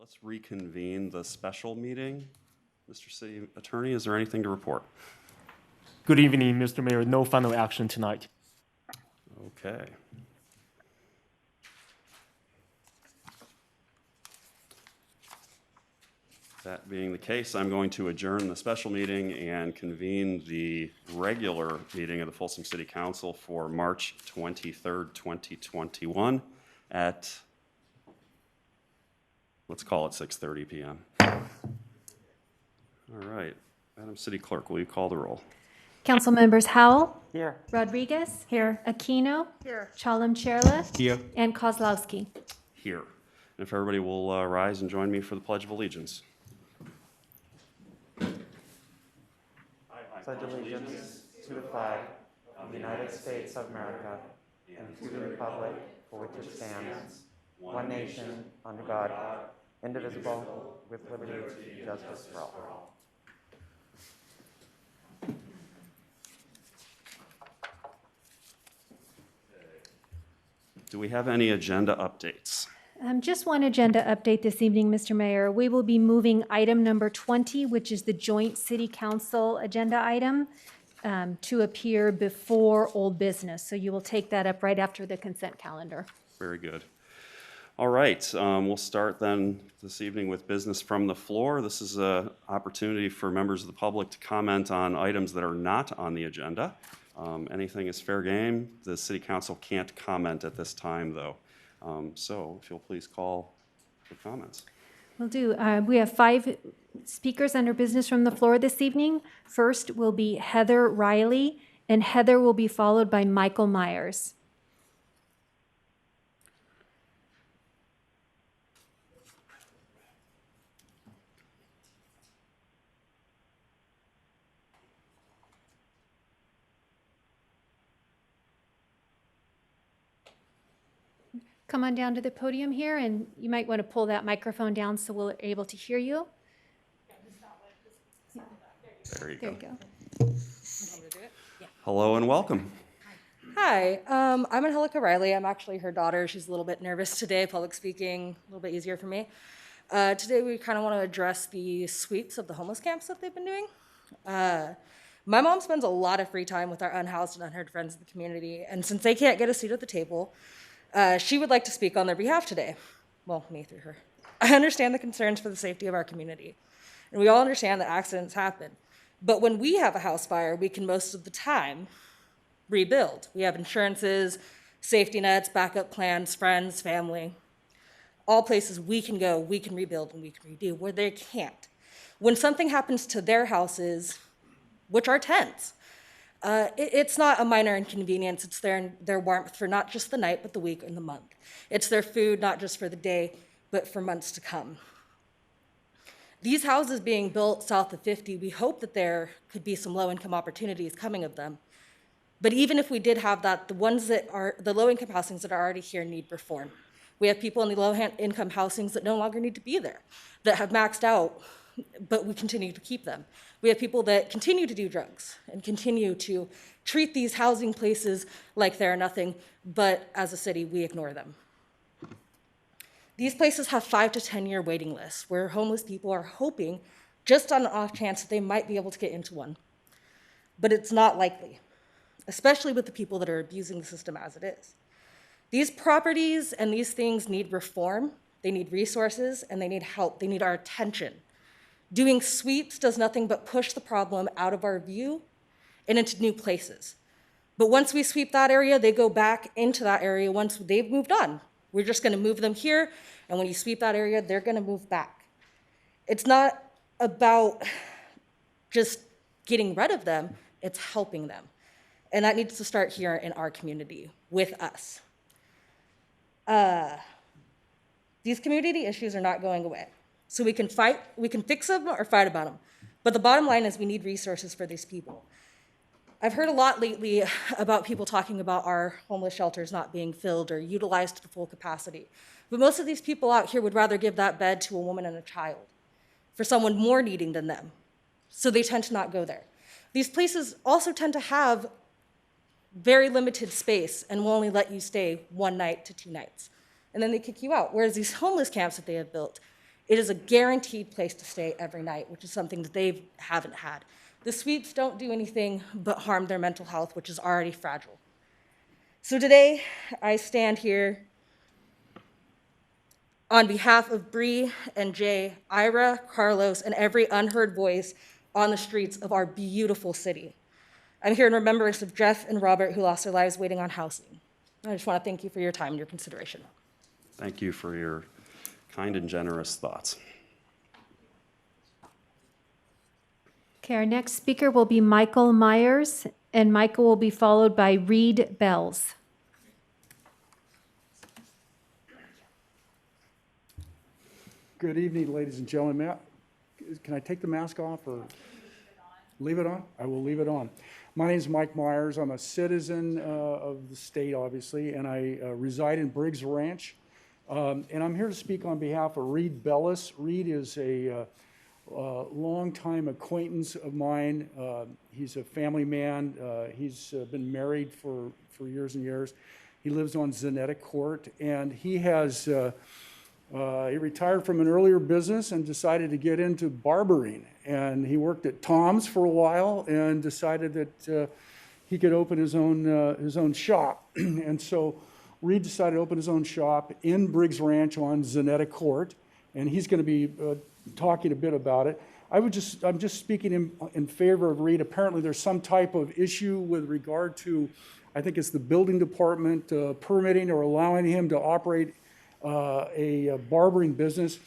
Let's reconvene the special meeting. Mr. City Attorney, is there anything to report? Good evening, Mr. Mayor. No final action tonight. Okay. That being the case, I'm going to adjourn the special meeting and convene the regular meeting of the Folsom City Council for March 23rd, 2021 at, let's call it 6:30 p.m. All right. Madam City Clerk, will you call the roll? Council members Howell. Here. Rodriguez. Here. Aquino. Here. Chalem Chairlift. Here. And Kozlowski. Here. And if everybody will rise and join me for the Pledge of Allegiance. Pledge allegiance to the flag of the United States of America and to the republic for which it stands, one nation, under God, indivisible, with liberty and justice for all. Do we have any agenda updates? Just one agenda update this evening, Mr. Mayor. We will be moving item number 20, which is the joint city council agenda item, to appear before old business. So you will take that up right after the consent calendar. Very good. All right, we'll start then this evening with business from the floor. This is an opportunity for members of the public to comment on items that are not on the agenda. Anything is fair game. The city council can't comment at this time, though. So if you'll please call for comments. Will do. We have 5 speakers under business from the floor this evening. First will be Heather Riley, and Heather will be followed by Michael Myers. Come on down to the podium here, and you might want to pull that microphone down so we're able to hear you. There you There go. you go. Hello and welcome. Hi, I'm Angelica Riley. I'm actually her daughter. She's a little bit nervous today, public speaking, a little bit easier for me. Today we kind of want to address the sweeps of the homeless camps that they've been doing. My mom spends a lot of free time with our unhoused and unheard friends in the community, and since they can't get a seat at the table, she would like to speak on their behalf today. Well, me through her. I understand the concerns for the safety of our community, and we all understand that accidents happen. But when we have a house fire, we can most of the time rebuild. We have insurances, safety nets, backup plans, friends, family, all places we can go, we can rebuild, and we can redo, where they can't. When something happens to their houses, which are tents, it's not a minor inconvenience. It's their warmth for not just the night, but the week and the month. It's their food, not just for the day, but for months to come. These houses being built south of 50, we hope that there could be some low-income opportunities coming of them. But even if we did have that, the low-income housings that are already here need reform. We have people in the low-income housings that no longer need to be there, that have maxed out, but we continue to keep them. We have people that continue to do drugs and continue to treat these housing places like they're nothing, but as a city, we ignore them. These places have 5 to 10 year waiting lists where homeless people are hoping, just on an off chance, that they might be able to get into one. But it's not likely, especially with the people that are abusing the system as it is. These properties and these things need reform, they need resources, and they need help, they need our attention. Doing sweeps does nothing but push the problem out of our view and into new places. But once we sweep that area, they go back into that area once they've moved on. We're just gonna move them here, and when you sweep that area, they're gonna move back. It's not about just getting rid of them, it's helping them. And that needs to start here in our community with us. These community issues are not going away. So we can fix them or fight about them. But the bottom line is we need resources for these people. I've heard a lot lately about people talking about our homeless shelters not being filled or utilized to full capacity. But most of these people out here would rather give that bed to a woman and a child, for someone more needing than them. So they tend to not go there. These places also tend to have very limited space and will only let you stay 1 night to 2 nights. And then they kick you out. Whereas these homeless camps that they have built, It is a guaranteed place to stay every night, which is something that they haven't had. The sweeps don't do anything but harm their mental health, which is already fragile. So today, I stand here on behalf of Bree and Jay, Ira, Carlos, and every unheard voice on the streets of our beautiful city. I'm here in remembrance of Jeff and Robert, who lost their lives waiting on housing. I just want to thank you for your time and your consideration. Thank you for your kind and generous thoughts. Okay, our next speaker will be Michael Myers, and Michael will be followed by Reed Bells. Good evening, ladies and gentlemen. Can I take the mask off or leave it on? I will leave it on. My name is Mike Myers. I'm a citizen of the state, obviously, and I reside in Briggs Ranch. And I'm here to speak on behalf of Reed Bellis. Reed is a longtime acquaintance of mine. He's a family man. He's been married for years and years. He lives on Zanetta Court, and he has he retired from an earlier business and decided to get into barbering. And he worked at Tom's for a while and decided that he could open his own shop. And so Reed decided to open his own shop in Briggs Ranch on Zanetta Court, and he's going to be talking a bit about it. I'm just speaking in favor of Reed. Apparently there's some type of issue with regard to, I think it's the building department permitting or allowing him to operate a barbering business.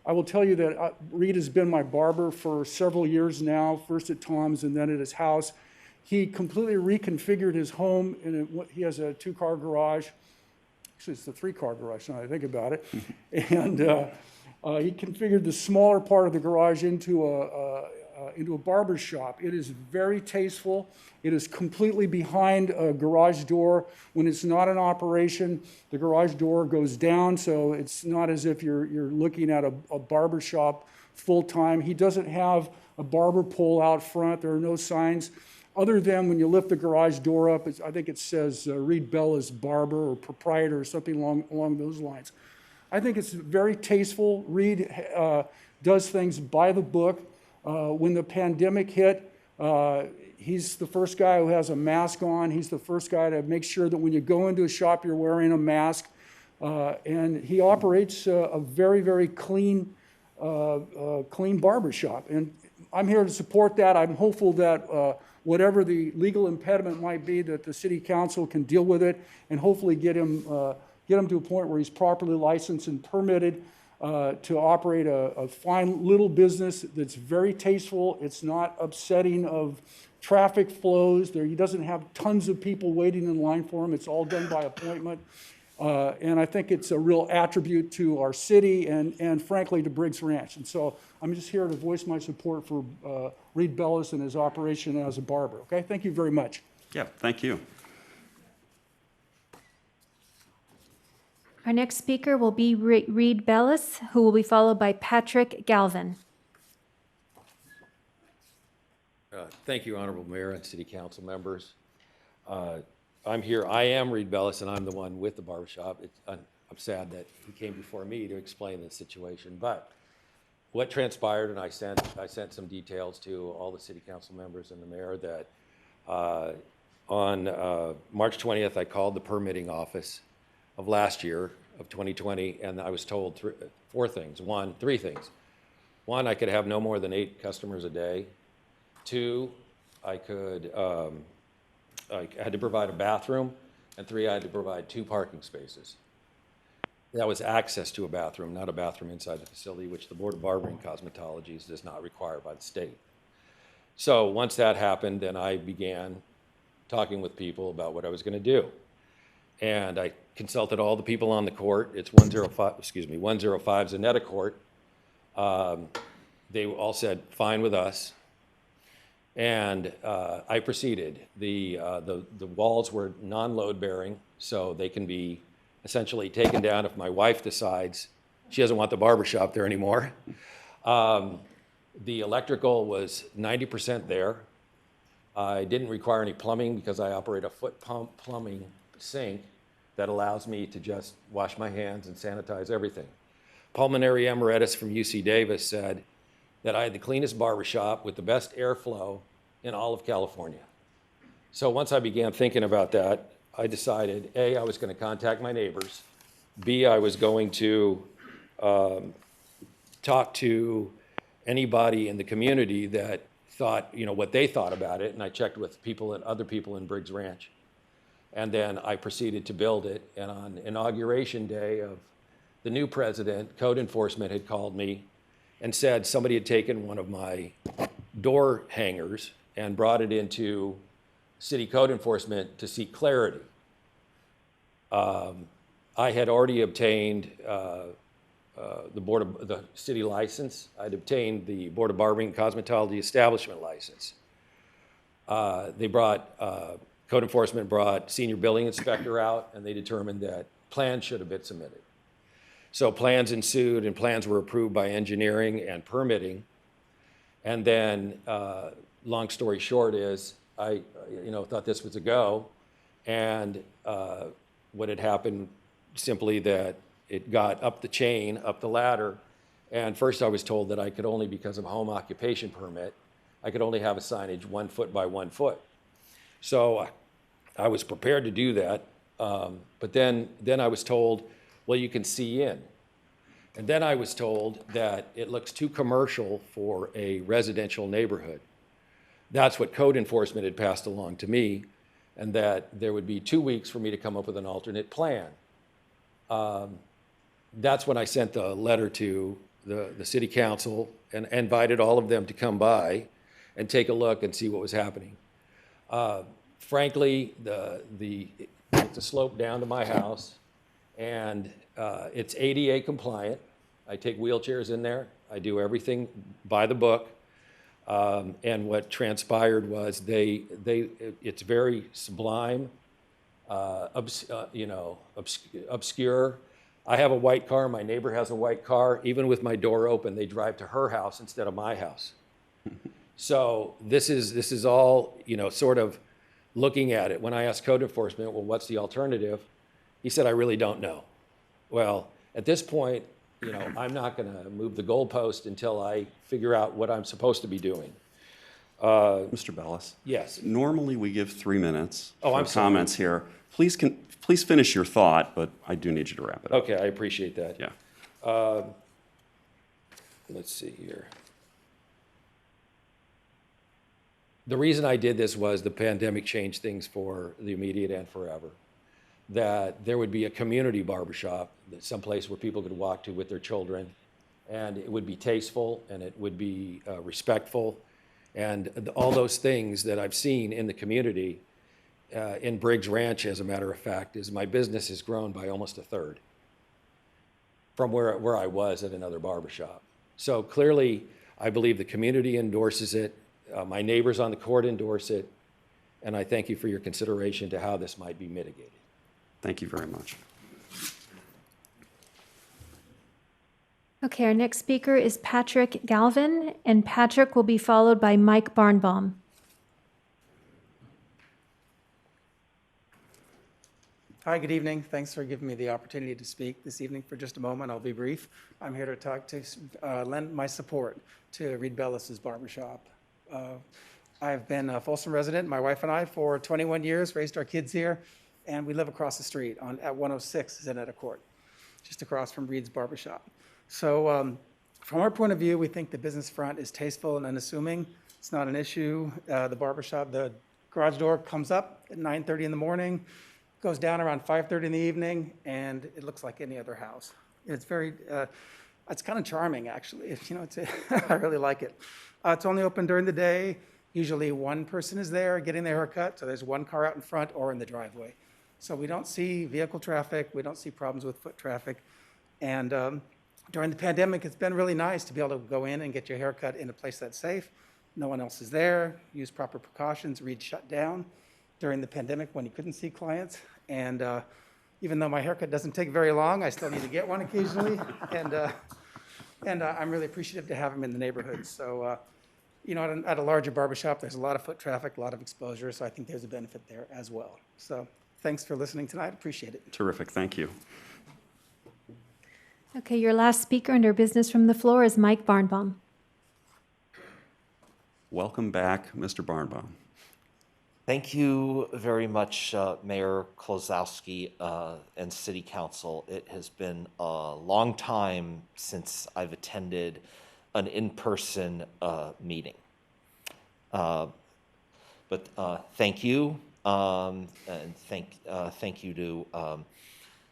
I will tell you that Reed has been my barber for several years now, first at Tom's and then at his house. He completely reconfigured his home, and he has a 2-car garage. Actually, it's a 3-car garage now that I think about it. And he configured the smaller part of the garage into a barber shop. It is very tasteful. It is completely behind a garage door. When it's not in operation, the garage door goes down, so it's not as if you're looking at a barber shop full time. He doesn't have a barber pole out front. There are no signs. Other than when you lift the garage door up, I think it says Reed Bellis Barber or Proprietor or something along those lines. I think it's very tasteful. Reed does things by the book. When the pandemic hit, he's the first guy who has a mask on. He's the first guy to make sure that when you go into a shop, you're wearing a mask. And he operates a very, very clean barber shop. And I'm here to support that. I'm hopeful that whatever the legal impediment might be, that the city council can deal with it and hopefully get him to a point where he's properly licensed and permitted to operate a fine little business that's very tasteful. It's not upsetting of traffic flows. He doesn't have tons of people waiting in line for him. It's all done by appointment. And I think it's a real attribute to our city and frankly to Briggs Ranch. And so I'm just here to voice my support for Reed Bellis and his operation as a barber. Okay, thank you very much. Yeah, thank you. Our next speaker will be Reed Bellis, who will be followed by Patrick Galvin. Thank you, Honorable Mayor and City Council members. I'm here. I am Reed Bellis, and I'm the one with the barbershop. I'm sad that he came before me to explain the situation. But what transpired, and I sent some details to all the City Council members and the mayor, that on March 20th, I called the permitting office of last year, of 2020, and I was told three things. One, I could have no more than 8 customers a day. 2, I had to provide a bathroom, and 3, I had to provide 2 parking spaces. That was access to a bathroom, not a bathroom inside the facility, which the Board of Barbering Cosmetologies does not require by the state. So once that happened, then I began talking with people about what I was going to do. And I consulted all the people on the court. It's 105 Zanetta Court. They all said, fine with us. And I proceeded. The walls were non-load bearing, so they can be essentially taken down if my wife decides she doesn't want the barbershop there anymore. The electrical was 90% there. I didn't require any plumbing because I operate a foot pump plumbing sink that allows me to just wash my hands and sanitize everything. pulmonary emeritus from UC Davis said that I had the cleanest barbershop with the best airflow in all of California. So once I began thinking about that, I decided, A, I was going to contact my neighbors. B, I was going to talk to anybody in the community that thought, what they thought about it. And I checked with people and other people in Briggs Ranch. And then I proceeded to build it. And on inauguration day of the new president, code enforcement had called me and said somebody had taken one of my door hangers and brought it into city code enforcement to seek clarity. I had already obtained the city license. I'd obtained the Board of Barbering and Cosmetology establishment license. Code enforcement brought senior building inspector out, and they determined that plans should have been submitted. So plans ensued, and plans were approved by engineering and permitting. And then, long story short is, I thought this was a go, and what had happened simply that it got up the chain, up the ladder, and first I was told that I could only, because of a home occupation permit, I could only have a signage 1 foot by 1 foot. So I was prepared to do that, but then I was told, well, you can see in. And then I was told that it looks too commercial for a residential neighborhood. That's what code enforcement had passed along to me, and that there would be 2 weeks for me to come up with an alternate plan. That's when I sent the letter to the city council and invited all of them to come by and take a look and see what was happening. Frankly, it's a slope down to my house, and it's ADA compliant. I take wheelchairs in there. I do everything by the book. And what transpired was it's very sublime, obscure. I have a white car. My neighbor has a white car. Even with my door open, they drive to her house instead of my house. So this is all, sort of looking at it. When I asked code enforcement, well, what's the alternative? He said, I really don't know. Well, at this point, I'm not going to move the goalpost until I figure out what I'm supposed to be doing. Mr. Bellis? Yes. Normally, we give 3 minutes Oh, for I'm sorry. comments here. Please finish your thought, but I do need you to wrap it up. Okay, I appreciate that. Yeah. Let's see here. The reason I did this was the pandemic changed things for the immediate and forever. That there would be a community barbershop, someplace where people could walk to with their children, and it would be tasteful, and it would be respectful, and all those things that I've seen in the community. In Briggs Ranch, as a matter of fact, is my business has grown by almost a third from where I was at another barbershop. So clearly, I believe the community endorses it. My neighbors on the court endorse it. And I thank you for your consideration to how this might be mitigated. Thank you very much. Okay, our next speaker is Patrick Galvin, and Patrick will be followed by Mike Barnbaum. Hi, good evening. Thanks for giving me the opportunity to speak this evening for just a moment. I'll be brief. I'm here to lend my support to Reed Bellis's barbershop. I've been a Folsom resident, my wife and I, for 21 years, raised our kids here, and we live across the street at 106 Zenetta Court, just across from Reed's barbershop. So from our point of view, we think the business front is tasteful and unassuming. It's not an issue. The barbershop, the garage door comes up at 9:30 in the morning, goes down around 5:30 in the evening, and it looks like any other house. It's very, it's kind of charming, actually. I really like it. It's only open during the day. Usually one person is there getting their haircut, so there's one car out in front or in the driveway. So we don't see vehicle traffic. We don't see problems with foot traffic. And during the pandemic, it's been really nice to be able to go in and get your haircut in a place that's safe. No one else is there. Use proper precautions. Reed shut down during the pandemic when he couldn't see clients. And even though my haircut doesn't take very long, I still need to get one occasionally. And I'm really appreciative to have him in the neighborhood. So, at a larger barbershop, there's a lot of foot traffic, a lot of exposure. So I think there's a benefit there as well. So thanks for listening tonight. Appreciate it. Terrific. Thank you. Okay, your last speaker under business from the floor is Mike Barnbaum. Welcome back, Mr. Barnbaum. Thank you very much, Mayor Klosowski and City Council. It has been a long time since I've attended an in-person meeting. But thank you, and thank you to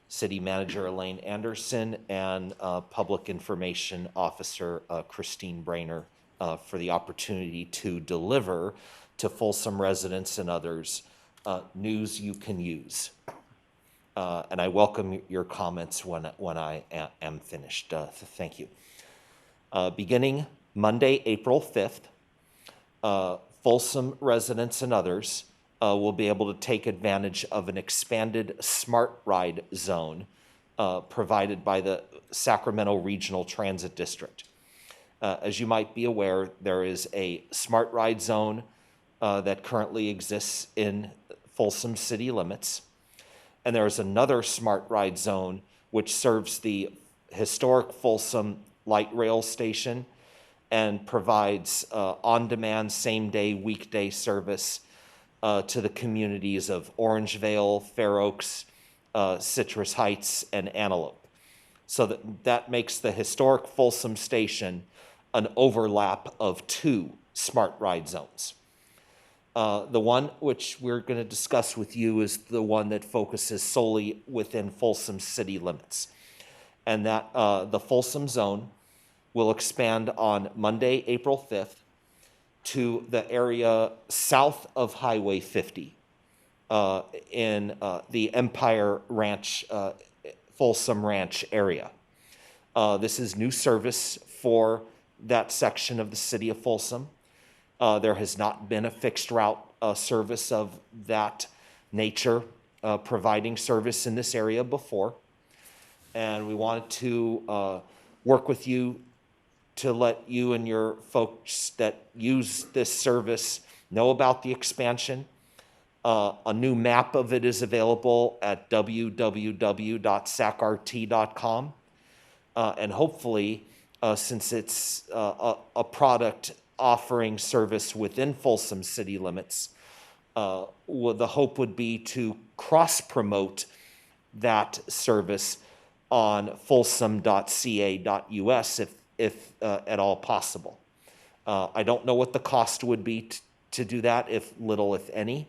City Manager Elaine Anderson and Public Information Officer Christine Brainer for the opportunity to deliver to Folsom residents and others news you can use. And I welcome your comments when I am finished. Thank you. Beginning Monday, April 5th, Folsom residents and others will be able to take advantage of an expanded Smart Ride zone provided by the Sacramento Regional Transit District. As you might be aware, there is a Smart Ride zone that currently exists in Folsom city limits. And there is another Smart Ride zone which serves the historic Folsom light rail station and provides on-demand, same-day, weekday service to the communities of Orangevale, Fair Oaks, Citrus Heights, and Antelope. So that makes the historic Folsom station an overlap of 2 Smart Ride zones. The one which we're going to discuss with you is the one that focuses solely within Folsom city limits. And that the Folsom zone will expand on Monday, April 5th to the area south of Highway 50 in the Empire Ranch, Folsom Ranch area. This is new service for that section of the city of Folsom. There has not been a fixed route service of that nature providing service in this area before. And we wanted to work with you to let you and your folks that use this service know about the expansion. A new map of it is available at www.sacrt.com. And hopefully, since it's a product offering service within Folsom city limits, the hope would be to cross-promote that service on folsom.ca.us if at all possible. I don't know what the cost would be to do that, if little, if any,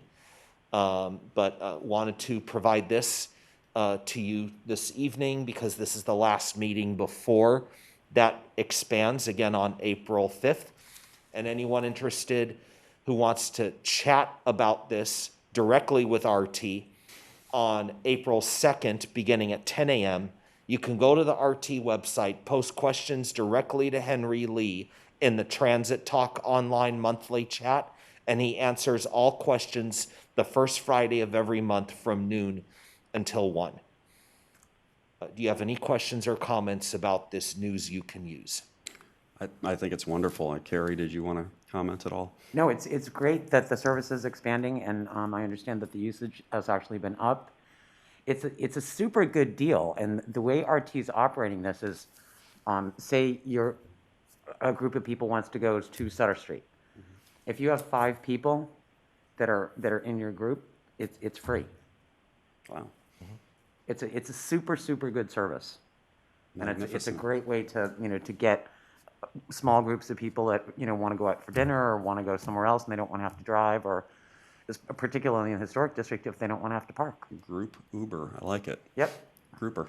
but wanted to provide this to you this evening because this is the last meeting before that expands again on April 5th. And anyone interested who wants to chat about this directly with RT on April 2nd, beginning at 10 a.m., you can go to the RT website, post questions directly to Henry Lee in the Transit Talk online monthly chat, and he answers all questions the first Friday of every month from noon until 1. Do you have any questions or comments about this news you can use? I think it's wonderful. Carrie, did you want to comment at all? No, it's great that the service is expanding, and I understand that the usage has actually been up. It's a super good deal, and the way RT is operating this is, say a group of people wants to go to Sutter Street. Mm-hmm. If you have 5 people that are in your group, it's free. Wow. It's a super good service, and it's a great way to to get small groups of people that want to go out for dinner or want to go somewhere else and they don't want to have to drive, or particularly in the historic district if they don't want to have to park. Group Uber, I like it. Yep. Grouper.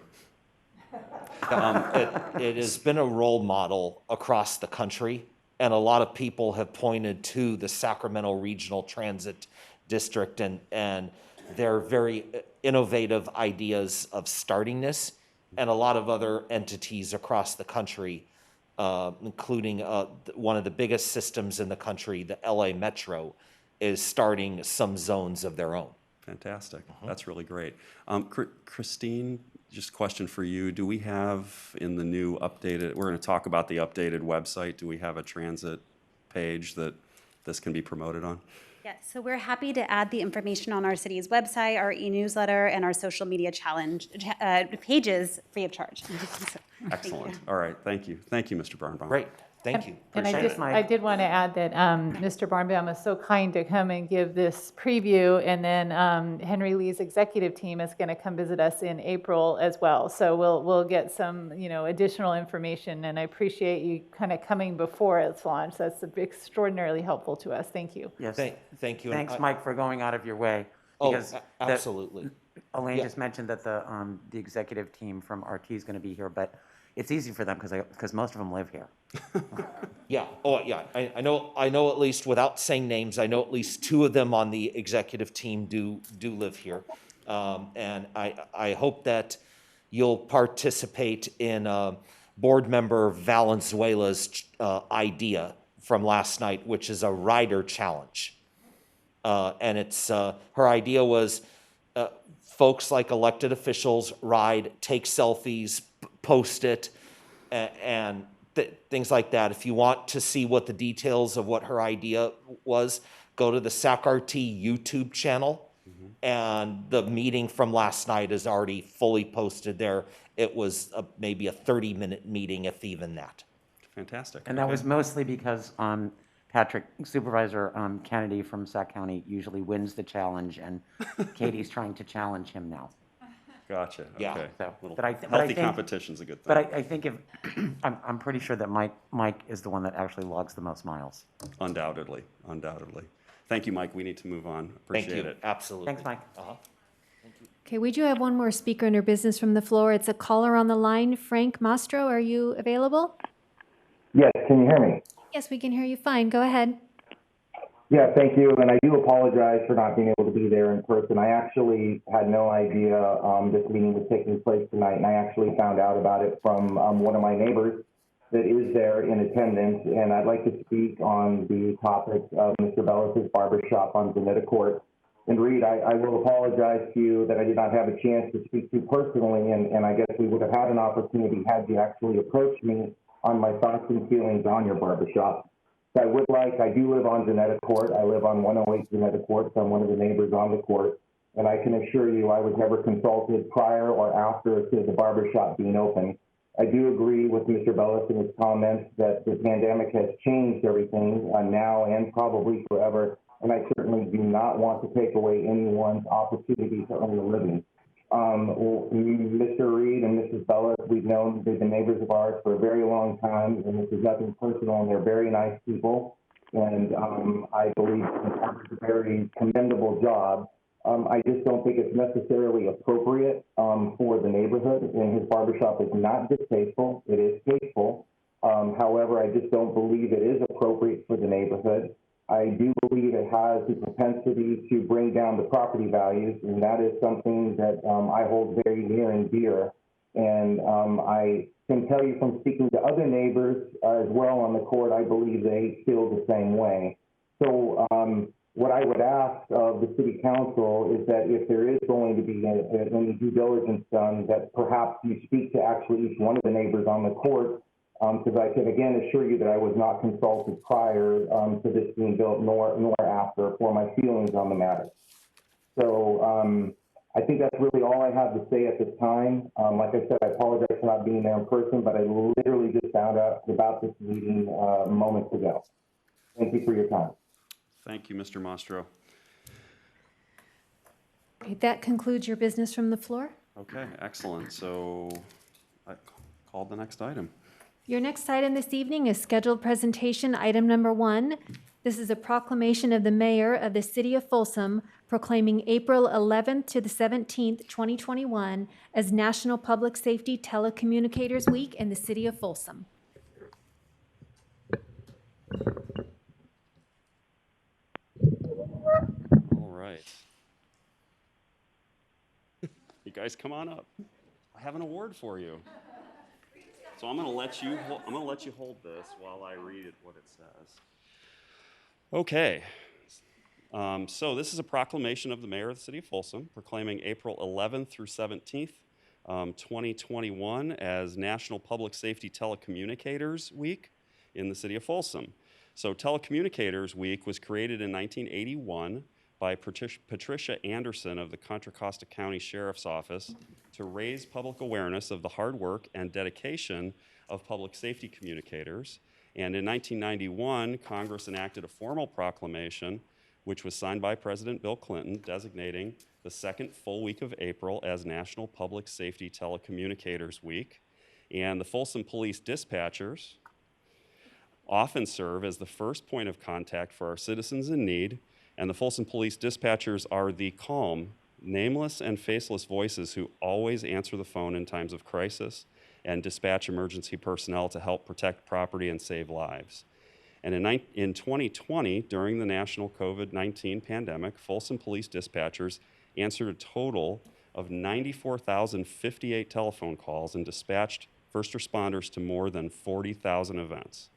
It has been a role model across the country, and a lot of people have pointed to the Sacramento Regional Transit District and their very innovative ideas of starting this, and a lot of other entities across the country, including one of the biggest systems in the country, the LA Metro, is starting some zones of their own. Fantastic. That's really great. Christine, just a question for you. Do we have in the new updated, we're going to talk about the updated website, do we have a transit page that this can be promoted on? Yeah, so we're happy to add the information on our city's website, our e-newsletter, and our social media pages free of charge. So, Excellent. All right, thank you. Thank you, Mr. Barnbaum. Great, thank you. And I Appreciate did, it. I did want to add that Mr. Barnbaum is so kind to come and give this preview, and then Henry Lee's executive team is going to come visit us in April as well. So we'll get some additional information, and I appreciate you kind of coming before it's launched. That's extraordinarily helpful to us. Thank you. Yes. Thank you. Thanks, Mike, for going out of your way. Oh, because absolutely. Elaine Yeah. just mentioned that the executive team from RT is going to be here, but it's easy for them because most of them live here. Yeah, oh, yeah, I know at least, without saying names, I know at least 2 of them on the executive team do live here. And I hope that you'll participate in board member Valenzuela's idea from last night, which is a rider challenge. And it's, her idea was folks like elected officials ride, take selfies, post it, and things like that. If you want to see what the details of what her idea was, go to the SAC-RT YouTube channel. And the meeting from last night is already fully posted there. It was maybe a 30-minute meeting, if even that. Fantastic. And that was mostly because Supervisor Kennedy from Sac County usually wins the challenge, and Katie's trying to challenge him now. Gotcha. Yeah. Okay. So, Little but I healthy think- competition's a good thing. But I think if I'm pretty sure that Mike is the one that actually logs the most miles. Undoubtedly. Thank you, Mike. We need to move on. Thank Appreciate you, it. absolutely. Thanks, Mike. Okay, we do have one more speaker under business from the floor. It's a caller on the line. Frank Maestro, are you available? Yes, can you hear me? Yes, we can hear you fine. Go ahead. Yeah, thank you. And I do apologize for not being able to be there in person. I actually had no idea this meeting was taking place tonight, and I actually found out about it from one of my neighbors that is there in attendance. And I'd like to speak on the topic of Mr. Bellis's barbershop on Zanetta Court. And Reed, I will apologize to you that I did not have a chance to speak to you personally, and I guess we would have had an opportunity had you actually approached me on my thoughts and feelings on your barbershop. So I do live on Zanetta Court. I live on 108 Zanetta Court, so I'm one of the neighbors on the court. And I can assure you I was never consulted prior or after to the barbershop being open. I do agree with Mr. Bellis and his comments that the pandemic has changed everything now and probably forever. And I certainly do not want to take away anyone's opportunity to earn a living. Mr. Reed and Mrs. Bellis, they've been neighbors of ours for a very long time, and this is nothing personal, and they're very nice people. And I believe it's a very commendable job. I just don't think it's necessarily appropriate for the neighborhood, and his barbershop is not distasteful, it is tasteful. However, I just don't believe it is appropriate for the neighborhood. I do believe it has the propensity to bring down the property values, and that is something that I hold very near and dear. And I can tell you from speaking to other neighbors as well on the court, I believe they feel the same way. So what I would ask of the city council is that if there is going to be any due diligence done, that perhaps you speak to actually each one of the neighbors on the court, because I can again assure you that I was not consulted prior to this being built, nor after, for my feelings on the matter. So I think that's really all I have to say at this time. Like I said, I apologize for not being there in person, but I literally just found out about this meeting moments ago. Thank you for your time. Thank you, Mr. Maestro. Okay, that concludes your business from the floor. Okay, excellent. So I called the next item. Your next item this evening is scheduled presentation, item number 1. This is a proclamation of the mayor of the city of Folsom proclaiming April 11th to the 17th, 2021 as National Public Safety Telecommunicators Week in the city of Folsom. All right. You guys come on up. I have an award for you. So I'm going to let you hold this while I read it, what it says. Okay. So this is a proclamation of the mayor of the city of Folsom proclaiming April 11th through 17th, 2021 as National Public Safety Telecommunicators Week in the city of Folsom. So Telecommunicators Week was created in 1981 by Patricia Anderson of the Contra Costa County Sheriff's Office to raise public awareness of the hard work and dedication of public safety communicators. And in 1991, Congress enacted a formal proclamation, which was signed by President Bill Clinton, designating the second full week of April as National Public Safety Telecommunicators Week. And the Folsom Police Dispatchers often serve as the first point of contact for our citizens in need, and the Folsom Police Dispatchers are the calm, nameless and faceless voices who always answer the phone in times of crisis and dispatch emergency personnel to help protect property and save lives. And in 2020, during the national COVID-19 pandemic, Folsom Police Dispatchers answered a total of 94,058 telephone calls and dispatched first responders to more than 40,000 events.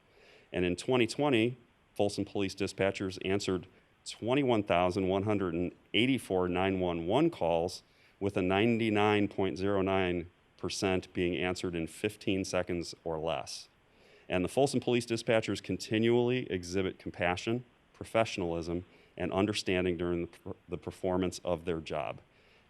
And in 2020, Folsom Police Dispatchers answered 21,184 911 calls, with a 99.09% being answered in 15 seconds or less. And the Folsom Police Dispatchers continually exhibit compassion, professionalism, and understanding during the performance of their job.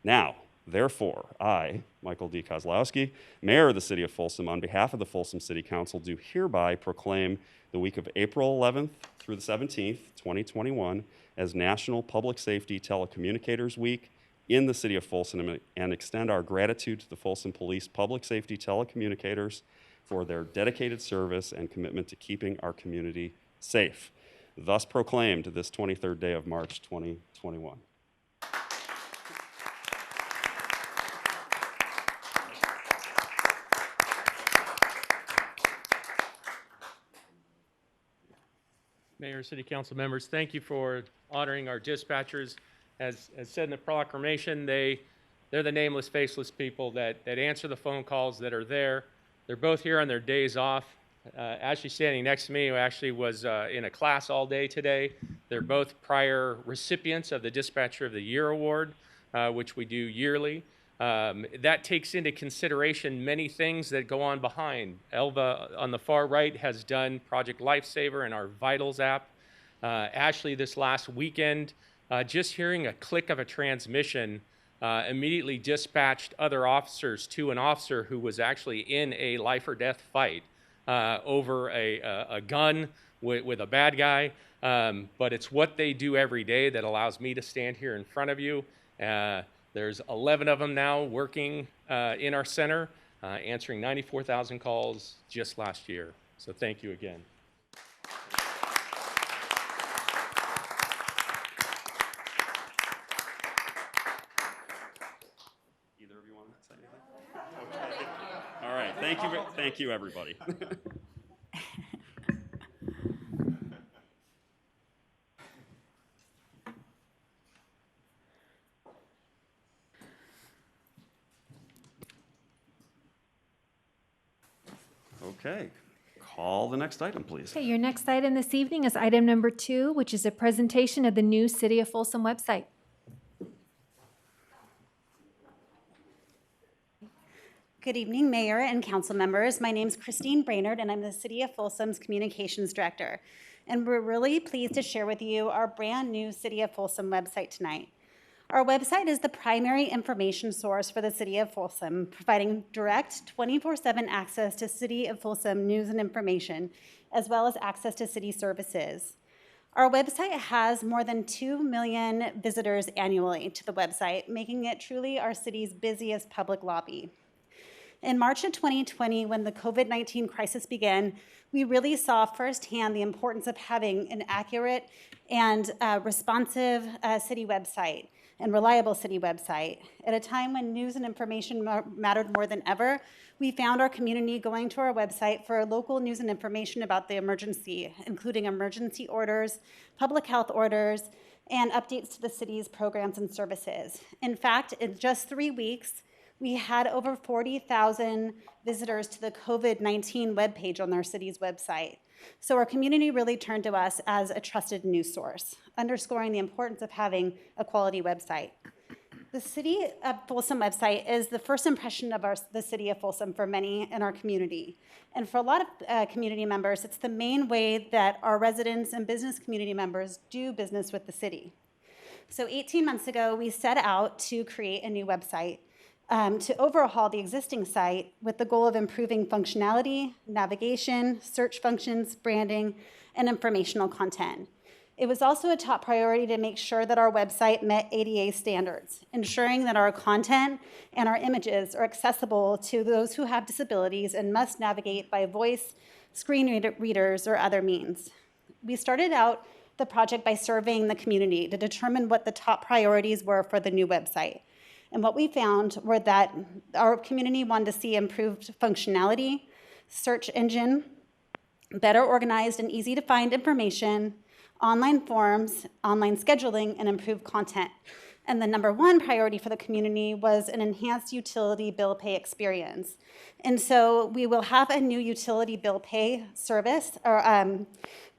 Now, therefore, I, Michael D. Kozlowski, Mayor of the City of Folsom, on behalf of the Folsom City Council, do hereby proclaim the week of April 11th through the 17th, 2021, as National Public Safety Telecommunicators Week in the City of Folsom, and extend our gratitude to the Folsom Police Public Safety Telecommunicators for their dedicated service and commitment to keeping our community safe. Thus proclaimed this 23rd day of March 2021. Mayor, City Council members, thank you for honoring our dispatchers. As said in the proclamation, they're the nameless, faceless people that answer the phone calls, that are there. They're both here on their days off. Ashley standing next to me, who actually was in a class all day today. They're both prior recipients of the Dispatcher of the Year Award, which we do yearly. That takes into consideration many things that go on behind. Elva on the far right has done Project Lifesaver and our Vitals app. Ashley this last weekend, just hearing a click of a transmission, immediately dispatched other officers to an officer who was actually in a life or death fight over a gun with a bad guy. But it's what they do every day that allows me to stand here in front of you. There's 11 of them now working in our center, answering 94,000 calls just last year. So thank you again. Either of you want to say anything? Okay. All right, thank you everybody. Okay, call the next item, please. Okay, your next item this evening is item number 2, which is a presentation of the new City of Folsom website. Good evening, Mayor and council members. My name is Christine Brainerd, and I'm the City of Folsom's Communications Director. And we're really pleased to share with you our brand new City of Folsom website tonight. Our website is the primary information source for the City of Folsom, providing direct 24/7 access to City of Folsom news and information, as well as access to city services. Our website has more than 2 million visitors annually to the website, making it truly our city's busiest public lobby. In March of 2020, when the COVID-19 crisis began, we really saw firsthand the importance of having an accurate and responsive city website and reliable city website. At a time when news and information mattered more than ever, we found our community going to our website for local news and information about the emergency, including emergency orders, public health orders, and updates to the city's programs and services. In fact, in just 3 weeks, we had over 40,000 visitors to the COVID-19 webpage on our city's website. So our community really turned to us as a trusted news source, underscoring the importance of having a quality website. The City of Folsom website is the first impression of the City of Folsom for many in our community. And for a lot of community members, it's the main way that our residents and business community members do business with the city. So 18 months ago, we set out to create a new website to overhaul the existing site with the goal of improving functionality, navigation, search functions, branding, and informational content. It was also a top priority to make sure that our website met ADA standards, ensuring that our content and our images are accessible to those who have disabilities and must navigate by voice, screen readers, or other means. We started out the project by surveying the community to determine what the top priorities were for the new website. And what we found were that our community wanted to see improved functionality, search engine, better organized and easy to find information, online forms, online scheduling, and improved content. And the number one priority for the community was an enhanced utility bill pay experience. And so we will have a new utility bill pay service or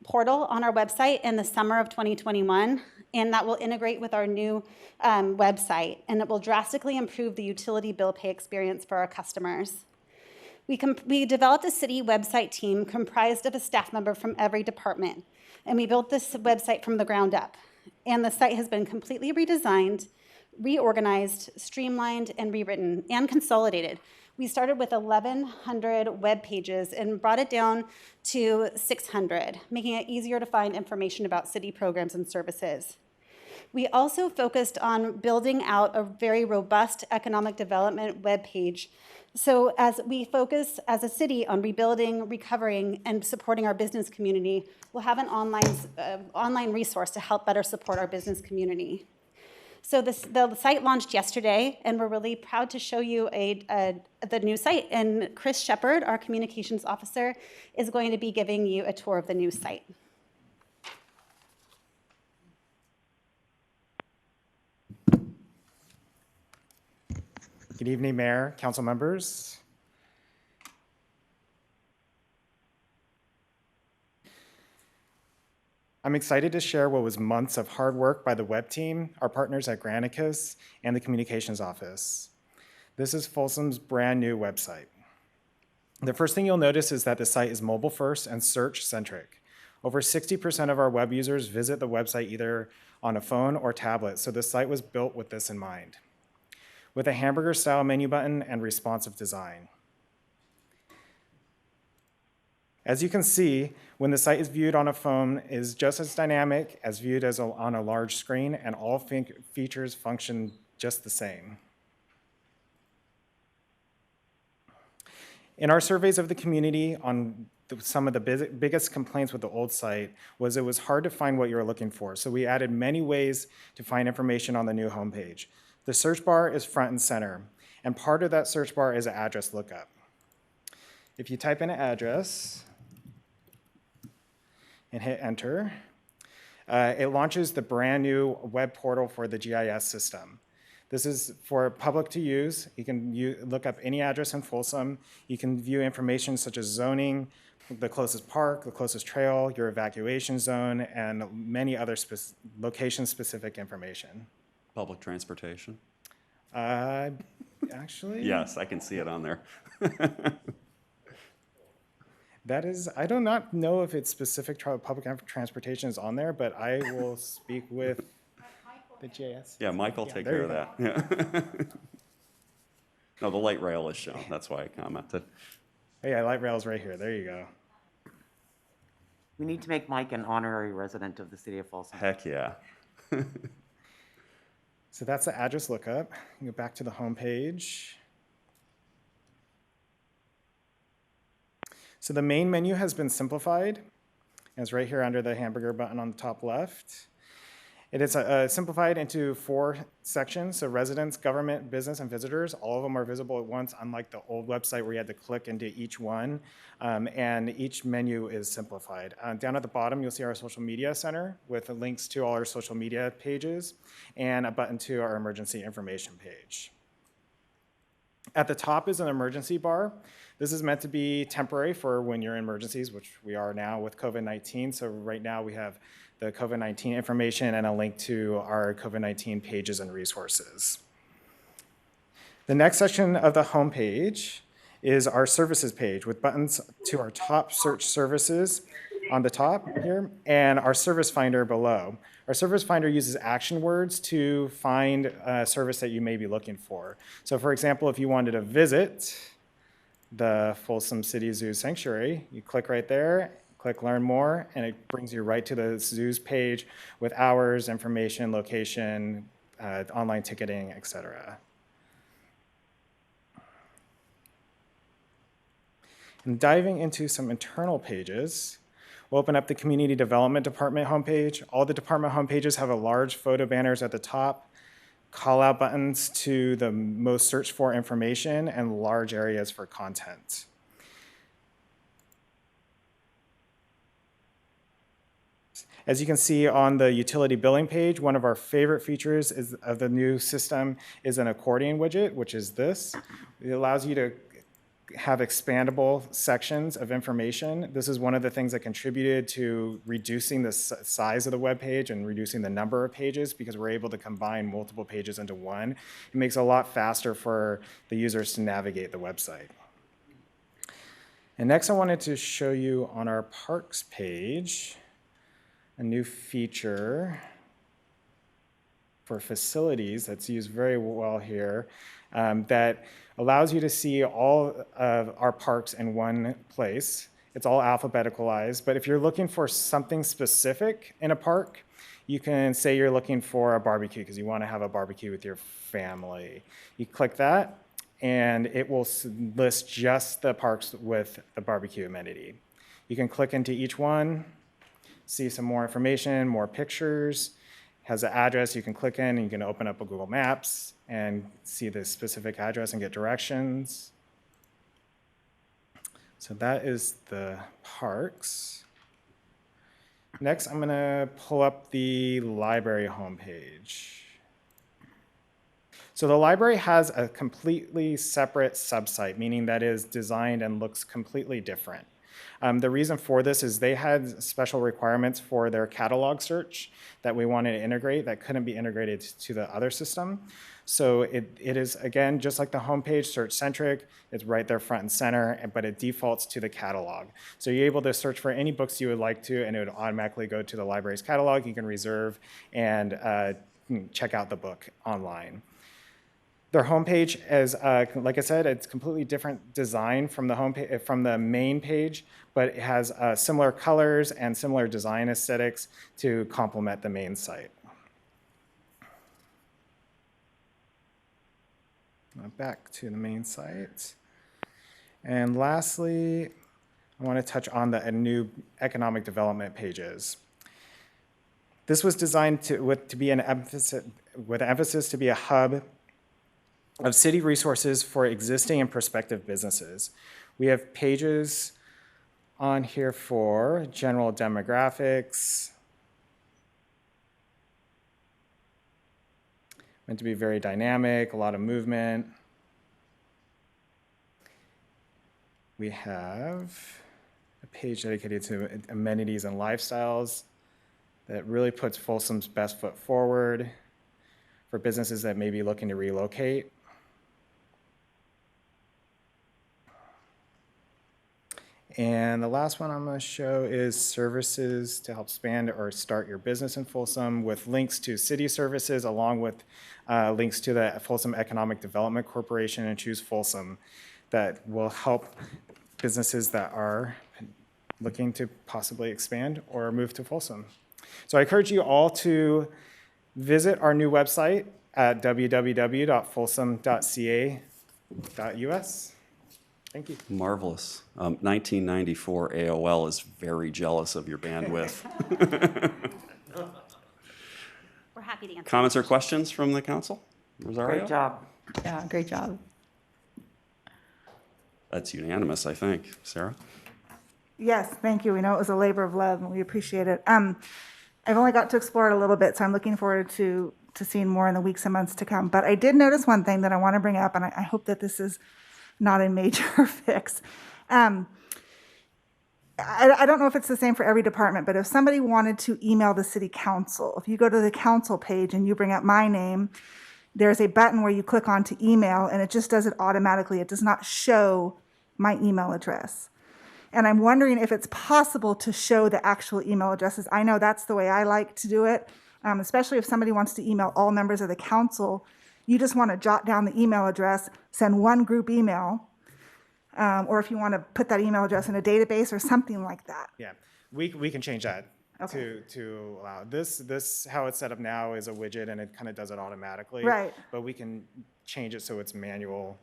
portal on our website in the summer of 2021, and that will integrate with our new website, and it will drastically improve the utility bill pay experience for our customers. We developed a city website team comprised of a staff member from every department, and we built this website from the ground up. And the site has been completely redesigned, reorganized, streamlined, and rewritten, and consolidated. We started with 1,100 web pages and brought it down to 600, making it easier to find information about city programs and services. We also focused on building out a very robust economic development web page. So as we focus as a city on rebuilding, recovering, and supporting our business community, we'll have an online resource to help better support our business community. So the site launched yesterday, and we're really proud to show you the new site. And Chris Shepard, our communications officer, is going to be giving you a tour of the new site. Good evening, Mayor, council members. I'm excited to share what was months of hard work by the web team, our partners at Granicus, and the communications office. This is Folsom's brand new website. The first thing you'll notice is that the site is mobile first and search centric. Over 60% of our web users visit the website either on a phone or tablet, so the site was built with this in mind, with a hamburger-style menu button and responsive design. As you can see, when the site is viewed on a phone, it is just as dynamic as viewed as on a large screen, and all features function just the same. In our surveys of the community on some of the biggest complaints with the old site was it was hard to find what you were looking for, so we added many ways to find information on the new homepage. The search bar is front and center, and part of that search bar is an address lookup. If you type in an address and hit enter, it launches the brand new web portal for the GIS system. This is for public to use. You can look up any address in Folsom. You can view information such as zoning, the closest park, the closest trail, your evacuation zone, and many other location-specific information. Public transportation? Actually? Yes, I can see it on there. That is, I do not know if it's specific public transportation is on there, but I will speak with the JS. Yeah, Mike will take care of that. Yeah. No, the light rail is shown. That's why I commented. Oh, yeah, light rail's right here. There you go. We need to make Mike an honorary resident of the city of Folsom. Heck yeah. So that's the address lookup. You go back to the home page. So the main menu has been simplified. It's right here under the hamburger button on the top left. It is simplified into 4 sections, so residents, government, business, and visitors. All of them are visible at once, unlike the old website where you had to click into each one, and each menu is simplified. Down at the bottom, you'll see our social media center with links to all our social media pages and a button to our emergency information page. At the top is an emergency bar. This is meant to be temporary for when you're in emergencies, which we are now with COVID-19. So right now we have the COVID-19 information and a link to our COVID-19 pages and resources. The next section of the homepage is our services page with buttons to our top search services on the top here and our service finder below. Our service finder uses action words to find a service that you may be looking for. So for example, if you wanted to visit the Folsom City Zoo Sanctuary, you click right there, click Learn More, and it brings you right to the zoo's page with hours, information, location, online ticketing, etc. And diving into some internal pages, we'll open up the Community Development Department homepage. All the department homepages have a large photo banners at the top, call-out buttons to the most searched for information, and large areas for content. As you can see on the utility billing page, one of our favorite features of the new system is an accordion widget, which is this. It allows you to have expandable sections of information. This is one of the things that contributed to reducing the size of the web page and reducing the number of pages because we're able to combine multiple pages into one. It makes it a lot faster for the users to navigate the website. And next I wanted to show you on our parks page a new feature for facilities that's used very well here that allows you to see all of our parks in one place. It's all alphabeticalized, but if you're looking for something specific in a park, you can say you're looking for a barbecue because you want to have a barbecue with your family. You click that, and it will list just the parks with the barbecue amenity. You can click into each one, see some more information, more pictures, has an address you can click in, and you can open up a Google Maps and see the specific address and get directions. So that is the parks. Next, I'm gonna pull up the library homepage. So the library has a completely separate subsite, meaning that is designed and looks completely different. The reason for this is they had special requirements for their catalog search that we wanted to integrate that couldn't be integrated to the other system. So it is, again, just like the homepage, search-centric. It's right there front and center, but it defaults to the catalog. So you're able to search for any books you would like to, and it would automatically go to the library's catalog. You can reserve and check out the book online. Their homepage is, like I said, it's completely different design from the homepage, from the main page, but it has similar colors and similar design aesthetics to complement the main site. Back to the main site. And lastly, I want to touch on the new economic development pages. This was designed with an emphasis to be a hub of city resources for existing and prospective businesses. We have pages on here for general demographics, meant to be very dynamic, a lot of movement. We have a page dedicated to amenities and lifestyles that really puts Folsom's best foot forward for businesses that may be looking to relocate. And the last one I'm going to show is services to help expand or start your business in Folsom with links to city services along with links to the Folsom Economic Development Corporation and Choose Folsom that will help businesses that are looking to possibly expand or move to Folsom. So I encourage you all to visit our new website at www.folsom.ca.us. Thank you. Marvelous. 1994 AOL is very jealous of your bandwidth. We're happy to answer. Comments or questions from the council? Rosario? Great job. Yeah, great job. That's unanimous, I think. Sarah? Yes, thank you. We know it was a labor of love, and we appreciate it. I've only got to explore it a little bit, so I'm looking forward to seeing more in the weeks and months to come. But I did notice one thing that I want to bring up, and I hope that this is not a major fix. I don't know if it's the same for every department, but if somebody wanted to email the city council, if you go to the council page and you bring up my name, there's a button where you click on to email, and it just does it automatically. It does not show my email address. And I'm wondering if it's possible to show the actual email addresses. I know that's the way I like to do it, especially if somebody wants to email all members of the council. You just want to jot down the email address, send one group email, or if you want to put that email address in a database or something like that. Yeah, we can change that Okay. to allow this. How it's set up now is a widget, and it kind of does it automatically. Right. But we can change it so it's manual.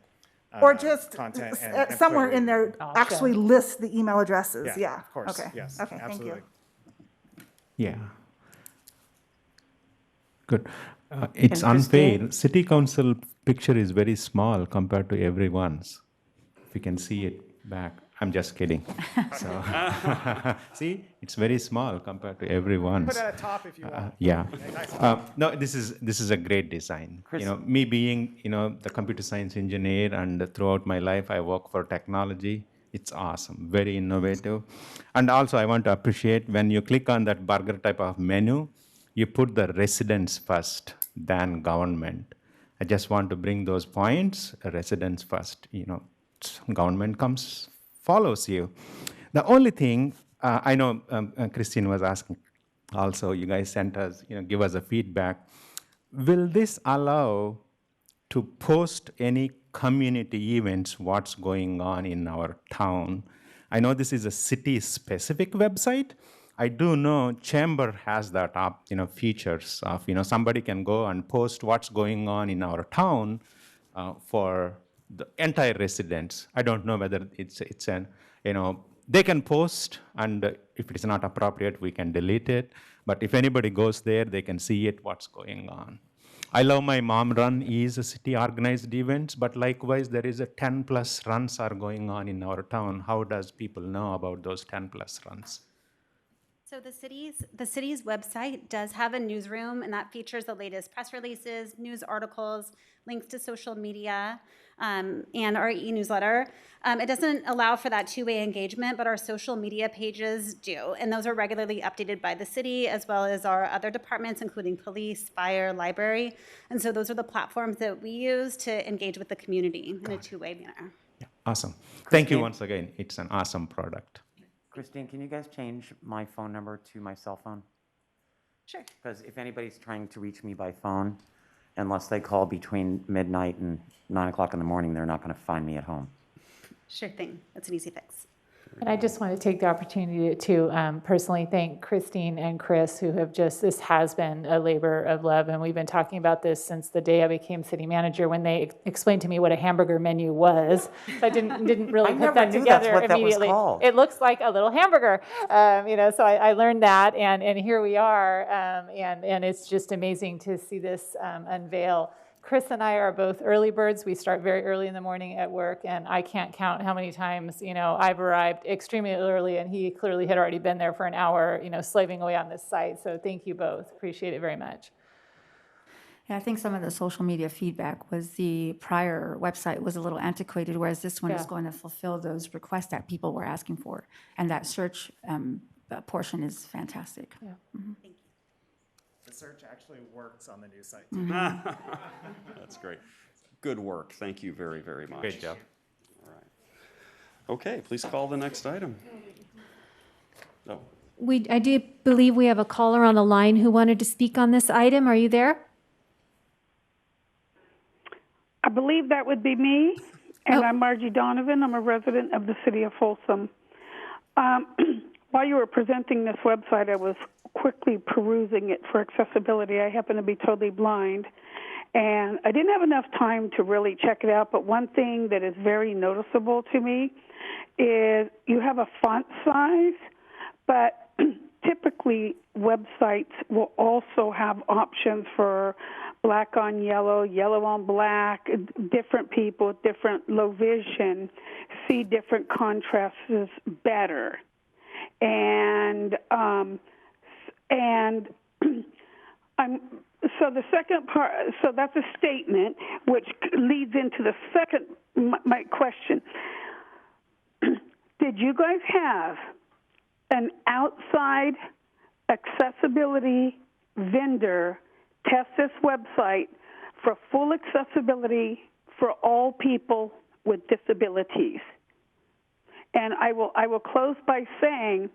Or just content and somewhere put it in there Gotcha. actually list the email addresses. Yeah, Yeah. of course. Okay. Yes. Okay. Thank Absolutely. you. Yeah. Good. It's And Christine- unfair. City council picture is very small compared to everyone's. If you can see it back. I'm just kidding. So, see, it's very small compared to everyone's. Put it at the top if you want. Yeah. Nice. No, this is a great design. Chris- You know, me being the computer science engineer, and throughout my life I work for technology. It's awesome, very innovative. And also I want to appreciate when you click on that burger type of menu, you put the residents first, than government. I just want to bring those points, residents first. Government follows you. The only thing I know, Christine was asking. Also, you guys sent us, give us a feedback. Will this allow to post any community events, what's going on in our town? I know this is a city-specific website. I do know Chamber has that features of, somebody can go and post what's going on in our town for the entire residents. I don't know whether it's an, they can post, and if it is not appropriate, we can delete it. But if anybody goes there, they can see it, what's going on. I love my mom run is a city organized events, but likewise, there is a 10 plus runs are going on in our town. How does people know about those 10 plus runs? So the city's website does have a newsroom, and that features the latest press releases, news articles, links to social media, and our e-newsletter. It doesn't allow for that two-way engagement, but our social media pages do, and those are regularly updated by the city as well as our other departments, including police, fire, library. And so those are the platforms that we use to engage with the community in a two-way manner. Yeah, awesome. Thank you Christine? once again. It's an awesome product. Christine, can you guys change my phone number to my cell phone? Sure. Because if anybody's trying to reach me by phone, unless they call between midnight and 9 o'clock in the morning, they're not going to find me at home. Sure thing. That's an easy fix. And I just want to take the opportunity to personally thank Christine and Chris, who have this has been a labor of love. And we've been talking about this since the day I became city manager, when they explained to me what a hamburger menu was. So I didn't really I put never that knew together that's what that was immediately. called. It looks like a little hamburger, so I learned that, and here we are. And it's just amazing to see this unveil. Chris and I are both early birds. We start very early in the morning at work, and I can't count how many times, I've arrived extremely early, and he clearly had already been there for an hour, slaving away on this site. So thank you both. Appreciate it very much. Yeah, I think some of the social media feedback was the prior website was a little antiquated, whereas this one is going to fulfill those requests that people were asking for. And that search portion is fantastic. Yeah. Mm-hmm. Thank you. The search actually works on the new site. That's great. Good work. Thank you very, very much. Great job. All right. Okay, please call the next item. Oh, I do believe we have a caller on the line who wanted to speak on this item. Are you there? I believe that would be me, and I'm Margie Donovan. I'm a resident of the city of Folsom. While you were presenting this website, I was quickly perusing it for accessibility. I happen to be totally blind, and I didn't have enough time to really check it out, but one thing that is very noticeable to me is you have a font size, but typically websites will also have options for black on yellow, yellow on black, different people, different low vision, see different contrasts better. And so the second part, so that's a statement, which leads into the second, my question. Did you guys have an outside accessibility vendor test this website for full accessibility for all people with disabilities. And I will close by saying,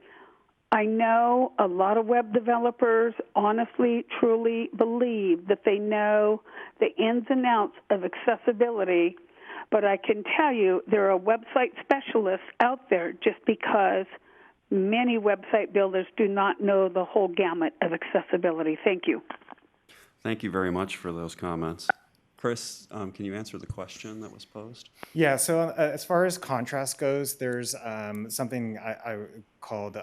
I know a lot of web developers honestly, truly believe that they know the ins and outs of accessibility, but I can tell you there are website specialists out there just because many website builders do not know the whole gamut of accessibility. Thank you. Thank you very much for those comments. Chris, can you answer the question that was posed? Yeah, so as far as contrast goes, there's something I called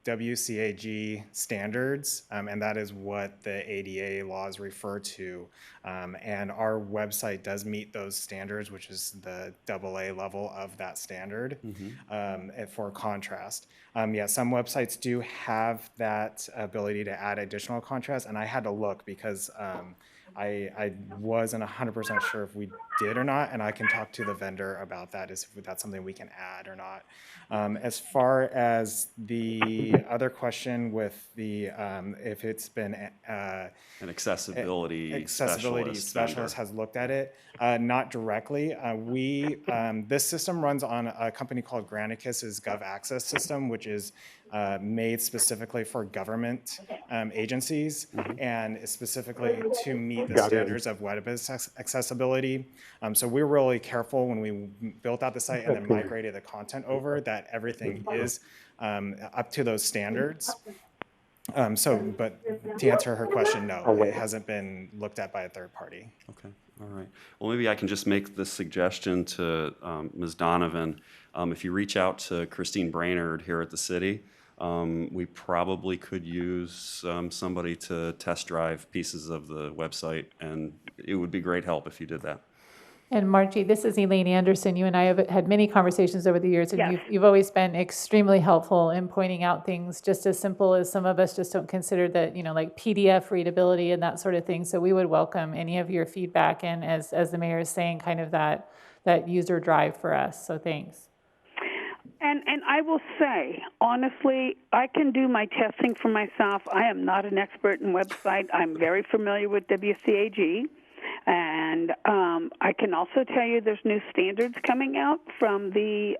WCAG standards, and that is what the ADA laws refer to. And our website does meet those standards, which is the AA level of that standard for contrast. Yeah, some websites do have that ability to add additional contrast, and I had to look because I wasn't 100% sure if we did or not, and I can talk to the vendor about that, if that's something we can add or not. As far as the other question with the, if it's been An accessibility specialist has looked at it, not directly. This system runs on a company called Granicus's Gov Access system, which is made specifically for government agencies and specifically to meet the standards of web accessibility. So we were really careful when we built out the site and then migrated the content over that everything is up to those standards. But to answer her question, no, it hasn't been looked at by a third party. Okay, all right. Well, maybe I can just make this suggestion to Ms. Donovan. If you reach out to Christine Brainerd here at the city, we probably could use somebody to test drive pieces of the website, and it would be great help if you did that. And Margie, this is Elaine Anderson. You and I have had many conversations over the years, and Yes. you've always been extremely helpful in pointing out things just as simple as some of us just don't consider that, like PDF readability and that sort of thing. So we would welcome any of your feedback, and as the mayor is saying, kind of that user drive for us. So thanks. And I will say, honestly, I can do my testing for myself. I am not an expert in website. I'm very familiar with WCAG. And I can also tell you there's new standards coming out from the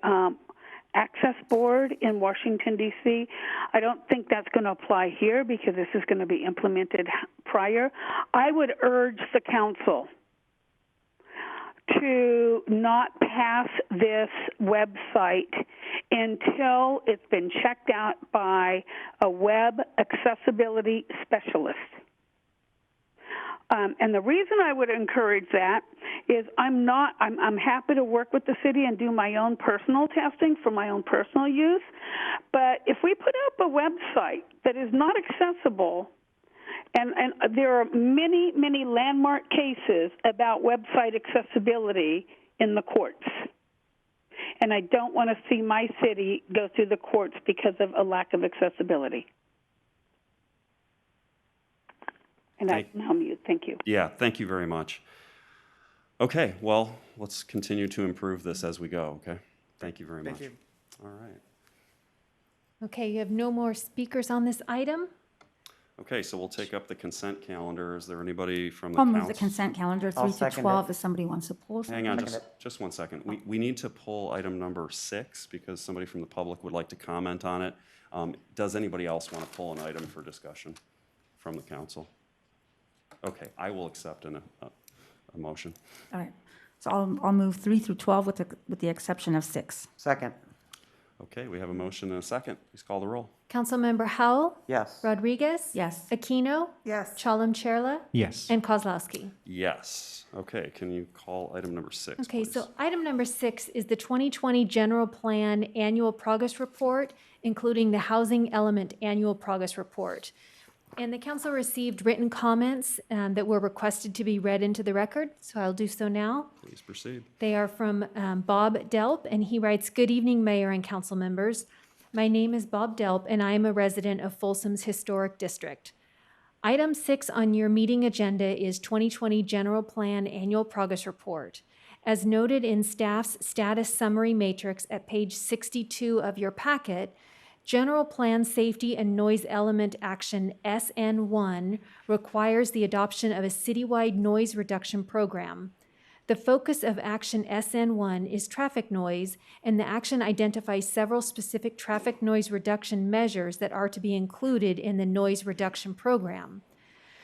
Access Board in Washington, D.C. I don't think that's going to apply here because this is going to be implemented prior. I would urge the council to not pass this website until it's been checked out by a web accessibility specialist. And the reason I would encourage that is I'm happy to work with the city and do my own personal testing for my own personal use. But if we put up a website that is not accessible, and there are many, many landmark cases about website accessibility in the courts. And I don't want to see my city go through the courts because of a lack of accessibility. And I now mute. Thank you. Yeah, thank you very much. Okay, well, let's continue to improve this as we go, okay? Thank you very much. Thank you. All right. Okay, you have no more speakers on this item? Okay, so we'll take up the consent calendar. Is there anybody from the I'll council? move the consent calendar 3 to 12 if somebody wants to pull. Hang on just 1 second. We need to pull item number 6 because somebody from the public would like to comment on it. Does anybody else want to pull an item for discussion from the council? Okay, I will accept a motion. All right. So I'll move 3 through 12 with the exception of 6. Second. Okay, we have a motion and a second. Please call the roll. Councilmember Howell? Yes. Rodriguez? Yes. Aquino? Yes. Chalem-Cherla? Yes. And Kozlowski? Yes. Okay, can you call item number 6, Okay, please? so item number 6 is the 2020 General Plan Annual Progress Report, including the Housing Element Annual Progress Report. And the council received written comments that were requested to be read into the record, so I'll do so now. Please proceed. They are from Bob Delp, and he writes, "Good evening, Mayor and council members. My name is Bob Delp, and I am a resident of Folsom's Historic District. Item 6 on your meeting agenda is 2020 General Plan Annual Progress Report. As noted in staff's status summary matrix at page 62 of your packet, General Plan Safety and Noise Element Action SN1 requires the adoption of a citywide noise reduction program. The focus of Action SN1 is traffic noise, and the action identifies several specific traffic noise reduction measures that are to be included in the noise reduction program.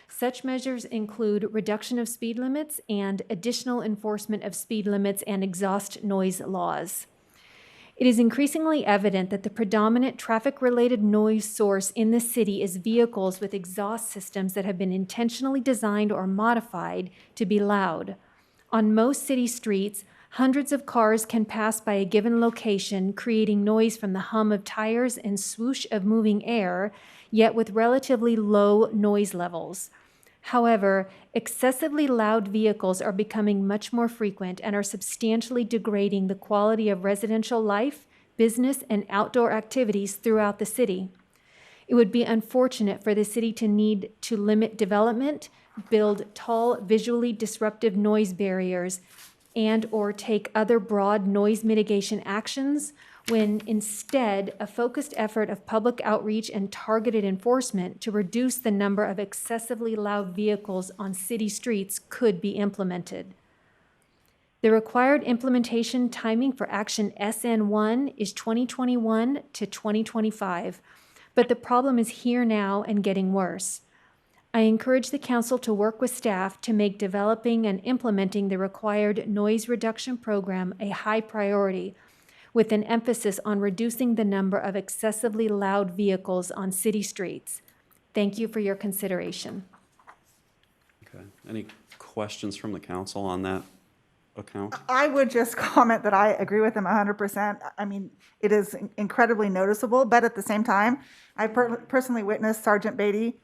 Such measures include reduction of speed limits and additional enforcement of speed limits and exhaust noise laws. It is increasingly evident that the predominant traffic-related noise source in the city is vehicles with exhaust systems that have been intentionally designed or modified to be loud. On most city streets, hundreds of cars can pass by a given location, creating noise from the hum of tires and swoosh of moving air, yet with relatively low noise levels. However, excessively loud vehicles are becoming much more frequent and are substantially degrading the quality of residential life, business, and outdoor activities throughout the city. It would be unfortunate for the city to need to limit development, build tall, visually disruptive noise barriers, and/or take other broad noise mitigation actions when instead a focused effort of public outreach and targeted enforcement to reduce the number of excessively loud vehicles on city streets could be implemented. The required implementation timing for Action SN1 is 2021 to 2025, but the problem is here now and getting worse. I encourage the council to work with staff to make developing and implementing the required noise reduction program a high priority, with an emphasis on reducing the number of excessively loud vehicles on city streets. Thank you for your consideration. Okay. Any questions from the council on that account? I would just comment that I agree with him 100%. I mean, it is incredibly noticeable, but at the same time, I personally witnessed Sergeant Beatty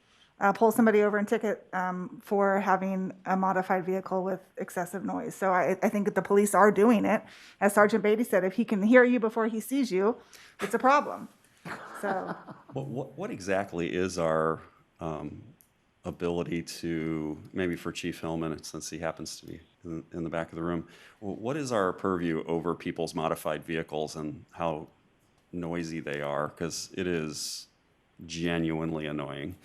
pull somebody over and ticket for having a modified vehicle with excessive noise. So I think that the police are doing it. As Sergeant Beatty said, if he can hear you before he sees you, it's a problem. So, What exactly is our ability to, maybe for Chief Hillman, since he happens to be in the back of the room, what is our purview over people's modified vehicles and how noisy they are? Because it is genuinely annoying.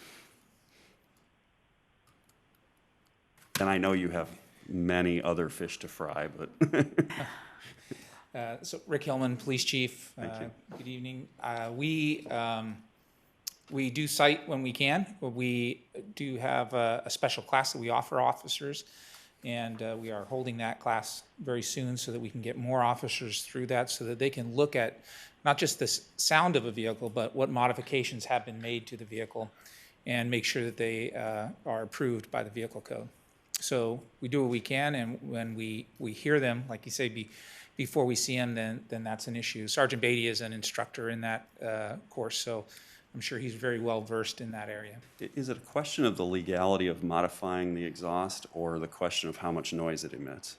And I know you have many other fish to fry, but. So Rick Hillman, Police Chief. Thank you. Good evening. We do cite when we can. We do have a special class that we offer officers, and we are holding that class very soon so that we can get more officers through that so that they can look at not just the sound of a vehicle, but what modifications have been made to the vehicle and make sure that they are approved by the vehicle code. So we do what we can, and when we hear them, like you say, before we see them, then that's an issue. Sergeant Beatty is an instructor in that course, so I'm sure he's very well versed in that area. Is it a question of the legality of modifying the exhaust or the question of how much noise it emits?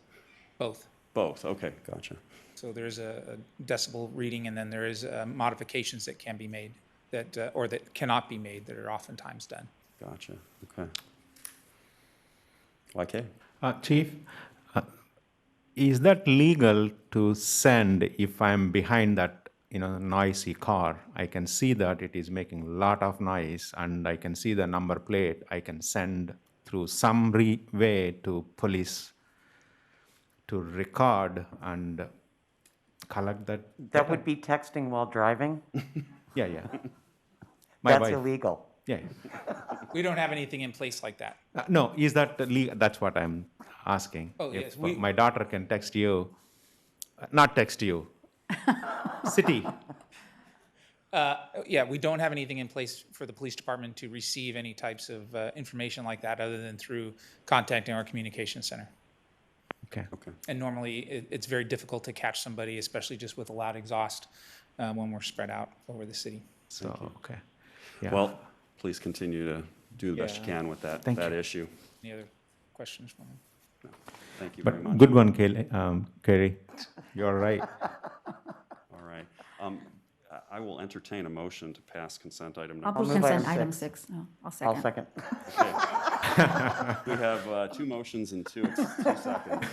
Both. Both, okay, gotcha. So there's a decibel reading, and then there is modifications that can be made that or that cannot be made that are oftentimes done. Gotcha, okay. YK? Chief, is that legal to send if I'm behind that noisy car? I can see that it is making a lot of noise and I can see the number plate. I can send through some way to police to record and collect that. That would be texting while driving? Yeah. That's wife. illegal. Yeah. We don't have anything in place like that. No, is that legal? That's what I'm asking. Oh, if yes. My daughter can text you, not text you, city. Yeah, we don't have anything in place for the police department to receive any types of information like that other than through contacting our communications center. Okay. And normally it's very difficult to catch somebody, especially just with a loud exhaust when we're spread out over the city. So, okay. Yeah. Well, please continue to do the best you can with that issue. Any other questions for me? No. Thank you But very much. good one, Kerry. You're right. All right. I will entertain a motion to pass consent item I'll number move consent item 6. No, I'll second. I'll second. Okay. We have 2 motions and 2 seconds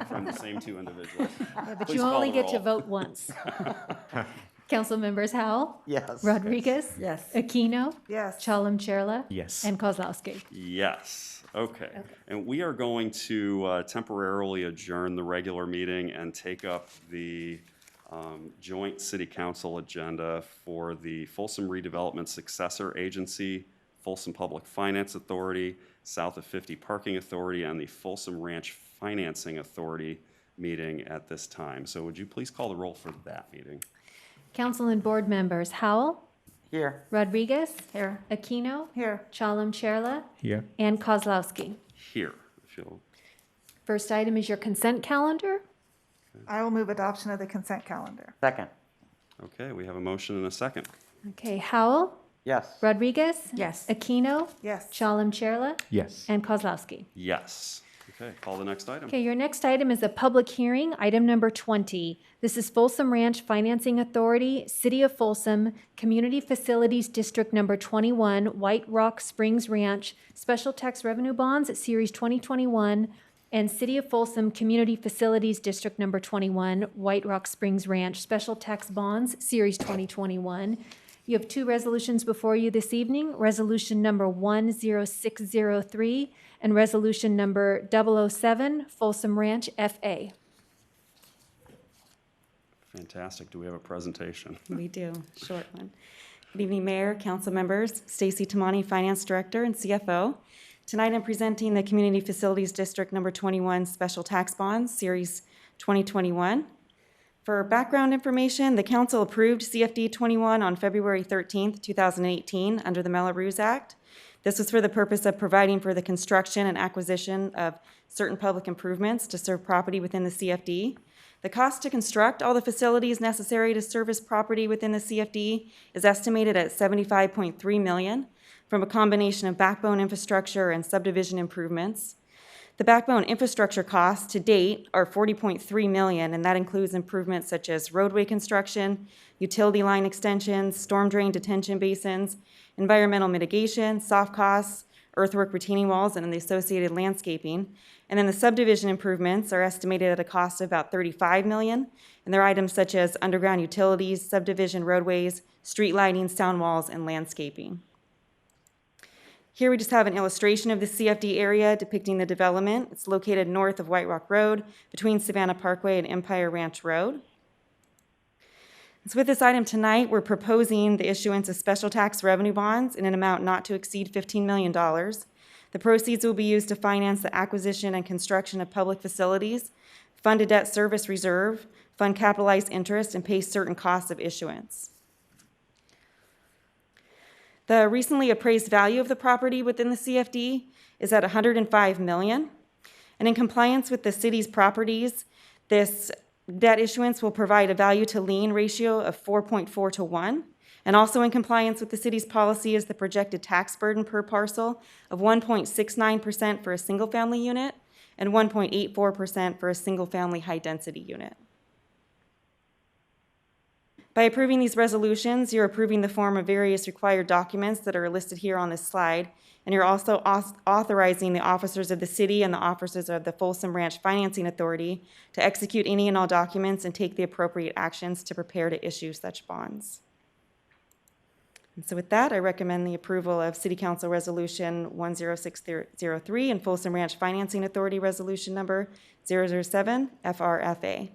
from the same 2 individuals. Yeah, but Please you call only the get to roll. vote once. Council members Howell? Yes. Rodriguez? Yes. Aquino? Yes. Chalem Chella? Yes. And Kozlowski? Yes. Okay. And we are going to temporarily adjourn the regular meeting and take up the joint city council agenda for the Folsom Redevelopment Successor Agency, Folsom Public Finance Authority, South of 50 Parking Authority, and the Folsom Ranch Financing Authority meeting at this time. So would you please call the roll for that meeting? Council and board members Howell? Here. Rodriguez? Here. Aquino? Here. Chalem Chella? Here. And Kozlowski? Here, if you'll. First item is your consent calendar. I will move adoption of the consent calendar. Second. Okay, we have a motion and a second. Okay, Howell? Yes. Rodriguez? Yes. Aquino? Yes. Chalem Chella? Yes. And Kozlowski? Yes. Okay, call the next item. Okay, your next item is a public hearing, item number 20. This is Folsom Ranch Financing Authority, City of Folsom, Community Facilities District Number 21, White Rock Springs Ranch, Special Tax Revenue Bonds, Series 2021, and City of Folsom Community Facilities District Number 21, White Rock Springs Ranch, Special Tax Bonds, Series 2021. You have two resolutions before you this evening, Resolution Number 10603 and Resolution Number 007, Folsom Ranch FA. Fantastic. Do we have a presentation? We do, short one. Good evening, Mayor, council members. Stacy Tamani, Finance Director and CFO. Tonight I'm presenting the Community Facilities District Number 21 Special Tax Bonds, Series 2021. For background information, the council approved CFD 21 on February 13th, 2018 under the Melrose Act. This was for the purpose of providing for the construction and acquisition of certain public improvements to serve property within the CFD. The cost to construct all the facilities necessary to service property within the CFD is estimated at $75.3 million from a combination of backbone infrastructure and subdivision improvements. The backbone infrastructure costs to date are $40.3 million, and that includes improvements such as roadway construction, utility line extensions, storm drain detention basins, environmental mitigation, soft costs, earthwork retaining walls, and the associated landscaping. And then the subdivision improvements are estimated at a cost of about $35 million, and they're items such as underground utilities, subdivision roadways, street lighting, sound walls, and landscaping. Here we just have an illustration of the CFD area depicting the development. It's located north of White Rock Road, between Savannah Parkway and Empire Ranch Road. So with this item tonight, we're proposing the issuance of special tax revenue bonds in an amount not to exceed $15 million. The proceeds will be used to finance the acquisition and construction of public facilities, fund a debt service reserve, fund capitalized interest, and pay certain costs of issuance. The recently appraised value of the property within the CFD is at $105 million. And in compliance with the city's properties, this debt issuance will provide a value to lien ratio of 4.4 to 1. And also in compliance with the city's policy is the projected tax burden per parcel of 1.69% for a single family unit and 1.84% for a single family high density unit. By approving these resolutions, you're approving the form of various required documents that are listed here on this slide, and you're also authorizing the officers of the city and the officers of the Folsom Ranch Financing Authority to execute any and all documents and take the appropriate actions to prepare to issue such bonds. And so with that, I recommend the approval of City Council Resolution 10603 and Folsom Ranch Financing Authority Resolution Number 007 FRFA.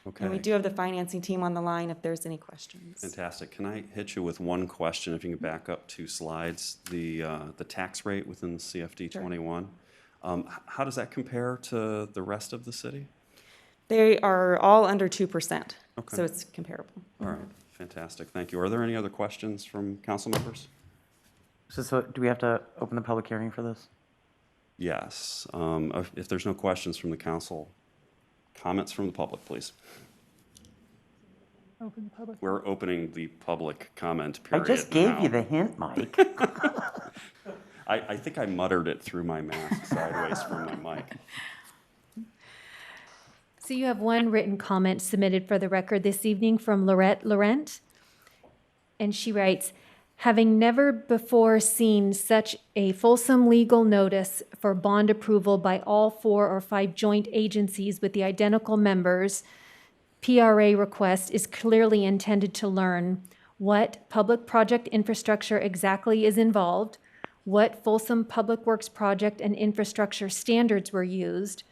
Okay. And we do have the financing team on the line if there's any questions. Fantastic. Can I hit you with one question? If you can back up 2 slides, the tax rate within the CFD 21. How does that compare to the rest of the city? They are all under 2%, Okay. so it's comparable. All right, fantastic. Thank you. Are there any other questions from council members? So do we have to open the public hearing for this? Yes. If there's no questions from the council, comments from the public, please. Open the public. We're opening the public comment period. I just gave now. you the hint, Mike. I think I muttered it through my mask sideways from my mic. So you have one written comment submitted for the record this evening from Lorette Laurent. And she writes, having never before seen such a fulsome legal notice for bond approval by all 4 or 5 joint agencies with the identical members, PRA request is clearly intended to learn what public project infrastructure exactly is involved, what Folsom Public Works project and infrastructure standards were used,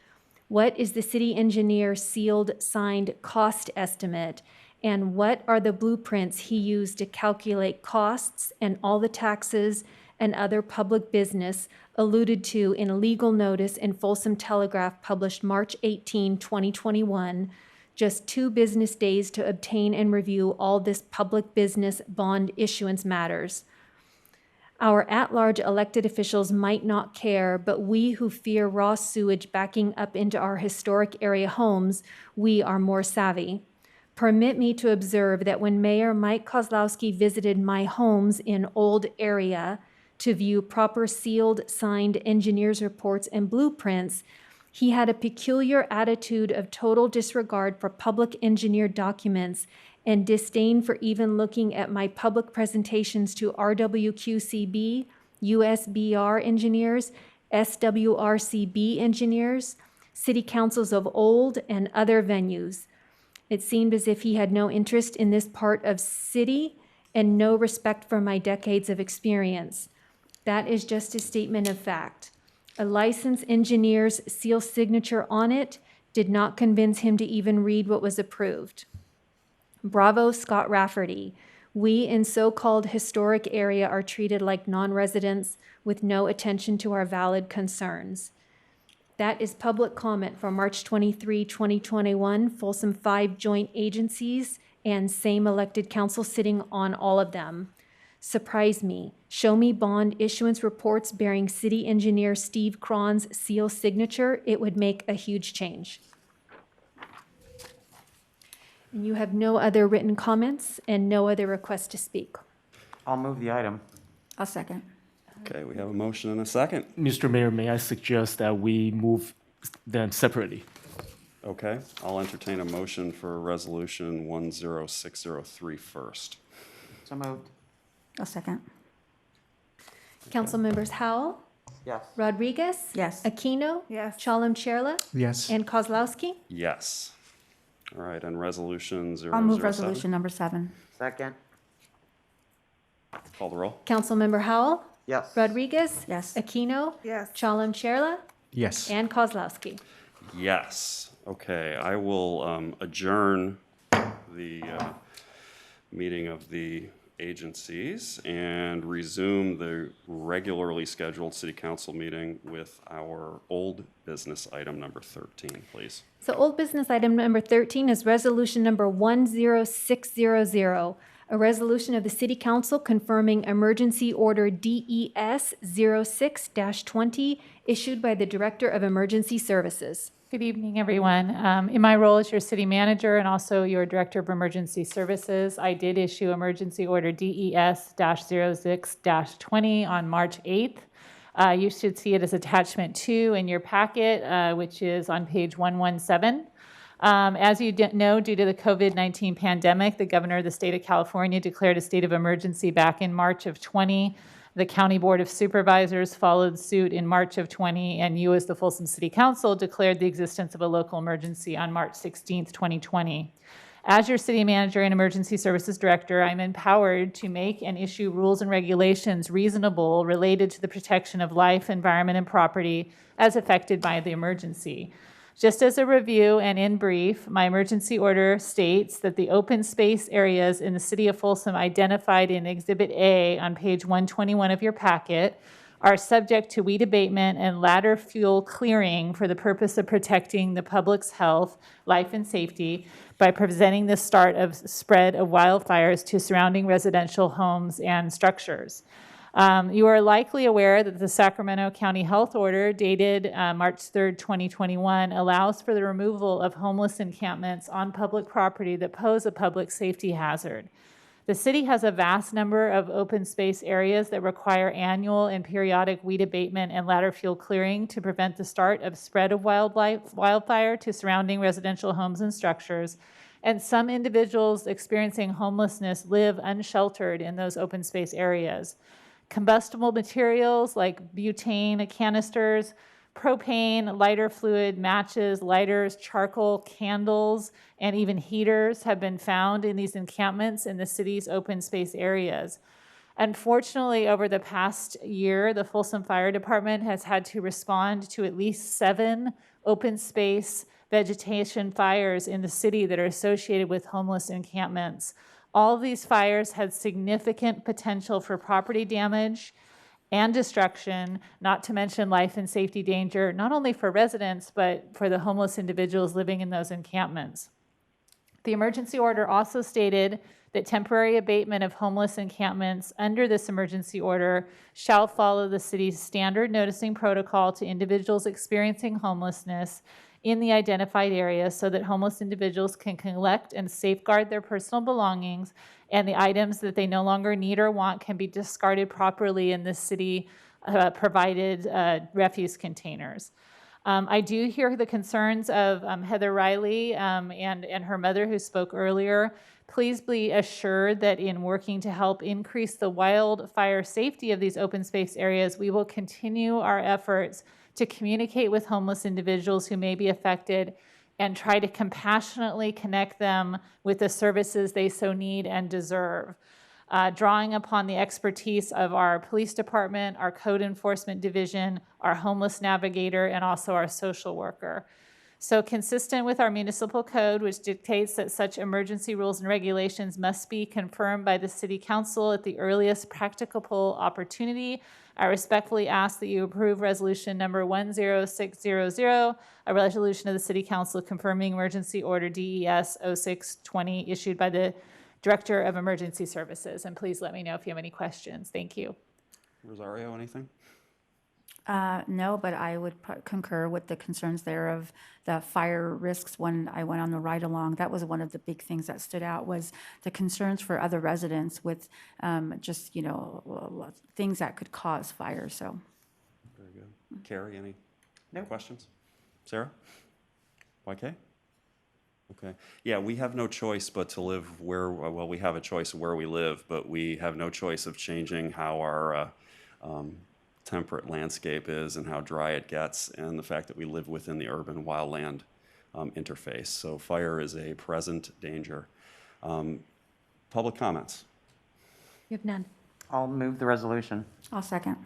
what is the city engineer sealed signed cost estimate, and what are the blueprints he used to calculate costs and all the taxes and other public business alluded to in a legal notice in Folsom Telegraph published March 18, 2021, just 2 business days to obtain and review all this public business bond issuance matters. Our at-large elected officials might not care, but we who fear raw sewage backing up into our historic area homes, we are more savvy. Permit me to observe that when Mayor Mike Kozlowski visited my homes in Old Area to view proper sealed, signed engineers' reports and blueprints, he had a peculiar attitude of total disregard for public engineered documents and disdain for even looking at my public presentations to RWQCB, USBR engineers, SWRCB engineers, city councils of old, and other venues. It seemed as if he had no interest in this part of city and no respect for my decades of experience. That is just a statement of fact. A licensed engineer's seal signature on it did not convince him to even read what was approved. Bravo, Scott Rafferty. We in so-called historic area are treated like non-residents with no attention to our valid concerns. That is public comment from March 23, 2021, Folsom 5 joint agencies and same elected council sitting on all of them. Surprise me. Show me bond issuance reports bearing city engineer Steve Cron's seal signature. It would make a huge change. And you have no other written comments and no other requests to speak. I'll move the item. I'll second. Okay, we have a motion and a second. Mr. Mayor, may I suggest that we move them separately? Okay, I'll entertain a motion for Resolution 10603 first. So moved. I'll second. Council members Howell, Yes. Rodriguez, Yes. Aquino, Yes. Chalem Chella, Yes. and Kozlowski. Yes. All right, and Resolution 007. I'll move resolution number 7. Second. Call the roll. Councilmember Howell, Yes. Rodriguez, Yes. Aquino, Yes. Chalem Chella, Yes. and Kozlowski. Yes. Okay, I will adjourn the meeting of the agencies and resume the regularly scheduled city council meeting with our old business item number 13, please. So old business item number 13 is resolution number 10600, a resolution of the City Council confirming emergency order DES 06-20 issued by the Director of Emergency Services. Good evening, everyone. In my role as your city manager and also your director of emergency services, I did issue emergency order DES-06-20 on March 8th. You should see it as attachment 2 in your packet, which is on page 117. As you know, due to the COVID-19 pandemic, the governor of the state of California declared a state of emergency back in March of 20. The County Board of Supervisors followed suit in March of 20, and you as the Folsom City Council declared the existence of a local emergency on March 16th, 2020. As your city manager and emergency services director, I'm empowered to make and issue rules and regulations reasonable related to the protection of life, environment, and property as affected by the emergency. Just as a review and in brief, my emergency order states that the open space areas in the city of Folsom identified in Exhibit A on page 121 of your packet are subject to weed abatement and ladder fuel clearing for the purpose of protecting the public's health, life, and safety by preventing the start of spread of wildfires to surrounding residential homes and structures. You are likely aware that the Sacramento County Health Order dated March 3rd, 2021 allows for the removal of homeless encampments on public property that pose a public safety hazard. The city has a vast number of open space areas that require annual and periodic weed abatement and ladder fuel clearing to prevent the start of spread of wildfire to surrounding residential homes and structures. And some individuals experiencing homelessness live unsheltered in those open space areas. Combustible materials like butane canisters, Propane, lighter fluid, matches, lighters, charcoal, candles, and even heaters have been found in these encampments in the city's open space areas. Unfortunately, over the past year, the Folsom Fire Department has had to respond to at least 7 open space vegetation fires in the city that are associated with homeless encampments. All of these fires had significant potential for property damage and destruction, not to mention life and safety danger, not only for residents, but for the homeless individuals living in those encampments. The emergency order also stated that temporary abatement of homeless encampments under this emergency order shall follow the city's standard noticing protocol to individuals experiencing homelessness in the identified area so that homeless individuals can collect and safeguard their personal belongings, and the items that they no longer need or want can be discarded properly in the city provided refuse containers. I do hear the concerns of Heather Riley and her mother who spoke earlier. Please be assured that in working to help increase the wildfire safety of these open space areas, we will continue our efforts to communicate with homeless individuals who may be affected and try to compassionately connect them with the services they so need and deserve. Drawing upon the expertise of our police department, our code enforcement division, our homeless navigator, and also our social worker. So consistent with our municipal code, which dictates that such emergency rules and regulations must be confirmed by the city council at the earliest practicable opportunity, I respectfully ask that you approve resolution number 10600, a resolution of the city council confirming emergency order DES 0620 issued by the Director of Emergency Services. And please let me know if you have any questions. Thank you. Rosario, anything? No, but I would concur with the concerns there of the fire risks. When I went on the ride along, that was one of the big things that stood out, was the concerns for other residents with just, you know, things that could cause fire. So, very good. Carrie, any questions? Sarah? YK? Okay. Yeah, we have no choice but to live where, well, we have a choice of where we live, but we have no choice of changing how our temperate landscape is and how dry it gets, and the fact that we live within the urban wildland interface. So fire is a present danger. Public comments? You have none. I'll move the resolution. I'll second.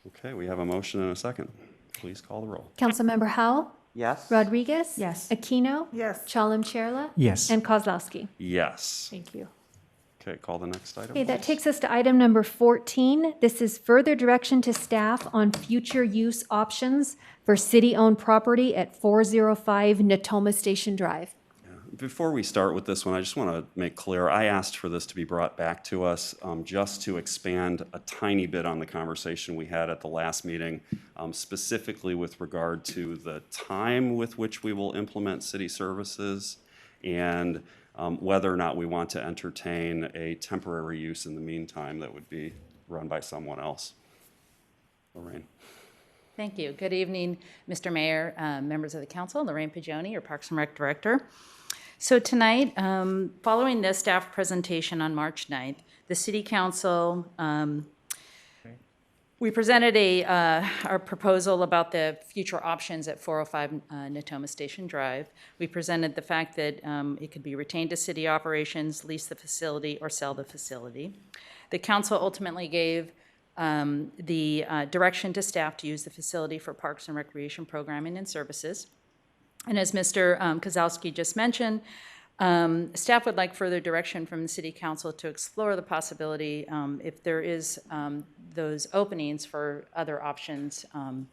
Okay, we have a motion and a second. Please call the roll. Councilmember Howell? Yes. Rodriguez? Yes. Aquino? Yes. Chalem Chierla? Yes. And Kozlowski? Yes. Thank you. Okay, call the next item. Okay, that please. takes us to item number 14. This is further direction to staff on future use options for city-owned property at 405 Natoma Station Drive. Before we start with this one, I just want to make clear, I asked for this to be brought back to us just to expand a tiny bit on the conversation we had at the last meeting, specifically with regard to the time with which we will implement city services and whether or not we want to entertain a temporary use in the meantime that would be run by someone else. Lorraine. Thank you. Good evening, Mr. Mayor, members of the council, Lorraine Pigioni, your Parks and Rec Director. So tonight, following the staff presentation on March 9th, the City Council, we presented our proposal about the future options at 405 Natoma Station Drive. We presented the fact that it could be retained to city operations, lease the facility, or sell the facility. The council ultimately gave the direction to staff to use the facility for parks and recreation programming and services. And as Mr. Kozlowski just mentioned, staff would like further direction from the City Council to explore the possibility, if there is those openings for other options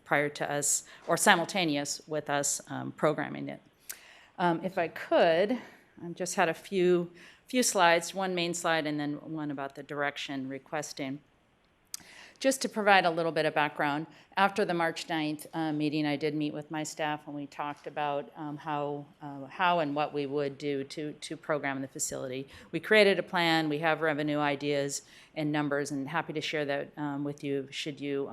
prior to us or simultaneous with us programming it. If I could, I just had a few slides, one main slide and then one about the direction requesting. Just to provide a little bit of background, after the March 9th meeting, I did meet with my staff and we talked about how and what we would do to program the facility. We created a plan, we have revenue ideas and numbers, and happy to share that with you should you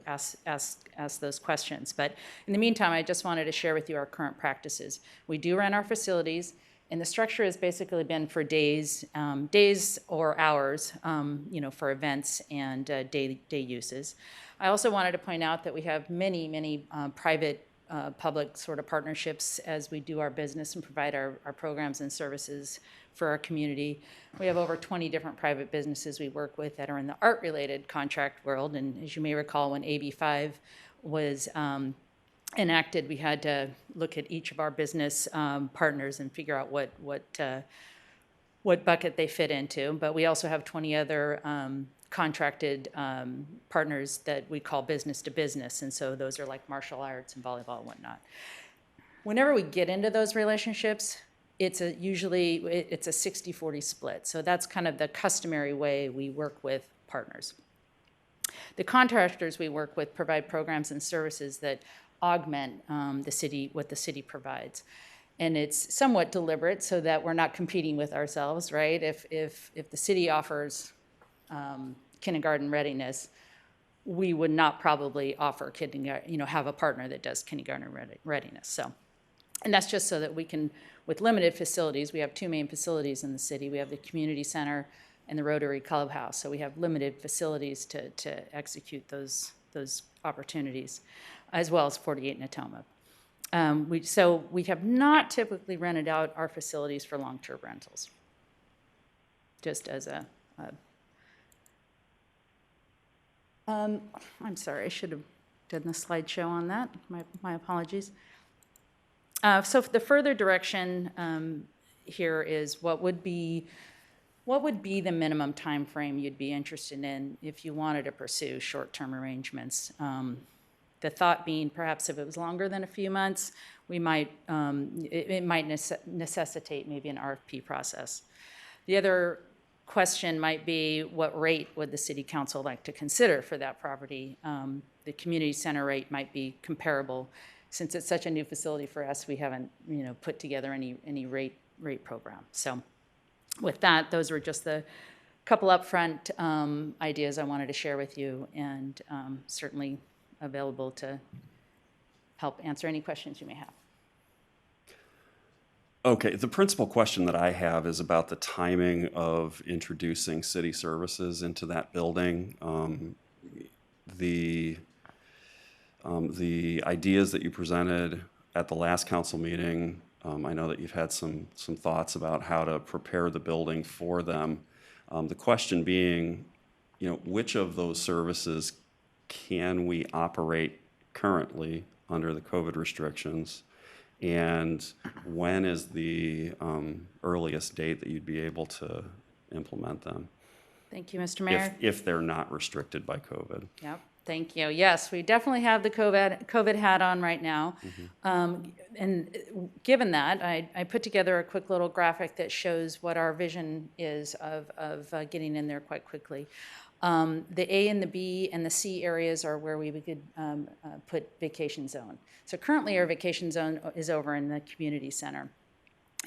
ask those questions. But in the meantime, I just wanted to share with you our current practices. We do rent our facilities And the structure has basically been for days, days or hours, for events and day uses. I also wanted to point out that we have many private public sort of partnerships as we do our business and provide our programs and services for our community. We have over 20 different private businesses we work with that are in the art-related contract world. And as you may recall, when AB 5 was enacted, we had to look at each of our business partners and figure out what bucket they fit into. But we also have 20 other contracted partners that we call business to business, and so those are like martial arts and volleyball and whatnot. Whenever we get into those relationships, usually it's a 60-40 split. So that's kind of the customary way we work with partners. The contractors we work with provide programs and services that augment what the city provides. And it's somewhat deliberate so that we're not competing with ourselves, right? If the city offers kindergarten readiness, we would not probably offer kindergarten, have a partner that does kindergarten readiness. So, and that's just so that we can, with limited facilities, we have two main facilities in the city. We have the community center and the Rotary Clubhouse. So we have limited facilities to execute those opportunities, as well as 48 Natoma. So we have not typically rented out our facilities for long-term rentals, just as I'm sorry, I should have done the slideshow on that. My apologies. So the further direction here is what would be the minimum time frame you'd be interested in if you wanted to pursue short-term arrangements? The thought being perhaps if it was longer than a few months, it might necessitate maybe an RFP process. The other question might be, what rate would the city council like to consider for that property? The community center rate might be comparable. Since it's such a new facility for us, we haven't put together any rate program. So with that, those were just the couple upfront ideas I wanted to share with you, and certainly available to help answer any questions you may have. Okay, the principal question that I have is about the timing of introducing city services into that building. The ideas that you presented at the last council meeting, I know that you've had some thoughts about how to prepare the building for them. The question being, which of those services can we operate currently under the COVID restrictions? And when is the earliest date that you'd be able to implement them? Thank you, Mr. Mayor. If they're not restricted by COVID. Yep, thank you. Yes, we definitely have the COVID hat on right now. Mm-hmm. And given that, I put together a quick little graphic that shows what our vision is of getting in there quite quickly. The A and the B and the C areas are where we could put vacation zone. So currently our vacation zone is over in the community center.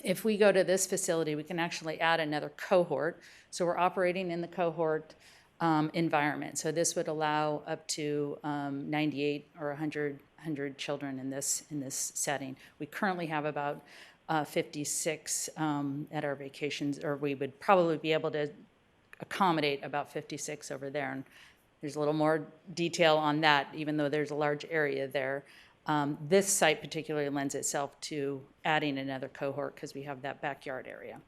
If we go to this facility, we can actually add another cohort. So we're operating in the cohort environment. So this would allow up to 98 or 100 children in this setting. We currently have about 56 at our vacations, or we would probably be able to accommodate about 56 over there. And there's a little more detail on that, even though there's a large area there. This site particularly lends itself to adding another cohort because we have that backyard area.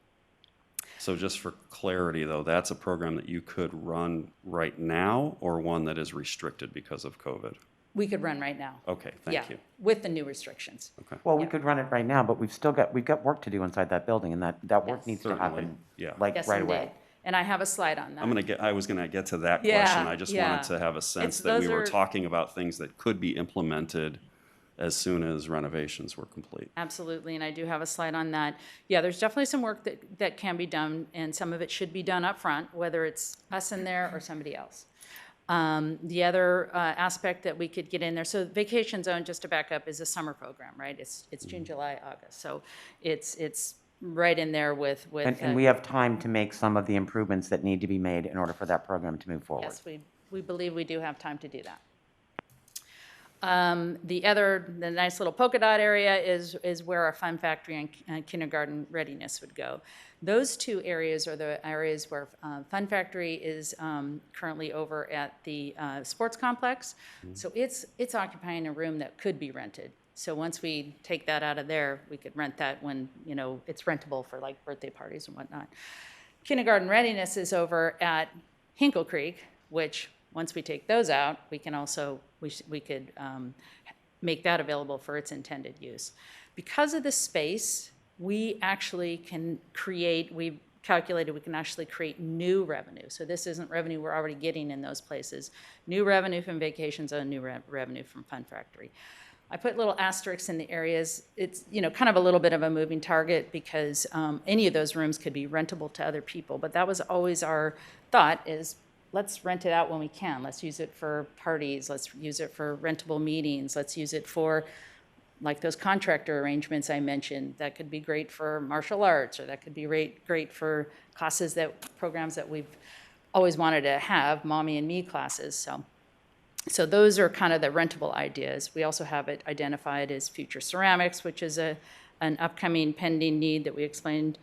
So just for clarity, though, that's a program that you could run right now, or one that is restricted because of COVID? We could run right now. Okay, thank you. With the new restrictions. Okay. Well, we could run it right now, but we've got work to do inside that building, and that work needs to happen right away. And I have a slide on that. I was gonna get to that question. I just wanted to have a sense that we were talking about things that could be implemented as soon as renovations were complete. Absolutely, and I do have a slide on that. Yeah, there's definitely some work that can be done, and some of it should be done up front, whether it's us in there or somebody else. The other aspect that we could get in there, so Vacation Zone, just to back up, is a summer program, right? It's June, July, August, so it's right in there with and we have time to make some of the improvements that need to be made in order for that program to move forward. Yes, we believe we do have time to do that. The nice little polka dot area is where our Fun Factory and kindergarten readiness would go. Those two areas are the areas where Fun Factory is currently over at the sports complex. So it's occupying a room that could be rented. So once we take that out of there, we could rent that when, you know, it's rentable for like birthday parties and whatnot. Kindergarten readiness is over at Hinkle Creek, which once we take those out, we can also, we could make that available for its intended use. Because of the space, we actually can create, we've calculated we can actually create new revenue. So this isn't revenue we're already getting in those places. New revenue from vacations and new revenue from Fun Factory. I put little asterisks in the areas. It's, you know, kind of a little bit of a moving target because any of those rooms could be rentable to other people. But that was always our thought is, let's rent it out when we can. Let's use it for parties. Let's use it for rentable meetings. Let's use it for, like those contractor arrangements I mentioned. That could be great for martial arts, or that could be great for classes programs that we've always wanted to have, Mommy and Me classes. So those are kind of the rentable ideas. We also have it identified as future ceramics, which is an upcoming pending need that we explained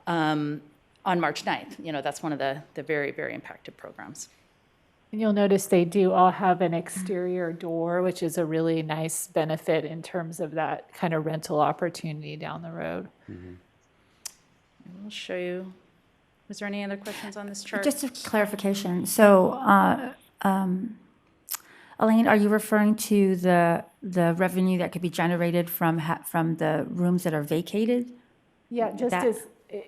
on March 9th. You know, that's one of the very, very impacted programs. And you'll notice they do all have an exterior door, which is a really nice benefit in terms of that kind of rental opportunity down the road. We'll show you. Was there any other questions on this chart? Just a clarification. So, Elaine, are you referring to the revenue that could be generated from the rooms that are vacated? Yeah, just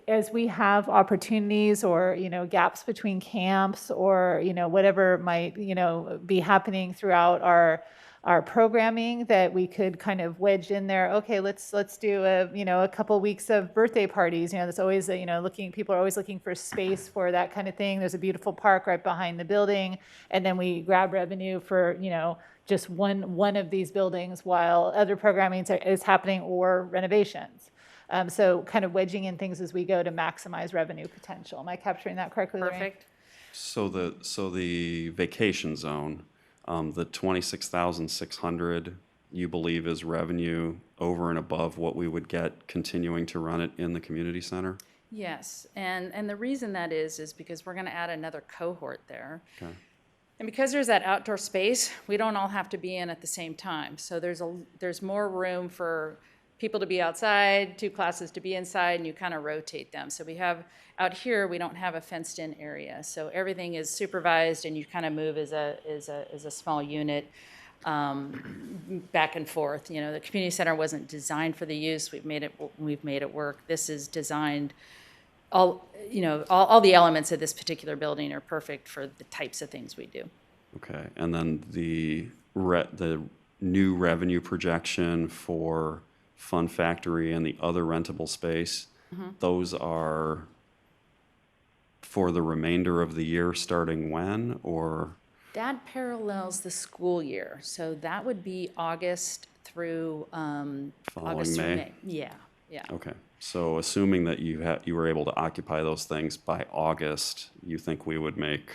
as we have opportunities or, you know, gaps between camps or, you know, whatever might, you know, be happening throughout our programming, that we could kind of wedge in there. Okay, let's do a couple weeks of birthday parties. You know, there's always people are always looking for space for that kind of thing. There's a beautiful park right behind the building, and then we grab revenue for, you know, just one of these buildings while other programming is happening or renovations. So kind of wedging in things as we go to maximize revenue potential. Am I capturing that correctly, Lorraine? Perfect. So the vacation zone, the 26,600 you believe is revenue over and above what we would get continuing to run it in the community center? Yes, and the reason that is because we're going to add another cohort there. Okay. And because there's that outdoor space, we don't all have to be in at the same time. So there's more room for people to be outside, two classes to be inside, and you kind of rotate them. So we have, out here, we don't have a fenced-in area. So everything is supervised, and you kind of move as a small unit back and forth. You know, the community center wasn't designed for the use. We've made it work. This is designed, all the elements of this particular building are perfect for the types of things we do. Okay, and then the new revenue projection for Fun Factory and the other rentable space, those are for the remainder of the year starting when, or? That parallels the school year, so that would be August through August through May. Yeah. Okay, so assuming that you were able to occupy those things by August, you think we would make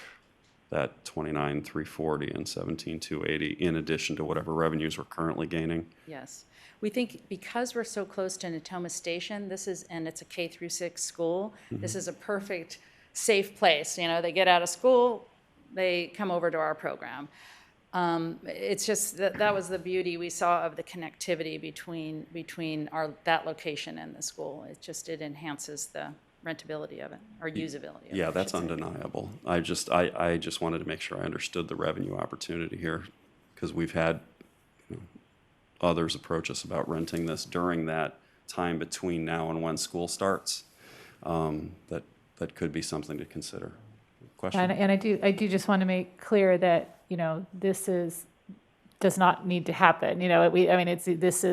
that 29,340 and 17,280 in addition to whatever revenues we're currently gaining? Yes. We think because we're so close to Natoma Station, and it's a K through 6 school, this is a perfect, safe place. You know, they get out of school, they come over to our program. It's just that was the beauty we saw of the connectivity between that location and the school. It enhances the rentability of it, or usability of it. Yeah, that's undeniable. I just wanted to make sure I understood the revenue opportunity here, because we've had others approach us about renting this during that time between now and when school starts. That could be something to consider. Question? And I do just want to make clear that, you know, does not need to happen. You know, these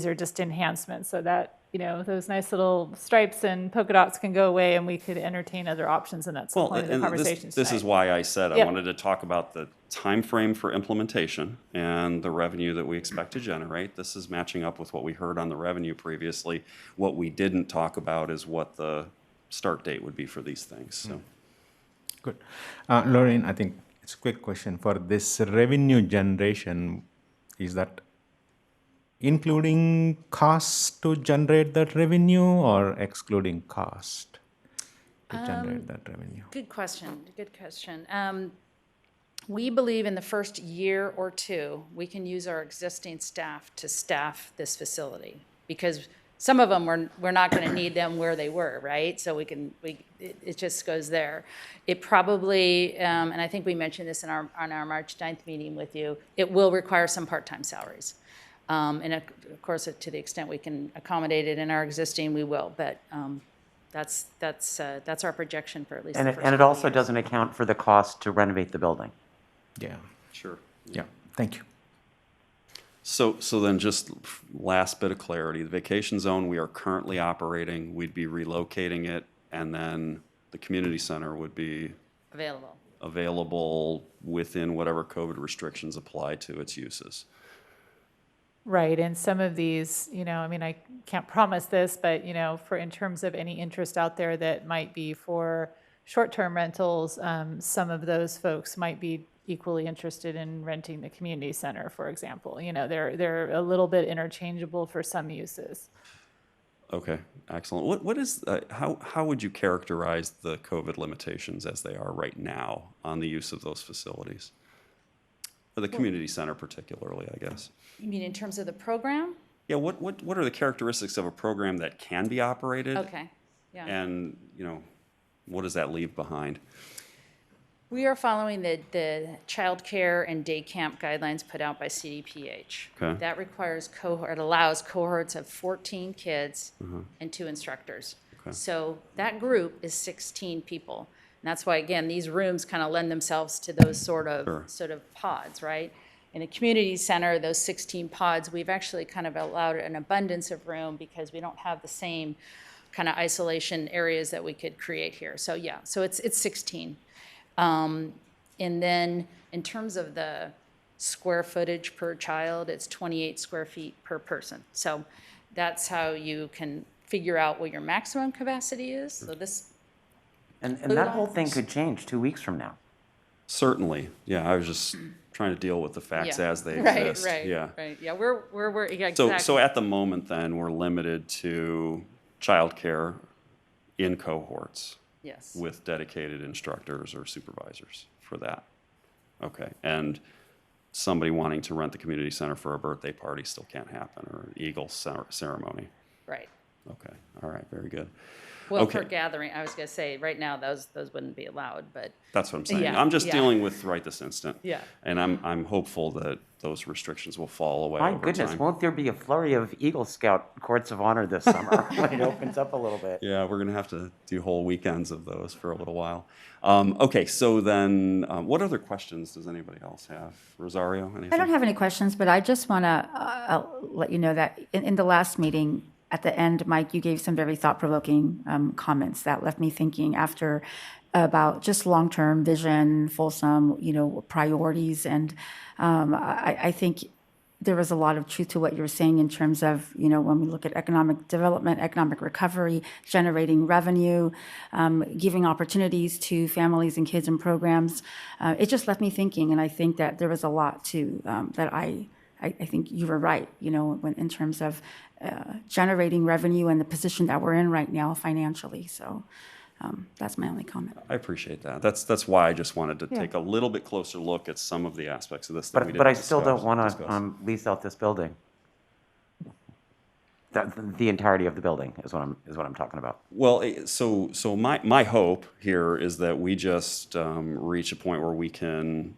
are just enhancements so that, you know, those nice little stripes and polka dots can go away and we could entertain other options, and that's the point of the conversation. This is why I said I wanted to talk about the time frame for implementation and the revenue that we expect to generate. This is matching up with what we heard on the revenue previously. What we didn't talk about is what the start date would be for these things. So. Good. Lorraine, I think it's a quick question. For this revenue generation, Is that including costs to generate that revenue or excluding cost to generate that revenue? Good question, good question. We believe in the first year or two, we can use our existing staff to staff this facility, because some of them, we're not going to need them where they were, right? So it just goes there. It probably, and I think we mentioned this on our March 9th meeting with you, it will require some part-time salaries. And of course, to the extent we can accommodate it in our existing, we will. But that's our projection for at least the first And it couple also years. doesn't account for the cost to renovate the building. Yeah. Sure. Yeah. Thank you. So then just last bit of clarity, the vacation zone we are currently operating, we'd be relocating it, and then the community center would be available within whatever COVID restrictions apply to its uses. Right, and some of these, I mean, I can't promise this, but, for in terms of any interest out there that might be for short-term rentals, some of those folks might be equally interested in renting the community center, for example. They're a little bit interchangeable for some uses. Okay, excellent. What is how would you characterize the COVID limitations as they are right now on the use of those facilities? For the community center particularly, I guess. You mean in terms of the program? Yeah, what are the characteristics of a program that can be operated? Okay, yeah. And, what does that leave behind? We are following the child care and day camp guidelines put out by CDPH. Okay. That requires allows cohorts of 14 kids and 2 instructors. Okay. So that group is 16 people. And that's why, again, these rooms kind of lend themselves to those sort of pods, right? In a community center, those 16 pods, we've actually kind of allowed an abundance of room because we don't have the same kind of isolation areas that we could create here. So yeah, so it's 16. And then in terms of the square footage per child, it's 28 square feet per person. So that's how you can figure out what your maximum capacity is. So this. And that whole thing could change 2 weeks from now. Certainly, yeah. I was just trying to deal with the facts as they right, exist. Right, yeah. Right. Yeah, we're yeah, exactly. So at the moment, then we're limited to childcare in cohorts. Yes. With dedicated instructors or supervisors for that. Okay, and somebody wanting to rent the community center for a birthday party still can't happen, or an Eagle ceremony. Right. Okay, all right, very good. Well, okay. for gathering, I was going to say, right now, those wouldn't be allowed, but. That's what I'm saying. Yeah, I'm just yeah. dealing with right this instant. Yeah. And I'm hopeful that those restrictions will fall away My over goodness, time. won't there be a flurry of Eagle Scout courts of honor this summer when it opens up a little bit? Yeah, we're going to have to do whole weekends of those for a little while. Okay, so then what other questions does anybody else have? Rosario, anything? I don't have any questions, but I just want to let you know that in the last meeting, at the end, Mike, you gave some very thought-provoking comments that left me thinking about just long-term vision, Folsom, priorities. And I think there was a lot of truth to what you were saying in terms of, when we look at economic development, economic recovery, generating revenue, giving opportunities to families and kids and programs. It just left me thinking, and I think that there was a lot to that I think you were right, when in terms of generating revenue and the position that we're in right now financially. So that's my only comment. I appreciate that. That's why I just wanted to take a little bit closer look at some of the aspects of this that we didn't But I still don't want discuss. to lease out this building. The entirety of the building is what I'm talking about. Well, so my hope here is that we just reach a point where we can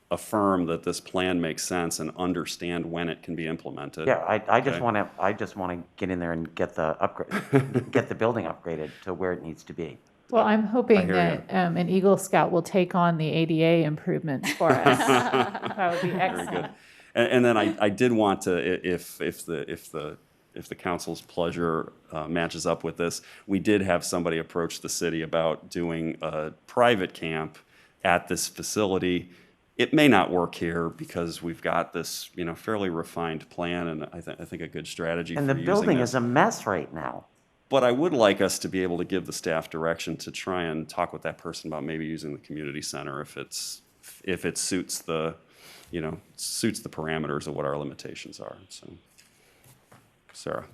affirm that this plan makes sense and understand when it can be implemented. Yeah, I just want to get in there and get the building upgraded to where it needs to be. Well, I'm hoping that an Eagle Scout will take on the ADA improvements for us. That would be excellent. Very good. And then I did want to, if the council's pleasure matches up with this, we did have somebody approach the city about doing a private camp at this facility. It may not work here because we've got this, fairly refined plan and I think a good strategy for And the using building it. is a mess right now. But I would like us to be able to give the staff direction to try and talk with that person about maybe using the community center if it's if it suits the, suits the parameters of what our limitations are. So, Sarah.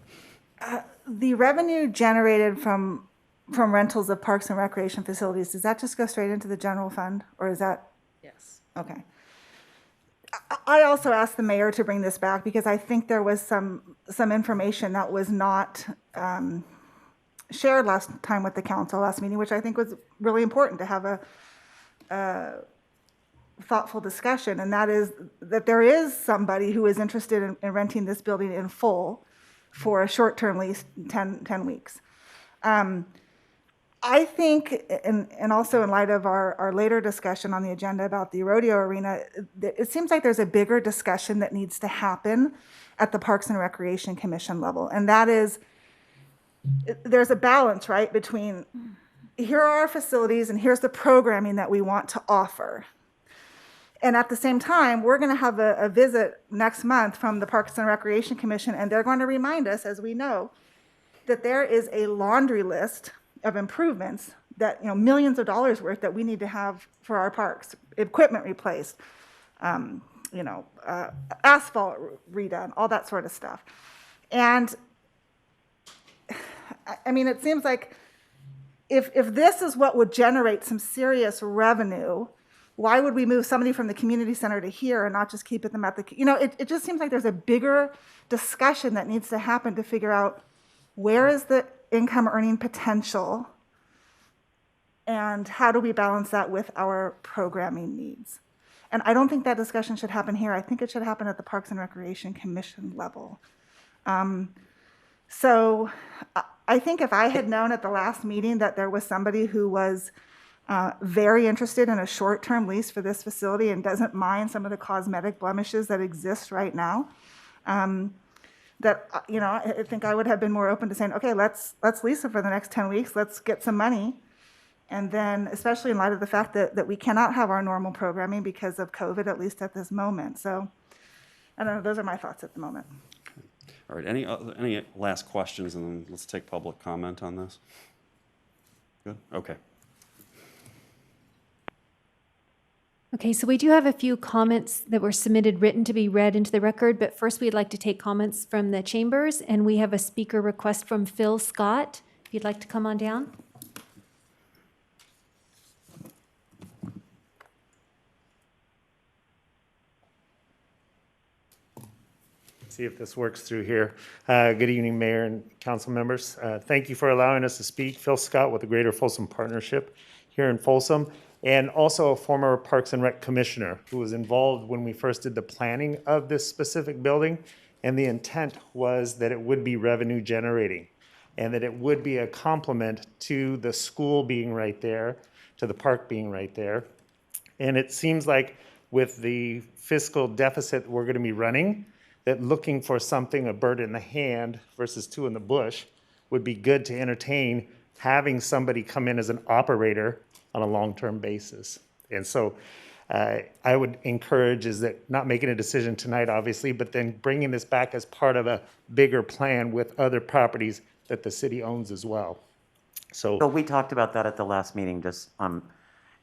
The revenue generated from rentals of parks and recreation facilities, does that just go straight into the general fund, or is that? Yes. Okay. I also asked the mayor to bring this back because I think there was some information that was not shared last time with the council, last meeting, which I think was really important to have a thoughtful discussion, and that is that there is somebody who is interested in renting this building in full for a short-term lease, 10 weeks. I think, and also in light of our later discussion on the agenda about the rodeo arena, it seems like there's a bigger discussion that needs to happen at the Parks and Recreation Commission level. And that is, there's a balance, right, between here are our facilities and here's the programming that we want to offer. And at the same time, we're going to have a visit next month from the Parks and Recreation Commission, and they're going to remind us, as we know, that there is a laundry list of improvements that, millions of dollars worth that we need to have for our parks, equipment replaced, asphalt redone, all that sort of stuff. And I mean, it seems like if this is what would generate some serious revenue, why would we move somebody from the community center to here and not just keep them at the, it just seems like there's a bigger discussion that needs to happen to figure out where is the income earning potential and how do we balance that with our programming needs. And I don't think that discussion should happen here. I think it should happen at the Parks and Recreation Commission level. So I think if I had known at the last meeting that there was somebody who was very interested in a short-term lease for this facility and doesn't mind some of the cosmetic blemishes that exist right now, that, I think I would have been more open to saying, okay, let's lease it for the next 10 weeks. Let's get some money. And then, especially in light of the fact that we cannot have our normal programming because of COVID, at least at this moment. So, I don't know, those are my thoughts at the moment. All right, any last questions, and then let's take public comment on this? Good, okay. Okay, so we do have a few comments that were submitted written to be read into the record, but first we'd like to take comments from the chambers, and we have a speaker request from Phil Scott. If you'd like to come on down. See if this works through here. Good evening, Mayor and council members. Thank you for allowing us to speak. Phil Scott with the Greater Folsom Partnership here in Folsom, and also a former Parks and Rec Commissioner who was involved when we first did the planning of this specific building. And the intent was that it would be revenue generating and that it would be a complement to the school being right there, to the park being right there. And it seems like with the fiscal deficit we're going to be running, that looking for something, a bird in the hand versus two in the bush, would be good to entertain having somebody come in as an operator on a long-term basis. And so I would encourage is that not making a decision tonight, obviously, but then bringing this back as part of a bigger plan with other properties that the city owns as well. So we talked about that at the last meeting, just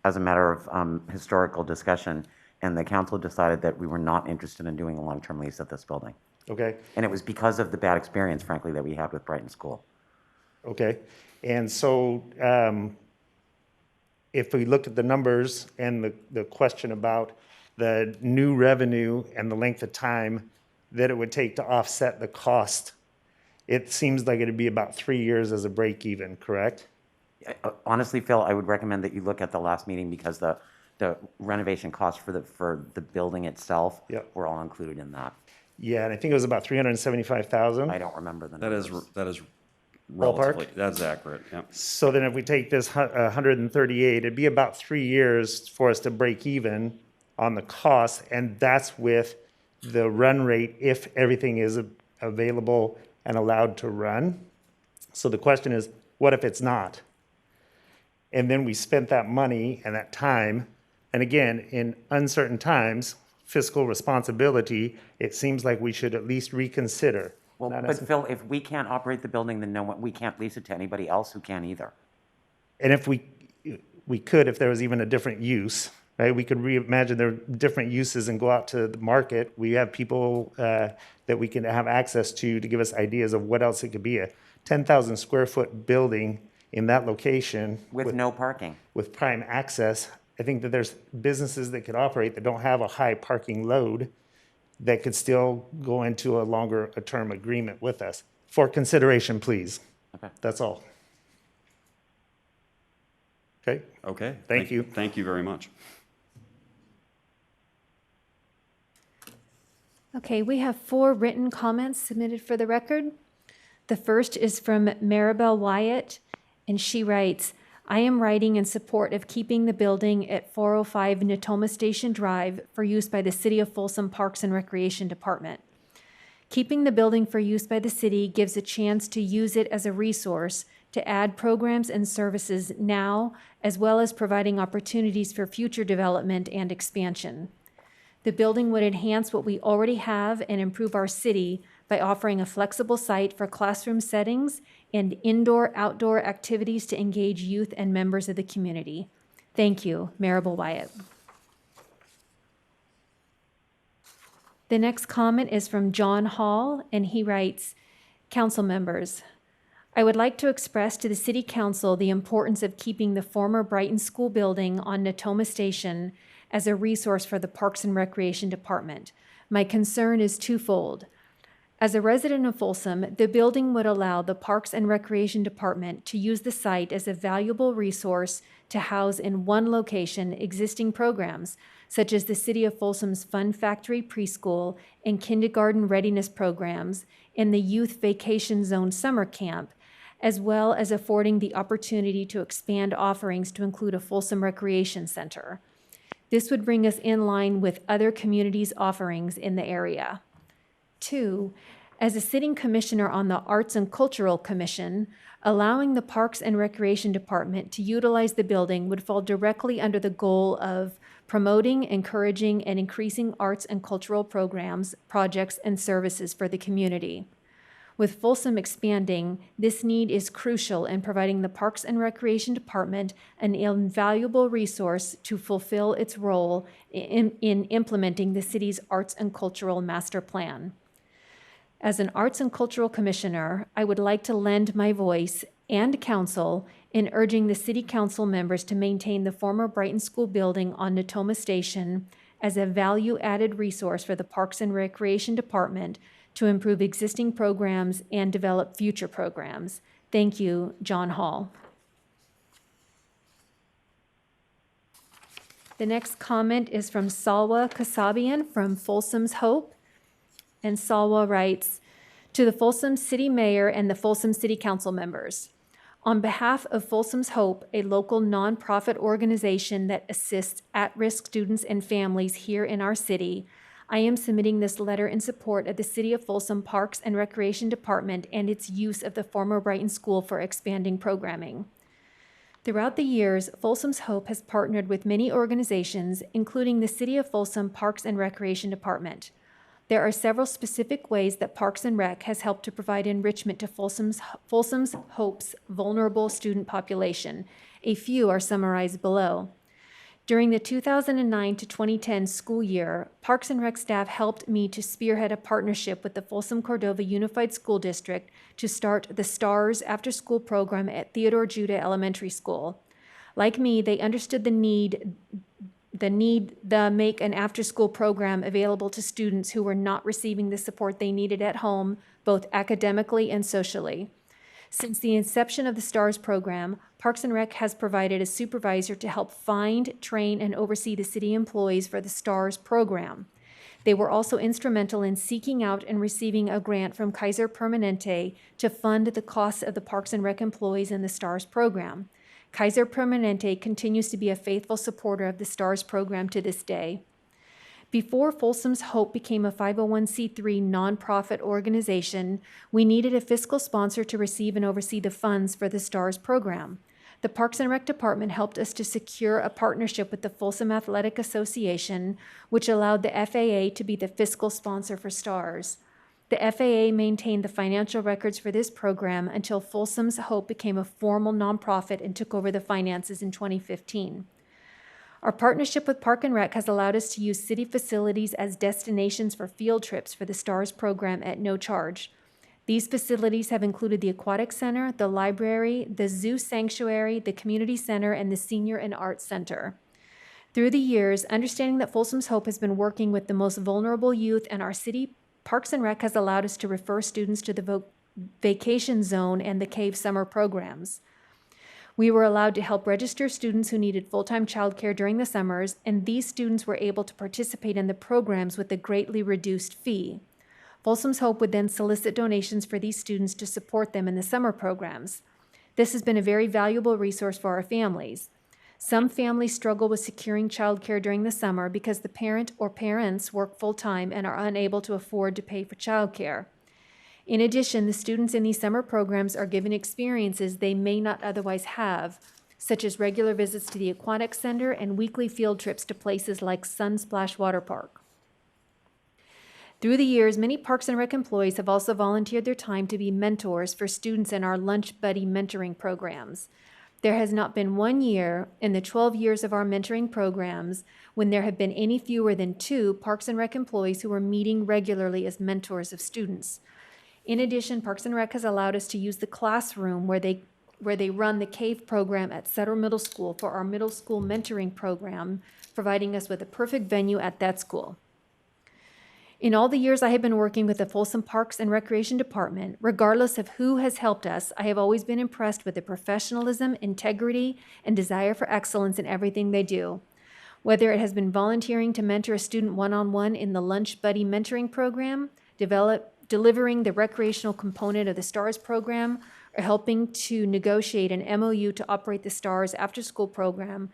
as a matter of historical discussion. And the council decided that we were not interested in doing a long-term lease at this building. Okay. And it was because of the bad experience, frankly, that we had with Brighton School. Okay. And so if we look at the numbers and the question about the new revenue and the length of time that it would take to offset the cost, it seems like it'd be about 3 years as a break even, correct? Honestly, Phil, I would recommend that you look at the last meeting because the renovation costs for the building itself were all included in that. Yeah, and I think it was about $375,000. I don't remember the numbers. That is relatively, that's accurate. Yeah. So then if we take this 138, it'd be about 3 years for us to break even on the cost, and that's with the run rate if everything is available and allowed to run. So the question is, what if it's not? And then we spent that money and that time. And again, in uncertain times, fiscal responsibility, it seems like we should at least reconsider. Well, but Phil, if we can't operate the building, then we can't lease it to anybody else who can either. And if we could, if there was even a different use, right? We could reimagine their different uses and go out to the market. We have people that we can have access to give us ideas of what else it could be. A 10,000 square foot building in that location. With no parking. With prime access. I think that there's businesses that could operate that don't have a high parking load that could still go into a longer term agreement with us. For consideration, please. Okay. That's all. Okay? Okay. Thank you. Thank you very much. Okay, we have 4 written comments submitted for the record. The first is from Maribel Wyatt, and she writes, I am writing in support of keeping the building at 405 Natoma Station Drive for use by the City of Folsom Parks and Recreation Department. Keeping the building for use by the city gives a chance to use it as a resource to add programs and services now, as well as providing opportunities for future development and expansion. The building would enhance what we already have and improve our city by offering a flexible site for classroom settings and indoor-outdoor activities to engage youth and members of the community. Thank you, Maribel Wyatt. The next comment is from John Hall, and he writes, Council members, I would like to express to the City Council the importance of keeping the former Brighton School building on Natoma Station as a resource for the Parks and Recreation Department. My concern is twofold. As a resident of Folsom, the building would allow the Parks and Recreation Department to use the site as a valuable resource to house in one location existing programs, such as the City of Folsom's Fun Factory Preschool and Kindergarten Readiness programs and the Youth Vacation Zone Summer Camp, as well as affording the opportunity to expand offerings to include a Folsom Recreation Center. This would bring us in line with other communities' offerings in the area. 2, as a sitting commissioner on the Arts and Cultural Commission, allowing the Parks and Recreation Department to utilize the building would fall directly under the goal of promoting, encouraging, and increasing arts and cultural programs, projects, and services for the community. With Folsom expanding, this need is crucial in providing the Parks and Recreation Department an invaluable resource to fulfill its role in implementing the city's Arts and Cultural Master Plan. As an Arts and Cultural Commissioner, I would like to lend my voice and counsel in urging the City Council members to maintain the former Brighton School building on Natoma Station as a value-added resource for the Parks and Recreation Department to improve existing programs and develop future programs. Thank you, John Hall. The next comment is from Salwa Kasabian from Folsom's Hope. And Salwa writes, to the Folsom City Mayor and the Folsom City Council members, on behalf of Folsom's Hope, a local nonprofit organization that assists at-risk students and families here in our city, I am submitting this letter in support of the City of Folsom Parks and Recreation Department and its use of the former Brighton School for expanding programming. Throughout the years, Folsom's Hope has partnered with many organizations, including the City of Folsom Parks and Recreation Department. There are several specific ways that Parks and Rec has helped to provide enrichment to Folsom's Hope's vulnerable student population. A few are summarized below. During the 2009 to 2010 school year, Parks and Rec staff helped me to spearhead a partnership with the Folsom Cordova Unified School District to start the STARS after-school program at Theodore Judah Elementary School. Like me, they understood the need to make an after-school program available to students who were not receiving the support they needed at home, both academically and socially. Since the inception of the STARS program, Parks and Rec has provided a supervisor to help find, train, and oversee the city employees for the STARS program. They were also instrumental in seeking out and receiving a grant from Kaiser Permanente to fund the costs of the Parks and Rec employees in the STARS program. Kaiser Permanente continues to be a faithful supporter of the STARS program to this day. Before Folsom's Hope became a 501c3 nonprofit organization, we needed a fiscal sponsor to receive and oversee the funds for the STARS program. The Parks and Rec Department helped us to secure a partnership with the Folsom Athletic Association, which allowed the FAA to be the fiscal sponsor for STARS. The FAA maintained the financial records for this program until Folsom's Hope became a formal nonprofit and took over the finances in 2015. Our partnership with Park and Rec has allowed us to use city facilities as destinations for field trips for the STARS program at no charge. These facilities have included the Aquatic Center, the library, the Zoo Sanctuary, the Community Center, and the Senior and Arts Center. Through the years, understanding that Folsom's Hope has been working with the most vulnerable youth in our city, Parks and Rec has allowed us to refer students to the Vacation Zone and the Cave Summer programs. We were allowed to help register students who needed full-time childcare during the summers, and these students were able to participate in the programs with a greatly reduced fee. Folsom's Hope would then solicit donations for these students to support them in the summer programs. This has been a very valuable resource for our families. Some families struggle with securing childcare during the summer because the parent or parents work full-time and are unable to afford to pay for childcare. In addition, the students in these summer programs are given experiences they may not otherwise have, such as regular visits to the Aquatic Center and weekly field trips to places like Sunsplash Water Park. Through the years, many Parks and Rec employees have also volunteered their time to be mentors for students in our Lunch Buddy mentoring programs. There has not been 1 year in the 12 years of our mentoring programs when there have been any fewer than 2 Parks and Rec employees who are meeting regularly as mentors of students. In addition, Parks and Rec has allowed us to use the classroom where they run the CAVE program at Sutter Middle School for our middle school mentoring program, providing us with a perfect venue at that school. In all the years I have been working with the Folsom Parks and Recreation Department, regardless of who has helped us, I have always been impressed with the professionalism, integrity, and desire for excellence in everything they do. Whether it has been volunteering to mentor a student one-on-one in the Lunch Buddy mentoring program, delivering the recreational component of the STARS program, or helping to negotiate an MOU to operate the STARS after-school program,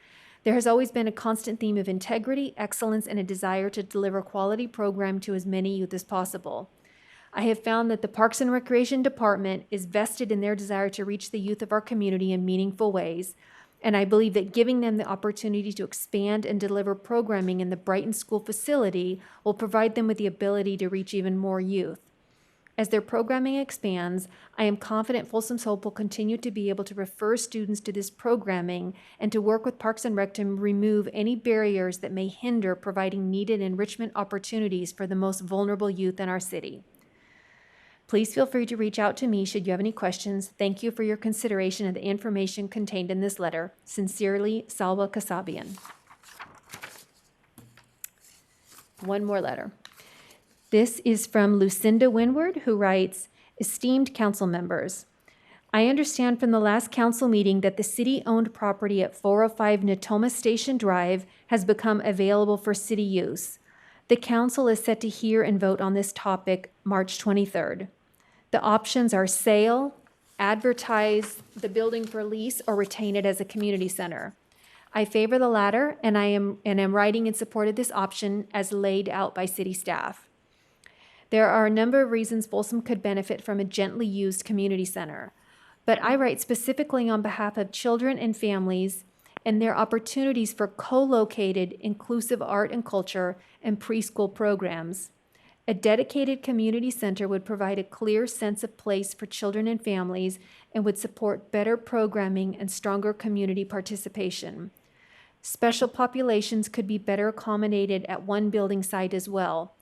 there has always been a constant theme of integrity, excellence, and a desire to deliver quality program to as many youth as possible. I have found that the Parks and Recreation Department is vested in their desire to reach the youth of our community in meaningful ways, and I believe that giving them the opportunity to expand and deliver programming in the Brighton School facility will provide them with the ability to reach even more youth. As their programming expands, I am confident Folsom's Hope will continue to be able to refer students to this programming and to work with Parks and Rec to remove any barriers that may hinder providing needed enrichment opportunities for the most vulnerable youth in our city. Please feel free to reach out to me should you have any questions. Thank you for your consideration of the information contained in this letter. Sincerely, Salwa Kasabian. One more letter. This is from Lucinda Windward, who writes, Esteemed council members, I understand from the last council meeting that the city-owned property at 405 Natoma Station Drive has become available for city use. The council is set to hear and vote on this topic March 23rd. The options are sale, advertise the building for lease, or retain it as a community center. I favor the latter, and I am writing in support of this option as laid out by city staff. There are a number of reasons Folsom could benefit from a gently used community center, but I write specifically on behalf of children and families and their opportunities for co-located inclusive art and culture and preschool programs. A dedicated community center would provide a clear sense of place for children and families and would support better programming and stronger community participation. Special populations could be better accommodated at one building site as well.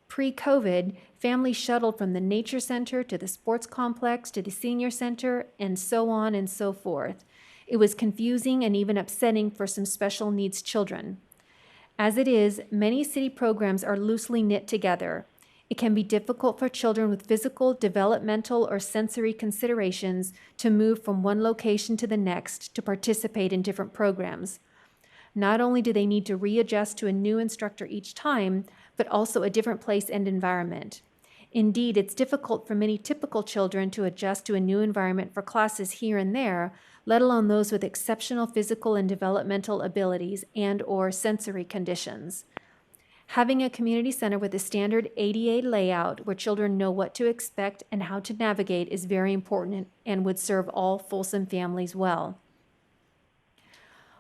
Pre-COVID, families shuttled from the nature center to the sports complex to the senior center and so on and so forth. It was confusing and even upsetting for some special needs children. As it is, many city programs are loosely knit together. It can be difficult for children with physical, developmental, or sensory considerations to move from one location to the next to participate in different programs. Not only do they need to readjust to a new instructor each time, but also a different place and environment. Indeed, it's difficult for many typical children to adjust to a new environment for classes here and there, let alone those with exceptional physical and developmental abilities and/or sensory conditions. Having a community center with a standard ADA layout where children know what to expect and how to navigate is very important and would serve all Folsom families well.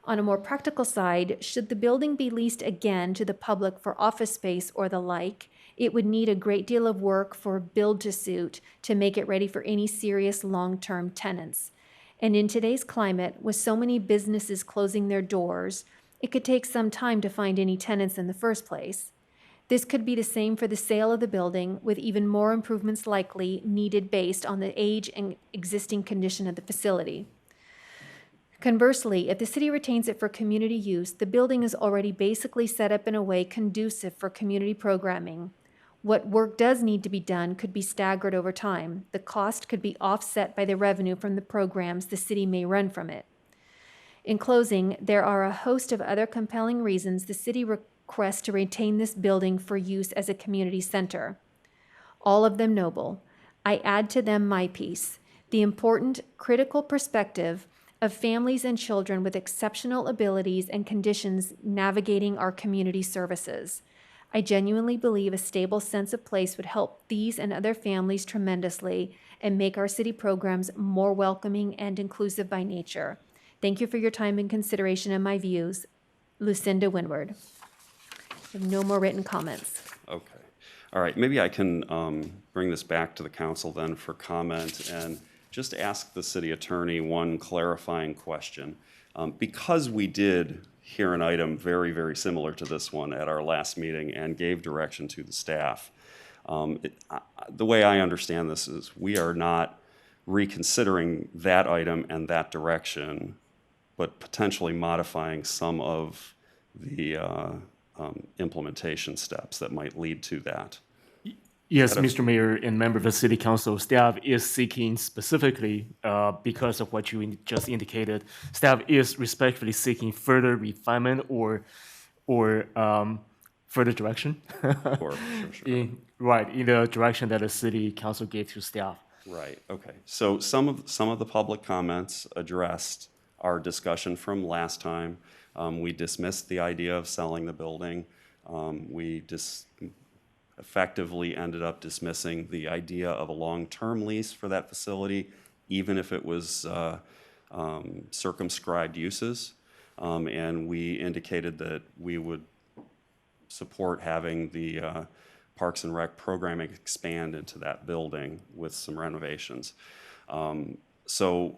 On a more practical side, should the building be leased again to the public for office space or the like, it would need a great deal of work for build-to-suit to make it ready for any serious long-term tenants. And in today's climate, with so many businesses closing their doors, It could take some time to find any tenants in the first place. This could be the same for the sale of the building, with even more improvements likely needed based on the age and existing condition of the facility. Conversely, if the city retains it for community use, the building is already basically set up in a way conducive for community programming. What work does need to be done could be staggered over time. The cost could be offset by the revenue from the programs the city may run from it. In closing, there are a host of other compelling reasons the city requests to retain this building for use as a community center. All of them noble. I add to them my piece, the important, critical perspective of families and children with exceptional abilities and conditions navigating our community services. I genuinely believe a stable sense of place would help these and other families tremendously and make our city programs more welcoming and inclusive by nature. Thank you for your time and consideration of my views. Lucinda Windward. I have no more written comments. Okay. All right, maybe I can bring this back to the council then for comment and just ask the city attorney one clarifying question. Because we did hear an item very, very similar to this one at our last meeting and gave direction to the staff, the way I understand this is we are not reconsidering that item and that direction, but potentially modifying some of the implementation steps that might lead to that. Yes, Mr. Mayor and member of the City Council, staff is seeking specifically, because of what you just indicated, staff is respectfully seeking further refinement or further direction. Sure. In the direction that the City Council gave to staff. Right, okay. So some of the public comments addressed our discussion from last time. We dismissed the idea of selling the building. We effectively ended up dismissing the idea of a long-term lease for that facility, even if it was circumscribed uses. And we indicated that we would support having the Parks and Rec programming expand into that building with some renovations. So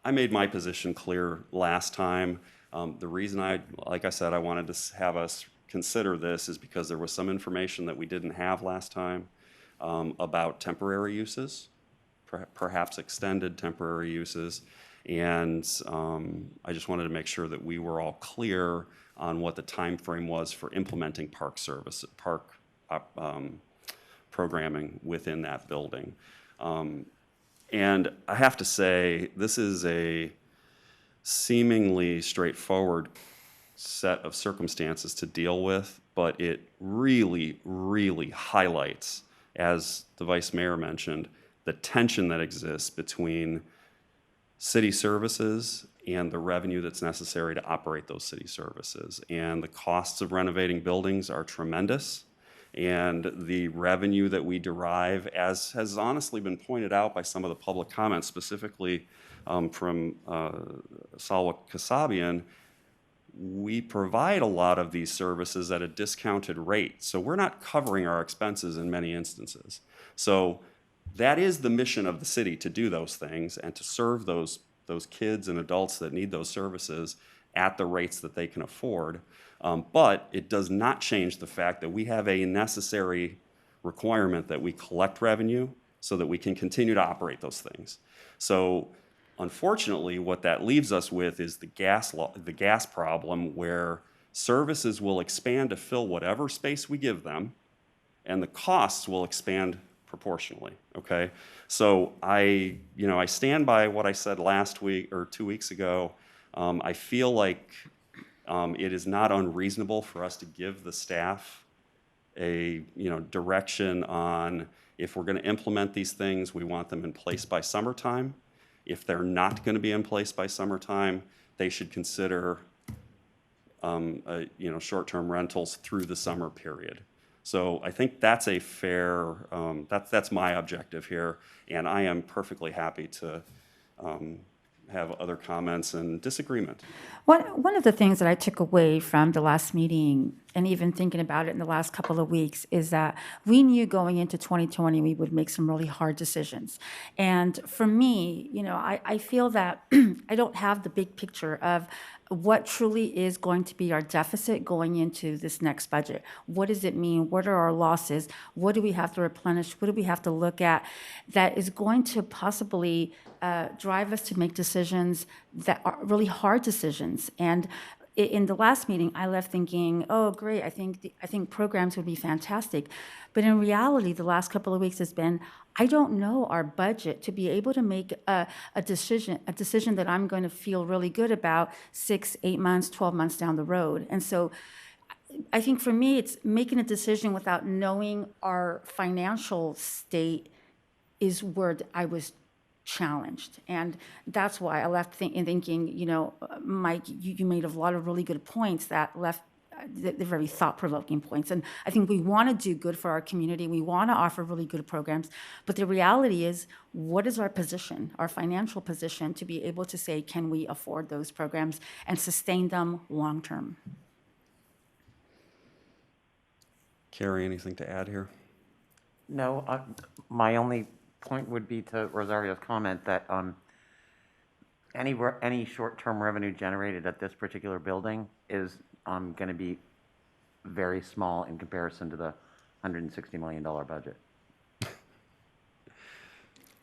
I made my position clear last time. The reason like I said, I wanted to have us consider this is because there was some information that we didn't have last time about temporary uses, perhaps extended temporary uses, and I just wanted to make sure that we were all clear on what the time frame was for implementing park programming within that building. And I have to say, this is a seemingly straightforward set of circumstances to deal with, but it really, really highlights, as the Vice Mayor mentioned, the tension that exists between city services and the revenue that's necessary to operate those city services. And the costs of renovating buildings are tremendous, and the revenue that we derive, as has honestly been pointed out by some of the public comments, specifically from Salwa Kasabian, we provide a lot of these services at a discounted rate. So we're not covering our expenses in many instances. So that is the mission of the city, to do those things and to serve those kids and adults that need those services at the rates that they can afford. But it does not change the fact that we have a necessary requirement that we collect revenue so that we can continue to operate those things. So unfortunately, what that leaves us with is the gas problem, where services will expand to fill whatever space we give them, and the costs will expand proportionally, okay? So I stand by what I said last week or 2 weeks ago. I feel like it is not unreasonable for us to give the staff a direction on, if we're going to implement these things, we want them in place by summertime. If they're not going to be in place by summertime, they should consider short-term rentals through the summer period. So I think that's a fair, that's my objective here, and I am perfectly happy to have other comments and disagreement. One of the things that I took away from the last meeting and even thinking about it in the last couple of weeks, is that we knew going into 2020 we would make some really hard decisions. And for me, I feel that I don't have the big picture of what truly is going to be our deficit going into this next budget. What does it mean? What are our losses? What do we have to replenish? What do we have to look at that is going to possibly drive us to make decisions that are really hard decisions? And in the last meeting, I left thinking, oh, great, I think programs would be fantastic. But in reality, the last couple of weeks has been, I don't know our budget to be able to make a decision that I'm going to feel really good about 6, 8 months, 12 months down the road. And so I think for me, it's making a decision without knowing our financial state is where I was challenged. And that's why I left thinking, Mike, you made a lot of really good points that left the very thought-provoking points. And I think we want to do good for our community. We want to offer really good programs. But the reality is, what is our position, our financial position, to be able to say, can we afford those programs and sustain them long-term? Carrie, anything to add here? No, my only point would be to Rosario's comment that any short-term revenue generated at this particular building is going to be very small in comparison to the $160 million budget.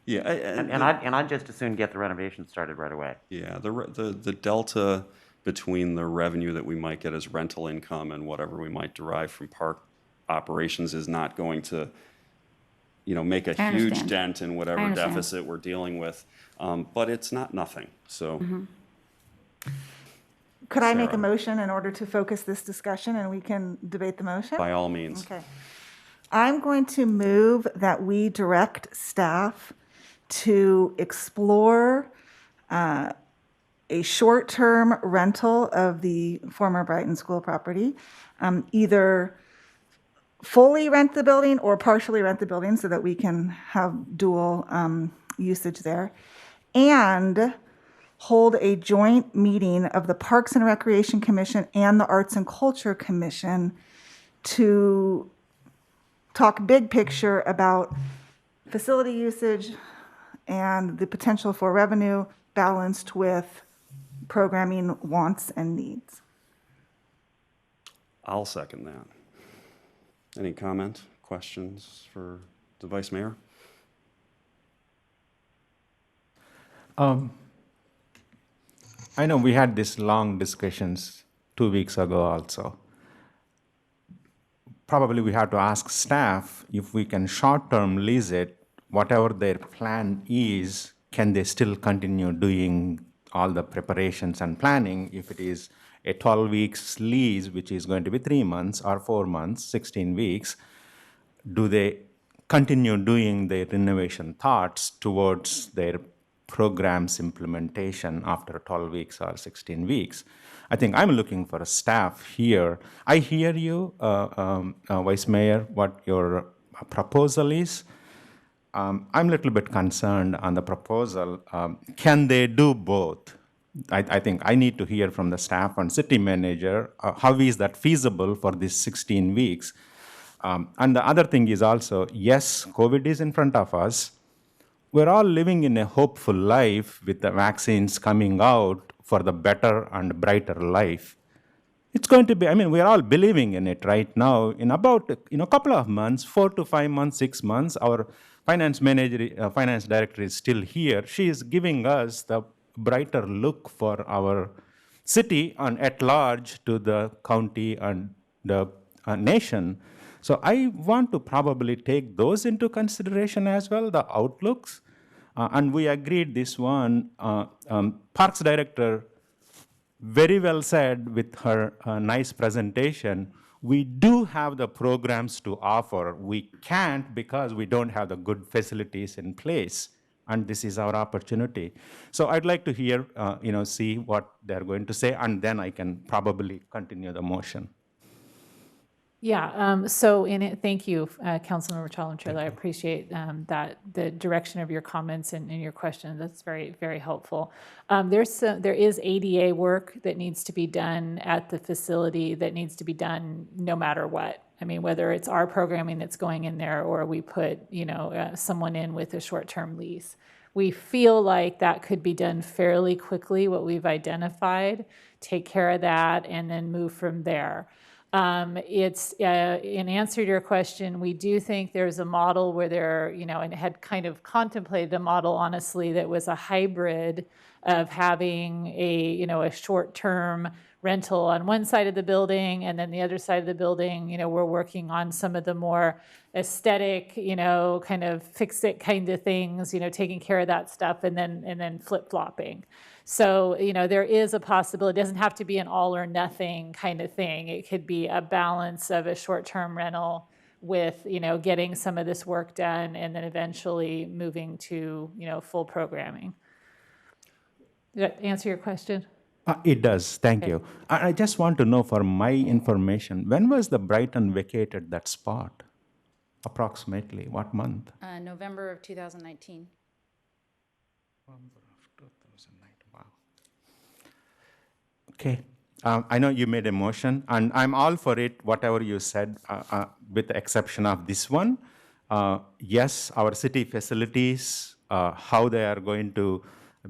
Yeah, and I'd just as soon get the renovation started right away. Yeah, the delta between the revenue that we might get as rental income and whatever we might derive from park operations is not going to, make a huge dent in whatever deficit we're dealing with. But it's not nothing. So. Mm-hmm. Could I make a motion in order to focus this discussion and we can debate the motion? By all means. Okay. I'm going to move that we direct staff to explore a short-term rental of the former Brighton School property, either fully rent the building or partially rent the building so that we can have dual usage there, and hold a joint meeting of the Parks and Recreation Commission and the Arts and Culture Commission to talk big picture about facility usage and the potential for revenue balanced with programming wants and needs. I'll second that. Any comment, questions for the Vice Mayor? I know we had these long discussions 2 weeks ago also. Probably we have to ask staff if we can short-term lease it, whatever their plan is, can they still continue doing all the preparations and planning? If it is a 12 weeks lease, which is going to be 3 months or 4 months, 16 weeks, do they continue doing their renovation thoughts towards their program's implementation after 12 weeks or 16 weeks? I think I'm looking for a staff here. I hear you, Vice Mayor, what your proposal is. I'm a little bit concerned on the proposal. Can they do both? I think I need to hear from the staff and city manager, how is that feasible for these 16 weeks? And the other thing is also, yes, COVID is in front of us. We're all living in a hopeful life with the vaccines coming out for the better and brighter life. It's going to be, we're all believing in it right now. In about a couple of months, 4 to 5 months, 6 months, our finance director is still here. She is giving us the brighter look for our city and at large to the county and the nation. So I want to probably take those into consideration as well, the outlooks. And we agreed this one. Parks Director very well said with her nice presentation, we do have the programs to offer. We can't because we don't have the good facilities in place. And this is our opportunity. So I'd like to hear, see what they're going to say, and then I can probably continue the motion. Thank you, Councilmember Challenger. I appreciate that, the direction of your comments and your question. That's very, very helpful. There is ADA work that needs to be done at the facility that needs to be done no matter what. I mean, whether it's our programming that's going in there or we put, someone in with a short-term lease. We feel like that could be done fairly quickly, what we've identified, take care of that, and then move from there. It's in answer to your question, we do think there's a model where there, and had kind of contemplated a model, honestly, that was a hybrid of having a short-term rental on one side of the building, and then the other side of the building, we're working on some of the more aesthetic, kind of fix-it kind of things, taking care of that stuff, and then flip-flopping. So, there is a possibility. It doesn't have to be an all or nothing kind of thing. It could be a balance of a short-term rental with, getting some of this work done and then eventually moving to, full programming. Did that answer your question? It does. Thank you. I just want to know for my information, when was the Brighton vacated that spot? Approximately what month? November of 2019. Okay. I know you made a motion, and I'm all for it, whatever you said, with the exception of this one. Yes, our city facilities, how they are going to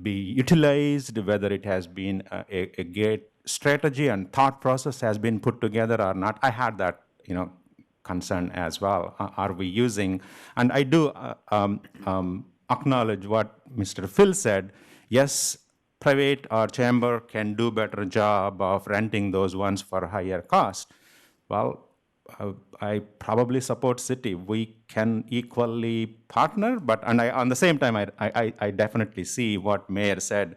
be utilized, whether it has been a great strategy and thought process has been put together or not. I had that, concern as well. Are we using? And I do acknowledge what Mr. Phil said. Yes, private or chamber can do better job of renting those ones for higher cost. Well, I probably support city. We can equally partner, but on the same time, I definitely see what Mayor said.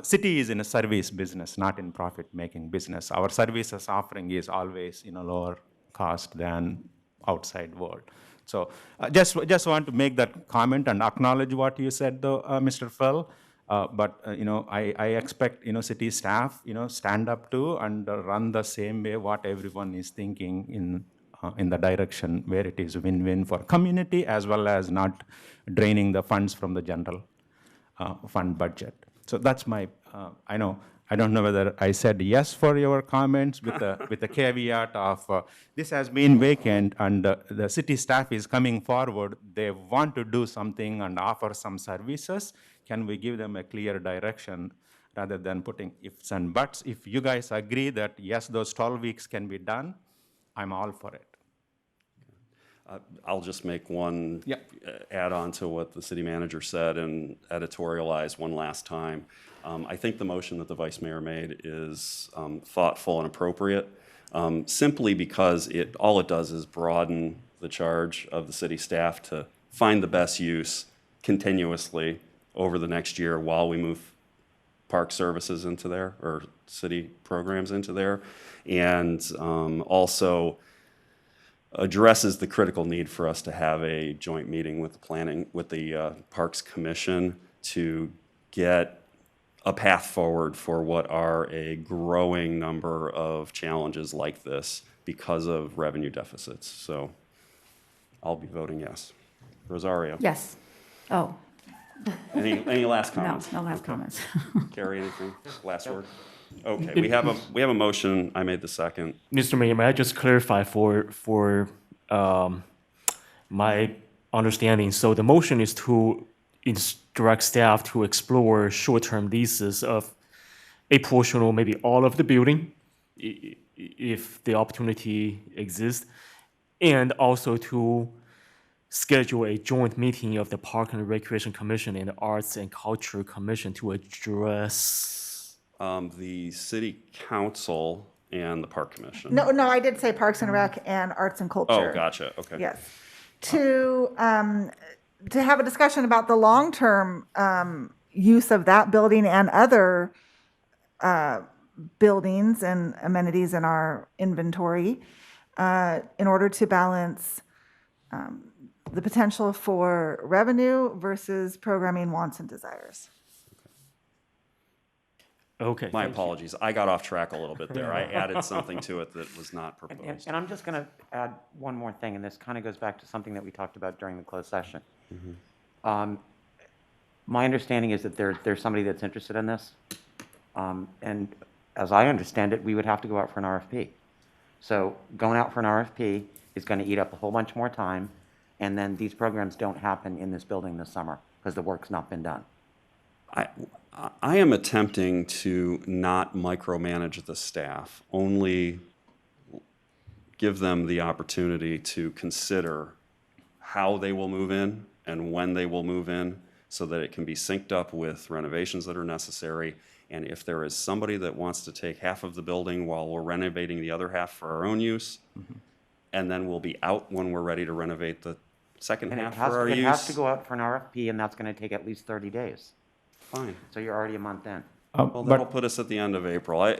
City is in a service business, not in profit-making business. Our services offering is always lower cost than outside world. So just want to make that comment and acknowledge what you said, though, Mr. Phil. But I expect city staff stand up to and run the same way what everyone is thinking in the direction where it is win-win for community as well as not draining the funds from the general fund budget. So that's my I don't know whether I said yes for your comments with the caveat of this has been vacant and the city staff is coming forward. They want to do something and offer some services. Can we give them a clear direction rather than putting ifs and buts? If you guys agree that, yes, those 12 weeks can be done, I'm all for it. I'll just make one add-on to what the city manager said and editorialize one last time. I think the motion that the vice mayor made is thoughtful and appropriate, simply because all it does is broaden the charge of the city staff to find the best use continuously over the next year while we move park services into there or city programs into there, and also addresses the critical need for us to have a joint meeting with the Parks Commission to get a path forward for what are a growing number of challenges like this because of revenue deficits. So I'll be voting yes. Rosario? Yes. Oh. Any last comments? No last comments. Carrie, anything? Last word? Okay, we have a motion. I made the second. Mr. Mayor, may I just clarify for my understanding? So the motion is to instruct staff to explore short-term leases of a portion or maybe all of the building, if the opportunity exists, and also to schedule a joint meeting of the Park and Recreation Commission and the Arts and Culture Commission to address the City Council and the Park Commission. No, I did say Parks and Rec and Arts and Culture. Oh, gotcha. Okay. Yes. To have a discussion about the long-term use of that building and other buildings and amenities in our inventory in order to balance the potential for revenue versus programming wants and desires. Okay. My thank you. apologies. I got off track a little bit there. I added something to it that was not And, proposed. and I'm just going to add one more thing, and this kind of goes back to something that we talked about during the closed session. My understanding is that there's somebody that's interested in this. And as I understand it, we would have to go out for an RFP. So going out for an RFP is going to eat up a whole bunch more time. And then these programs don't happen in this building this summer because the work's not been done. I am attempting to not micromanage the staff, only give them the opportunity to consider how they will move in and when they will move in so that it can be synced up with renovations that are necessary. And if there is somebody that wants to take half of the building while we're renovating the other half for our own use, and then we'll be out when we're ready to renovate the second And half for our it use. has to go out for an RFP, and that's going to take at least 30 days. Fine. So you're already a month in. Well, that'll put us at the end of April.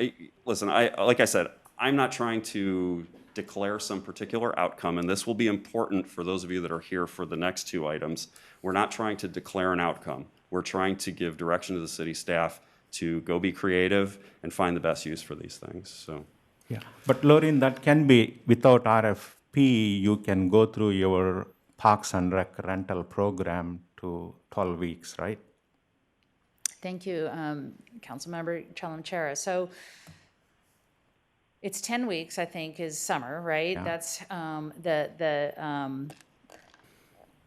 Listen, like I said, I'm not trying to declare some particular outcome, and this will be important for those of you that are here for the next two items. We're not trying to declare an outcome. We're trying to give direction to the city staff to go be creative and find the best use for these things. So, Yeah, but Lauren, that can be without RFP. You can go through your Parks and Rec rental program to 12 weeks, right? Thank you, Councilmember Chalem-Chera. So it's 10 weeks, I think, is summer, right? Yeah. That's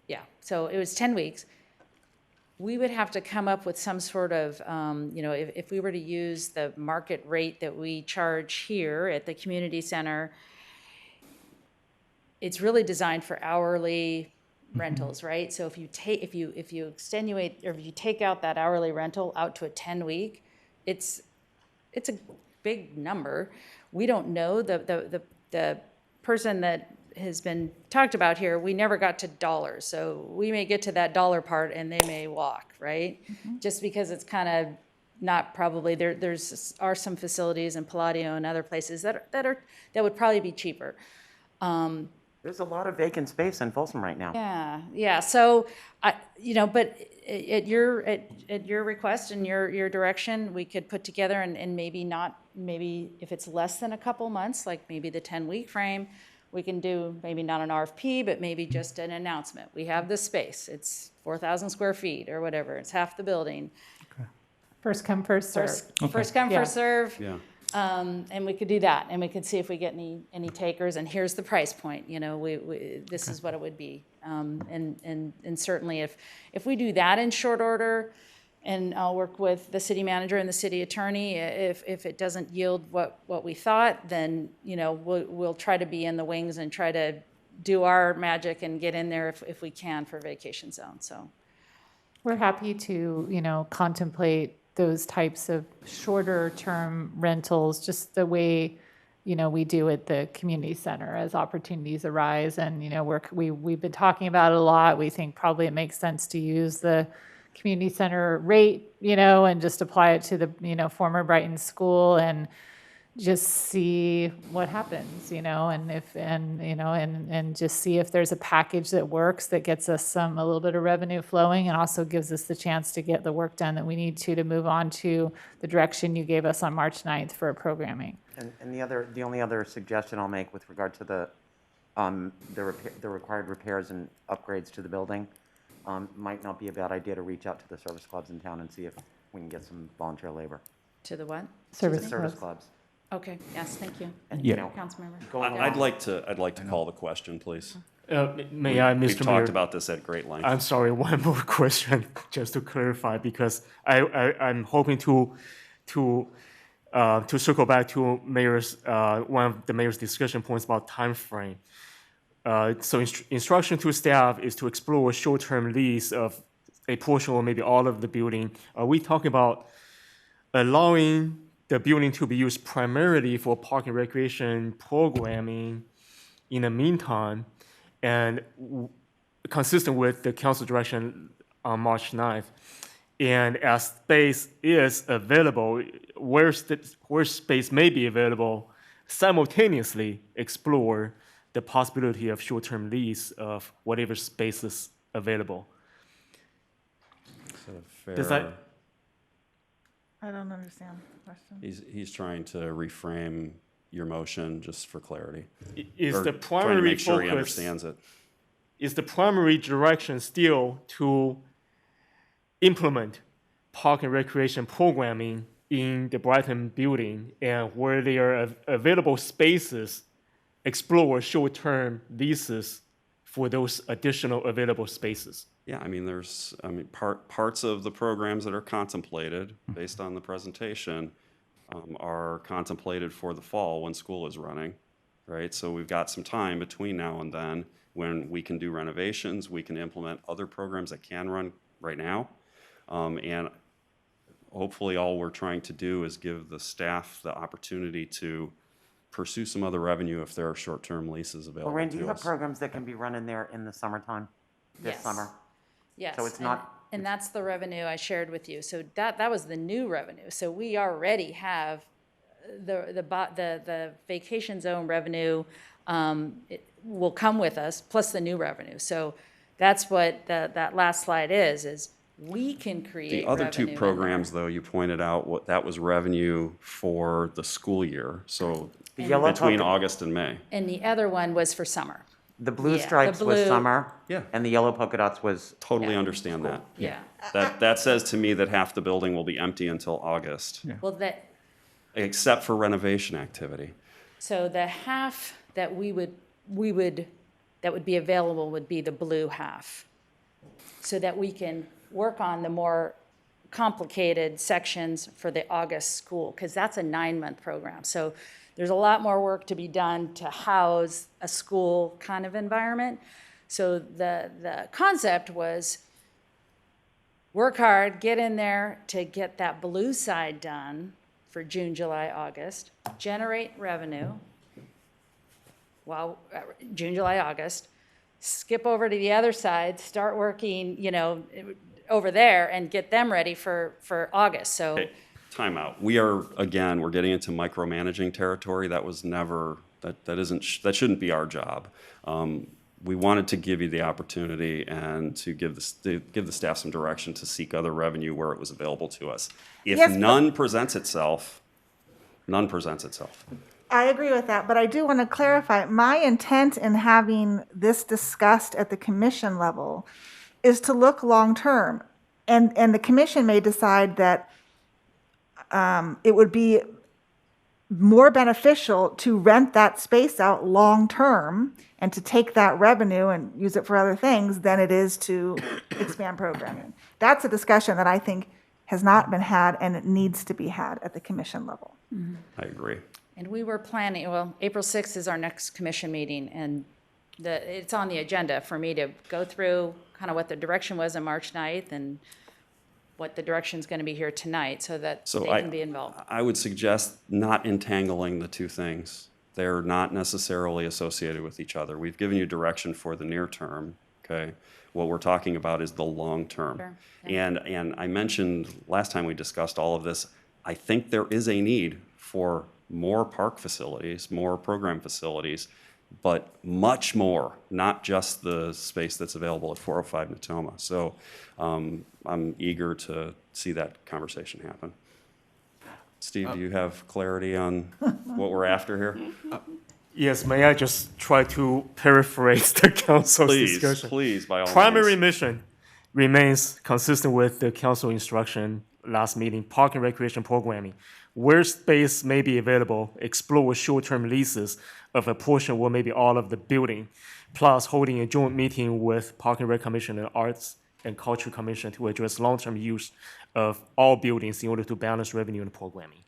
yeah, so it was 10 weeks. We would have to come up with some sort of, if we were to use the market rate that we charge here at the community center, it's really designed for hourly rentals, right? So if you extenuate, or if you take out that hourly rental out to a 10-week, it's a big number. We don't know the person that has been talked about here. We never got to dollars, so we may get to that dollar part and they may walk, right? Just because it's kind of not probably are some facilities in Palladio and other places that would probably be cheaper. There's a lot of vacant space in Folsom right now. Yeah. So, but at your request and your direction, we could put together and maybe if it's less than a couple months, like maybe the 10-week frame, we can do maybe not an RFP, but maybe just an announcement. We have this space. It's 4,000 square feet or whatever. It's half the building. First come, first serve. First come, first serve. yeah. And we could do that, and we could see if we get any takers. And here's the price point. This is what it would be. And certainly, if we do that in short order, and I'll work with the city manager and the city attorney. If it doesn't yield what we thought, then we'll try to be in the wings and try to do our magic and get in there if we can for vacation zone. So we're happy to contemplate those types of shorter term rentals, just the way we do at the community center as opportunities arise. And we've been talking about it a lot. We think probably it makes sense to use the community center rate, and just apply it to the former Brighton School and just see what happens, and just see if there's a package that works that gets us a little bit of revenue flowing and also gives us the chance to get the work done that we need to move on to the direction you gave us on March 9th for programming. And the only other suggestion I'll make with regard to the required repairs and upgrades to the building, might not be a bad idea to reach out to the service clubs in town and see if we can get some volunteer labor. to the what? Service clubs. Okay. Yes. Thank you. And, Yeah. Councilmember. I'd like to call the question, please. May I, Mr. We've talked Mayor? about this at great length. I'm sorry, one more question, just to clarify, because I'm hoping to circle back to one of the mayor's discussion points about time frame. So instruction to staff is to explore a short-term lease of a portion or maybe all of the building. Are we talking about allowing the building to be used primarily for park and recreation programming in the meantime, and consistent with the council direction on March 9th? And as space is available, where space may be available, simultaneously explore the possibility of short-term lease of whatever space is available. Fair. Does that? I don't understand the question. He's trying to reframe your motion just for clarity. Is Or the trying to primary make sure he focus- understands it. Is the primary direction still to implement park and recreation programming in the Brighton building, and where there are available spaces, explore short-term leases for those additional available spaces? Yeah, I mean, parts of the programs that are contemplated based on the presentation are contemplated for the fall when school is running, right? So we've got some time between now and then when we can do renovations, we can implement other programs that can run right now. And hopefully all we're trying to do is give the staff the opportunity to pursue some other revenue if there are short-term leases available Lorraine, do to you have us. programs that can be run in there in the summertime, this Yes. summer? Yes. So it's and- not, And that's the revenue I shared with you. So that was the new revenue. So we already have the vacation zone revenue it will come with us, plus the new revenue. So that's what that last slide is we can create The other two revenue in programs, though, you pointed out, that was revenue for the school year, so between August and May. And the other one was for summer. the blue Yeah, stripes the was blue- summer, Yeah. and the yellow polka dots was. Totally understand that. Yeah. That says to me that half the building will be empty until August, Well, that, except for renovation activity. so the half that that would be available would be the blue half. So that we can work on the more complicated sections for the August school, because that's a 9-month program. So there's a lot more work to be done to house a school kind of environment. So the concept was work hard, get in there to get that blue side done for June, July, August, generate revenue, June, July, August, skip over to the other side, start working, over there and get them ready for August. So Okay, time out. We're getting into micromanaging territory. That was never, that shouldn't be our job. We wanted to give you the opportunity and to give the staff some direction to seek other revenue where it was available to us. If Yes, but- none presents itself, none presents itself. I agree with that, but I do want to clarify, my intent in having this discussed at the commission level is to look long-term. And the commission may decide that it would be more beneficial to rent that space out long-term and to take that revenue and use it for other things than it is to expand programming. That's a discussion that I think has not been had and it needs to be had at the commission level. I agree. And we were planning, April 6th is our next commission meeting, and it's on the agenda for me to go through kind of what the direction was on March 9th and what the direction's going to be here tonight, so that they can be involved. I would suggest not entangling the two things. They're not necessarily associated with each other. We've given you direction for the near term, okay? What we're talking about is the long term. Sure, And I mentioned last time we discussed all of this, I think there is a need for more park facilities, more program facilities, but much more, not just the space that's available at 405 Natoma. So I'm eager to see that conversation happen. Steve, do you have clarity on what we're after here? Yes, may I just try to paraphrase the council's discussion? Please, by all Primary means. mission remains consistent with the council instruction last meeting, park and recreation programming. Where space may be available, explore short-term leases of a portion or maybe all of the building, plus holding a joint meeting with Park and Rec Commission and Arts and Culture Commission to address long-term use of all buildings in order to balance revenue and programming.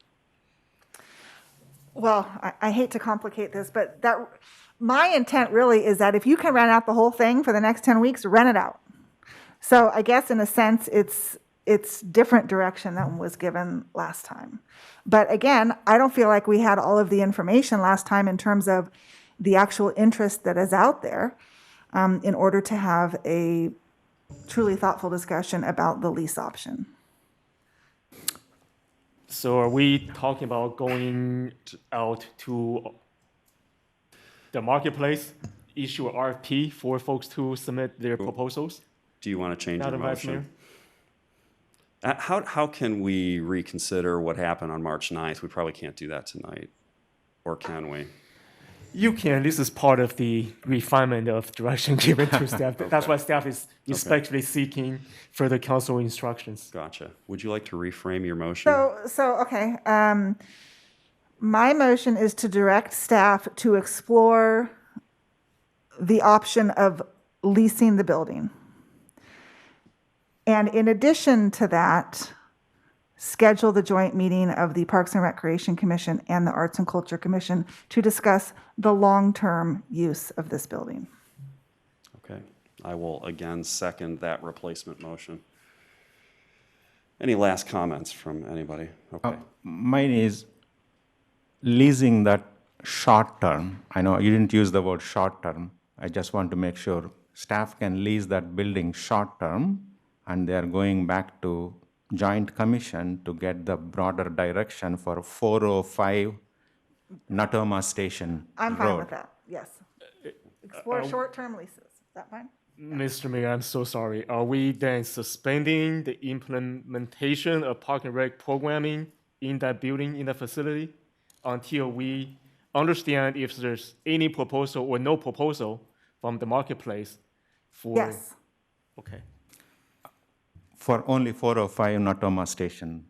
Well, I hate to complicate this, but my intent really is that if you can rent out the whole thing for the next 10 weeks, rent it out. So I guess in a sense, it's different direction than was given last time. But again, I don't feel like we had all of the information last time in terms of the actual interest that is out there in order to have a truly thoughtful discussion about the lease option. So are we talking about going out to the marketplace, issue an RFP for folks to submit their proposals? Do you want to change your Madam Vice Mayor? motion? How can we reconsider what happened on March 9th? We probably can't do that tonight, or can we? You can. This is part of the refinement of direction given to staff. That's why staff is respectfully seeking further council instructions. Gotcha. Would you like to reframe your motion? Okay. My motion is to direct staff to explore the option of leasing the building. And in addition to that, schedule the joint meeting of the Parks and Recreation Commission and the Arts and Culture Commission to discuss the long-term use of this building. Okay. I will again second that replacement motion. Any last comments from anybody? Okay. Mine is leasing that short term. I know you didn't use the word short term. I just want to make sure staff can lease that building short term, and they are going back to Joint Commission to get the broader direction for 405 Natoma Station I'm fine Road. with that, yes. Explore short-term leases, is that fine? Mr. Mayor, I'm so sorry. Are we then suspending the implementation of Park and Rec programming in that building, in that facility, until we understand if there's any proposal or no proposal from the marketplace for? Yes. Okay. For only 405 Natoma Station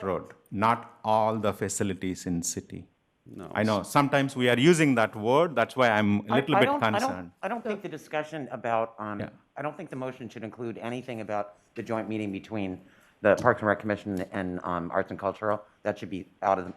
Road, not all the facilities in city. No. I know sometimes we are using that word. That's why I'm a little bit concerned. I don't think the discussion about, I don't think the motion should include anything about the joint meeting between the Parks and Rec Commission and Arts and Cultural. That should be out of the,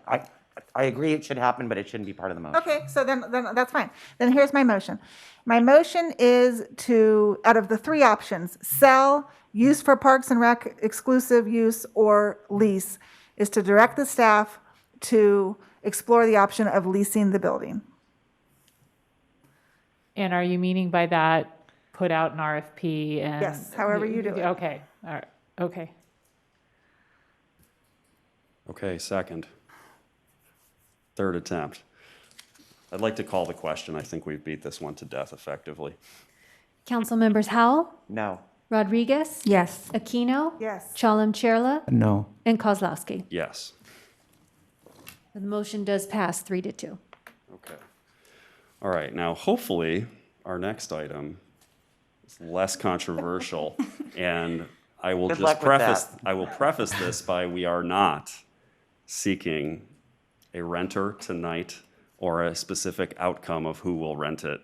I agree it should happen, but it shouldn't be part of the motion. Okay, so then that's fine. Then here's my motion. My motion is to, out of the three options, sell, use for Parks and Rec, exclusive use, or lease, is to direct the staff to explore the option of leasing the building. And are you meaning by that, put out an RFP and? Yes, however you do it. Okay, all right, okay. Okay, second. Third attempt. I'd like to call the question. I think we've beat this one to death effectively. Council members Howell, No. Rodriguez, Yes. Aquino, Yes. Chalem-Chella, No. and Kozlowski. Yes. The motion does pass 3-2. Okay. All right. Now, hopefully, our next item is less controversial, and I will Good just luck with preface. that. I will preface this by we are not seeking a renter tonight or a specific outcome of who will rent it.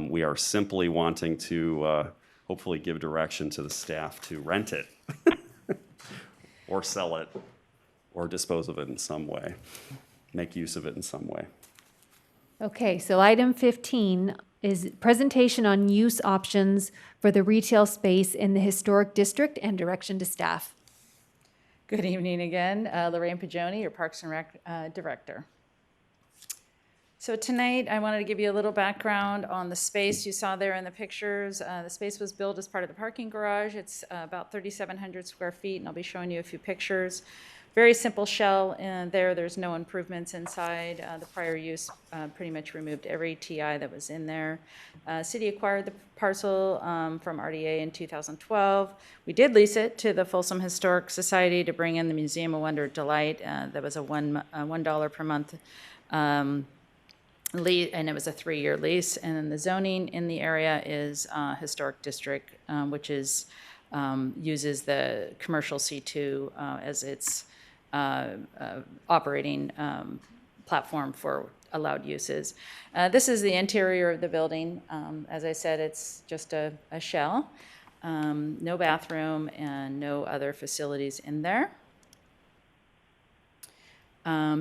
We are simply wanting to hopefully give direction to the staff to rent it or sell it or dispose of it in some way, make use of it in some way. Okay, so item 15 is presentation on use options for the retail space in the historic district and direction to staff. Good evening again. Lorraine Pagioni, your Parks and Rec Director. So tonight, I wanted to give you a little background on the space you saw there in the pictures. The space was built as part of the parking garage. It's about 3,700 square feet, and I'll be showing you a few pictures. Very simple shell in there. There's no improvements inside. The prior use pretty much removed every TI that was in there. City acquired the parcel from RDA in 2012. We did lease it to the Folsom Historic Society to bring in the Museum of Wonder Delight. That was a $1 per month lease, and it was a 3-year lease. And then the zoning in the area is historic district, which is uses the commercial C2 as its operating platform for allowed uses. This is the interior of the building. As I said, it's just a shell, no bathroom and no other facilities in there.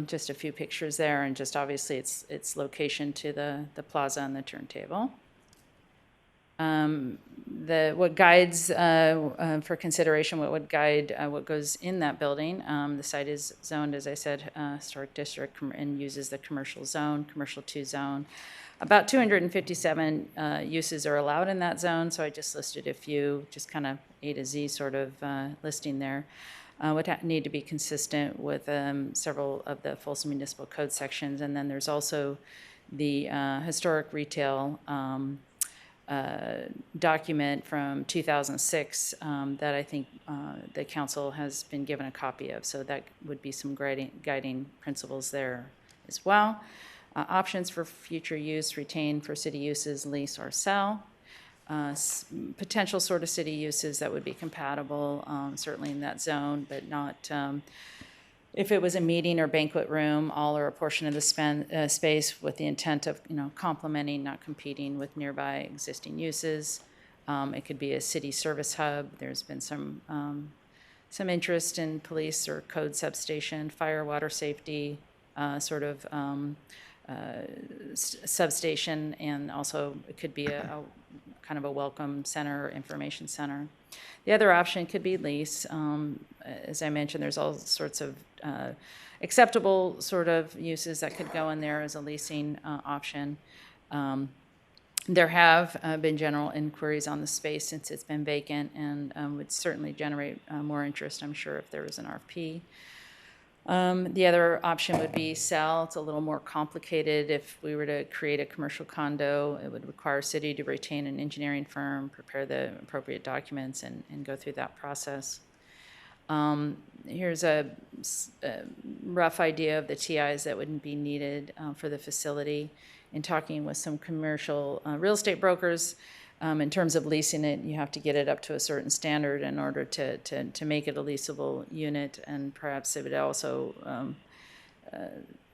Just a few pictures there, and just obviously its location to the plaza and the turntable. What guides for consideration, what would guide what goes in that building. The site is zoned, as I said, historic district, and uses the commercial zone, commercial 2 zone. About 257 uses are allowed in that zone, so I just listed a few, just kind of A to Z sort of listing there. Would need to be consistent with several of the Folsom Municipal Code sections, and then there's also the historic retail document from 2006 that I think the council has been given a copy of. So that would be some guiding principles there as well. Options for future use: retain for city uses, lease, or sell. Potential sort of city uses that would be compatible, certainly in that zone, but not if it was a meeting or banquet room, all or a portion of the space with the intent of, complementing, not competing with nearby existing uses. It could be a city service hub. There's been some interest in police or code substation, fire, water safety, substation, and also it could be a kind of a welcome center or information center. The other option could be lease. As I mentioned, there's all sorts of acceptable sort of uses that could go in there as a leasing option. There have been general inquiries on the space since it's been vacant, and would certainly generate more interest, I'm sure, if there was an RFP. The other option would be sell. It's a little more complicated. If we were to create a commercial condo, it would require city to retain an engineering firm, prepare the appropriate documents, and go through that process. Here's a rough idea of the TIs that would be needed for the facility. In talking with some commercial real estate brokers, in terms of leasing it, you have to get it up to a certain standard in order to make it a leasable unit, and perhaps it would also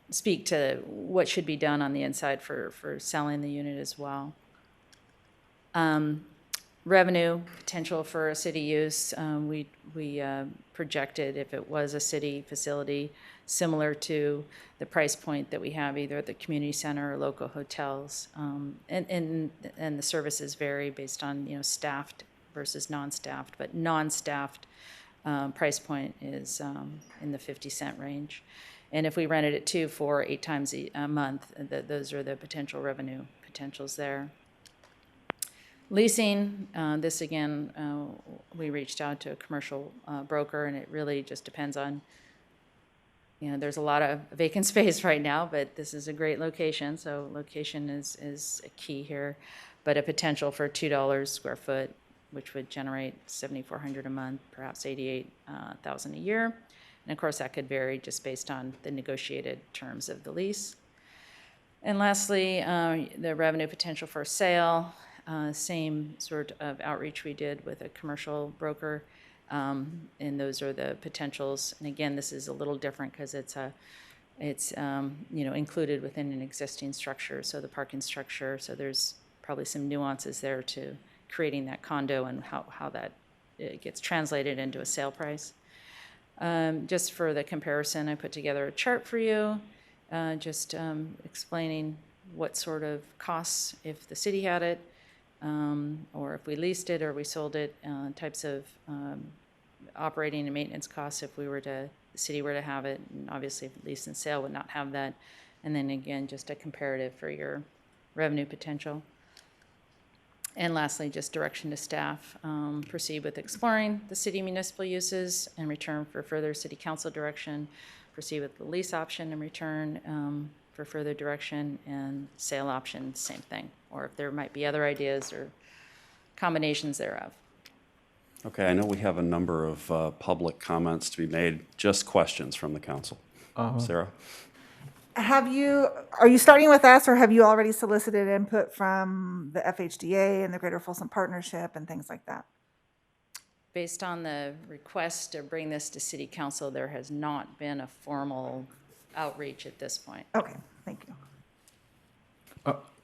speak to what should be done on the inside for selling the unit as well. Revenue potential for a city use, we projected, if it was a city facility, similar to the price point that we have either at the community center or local hotels. And the services vary based on, staffed versus non-staffed, but non-staffed price point is in the 50-cent range. And if we rented it 2, 4, 8 times a month, those are the potential revenue potentials there. Leasing, this again, we reached out to a commercial broker, and it really just depends on, there's a lot of vacant space right now, but this is a great location, so location is a key here. But a potential for $2 square foot, which would generate $7,400 a month, perhaps $88,000 a year. And of course, that could vary just based on the negotiated terms of the lease. And lastly, the revenue potential for sale. Same sort of outreach we did with a commercial broker, and those are the potentials. And again, this is a little different because it's included within an existing structure, so the parking structure. So there's probably some nuances there to creating that condo and how that gets translated into a sale price. Just for the comparison, I put together a chart for you, just explaining what sort of costs if the city had it. Or if we leased it or we sold it, types of operating and maintenance costs if the city were to have it, and obviously if lease and sale would not have that. And then again, just a comparative for your revenue potential. And lastly, just direction to staff. Proceed with exploring the city municipal uses in return for further city council direction. Proceed with the lease option in return for further direction, and sale option, same thing, or if there might be other ideas or combinations thereof. Okay, I know we have a number of public comments to be made. Just questions from the council. Sarah? Are you starting with us, or have you already solicited input from the FHDA and the Greater Folsom Partnership and things like that? Based on the request to bring this to city council, there has not been a formal outreach at this point. Okay, thank you.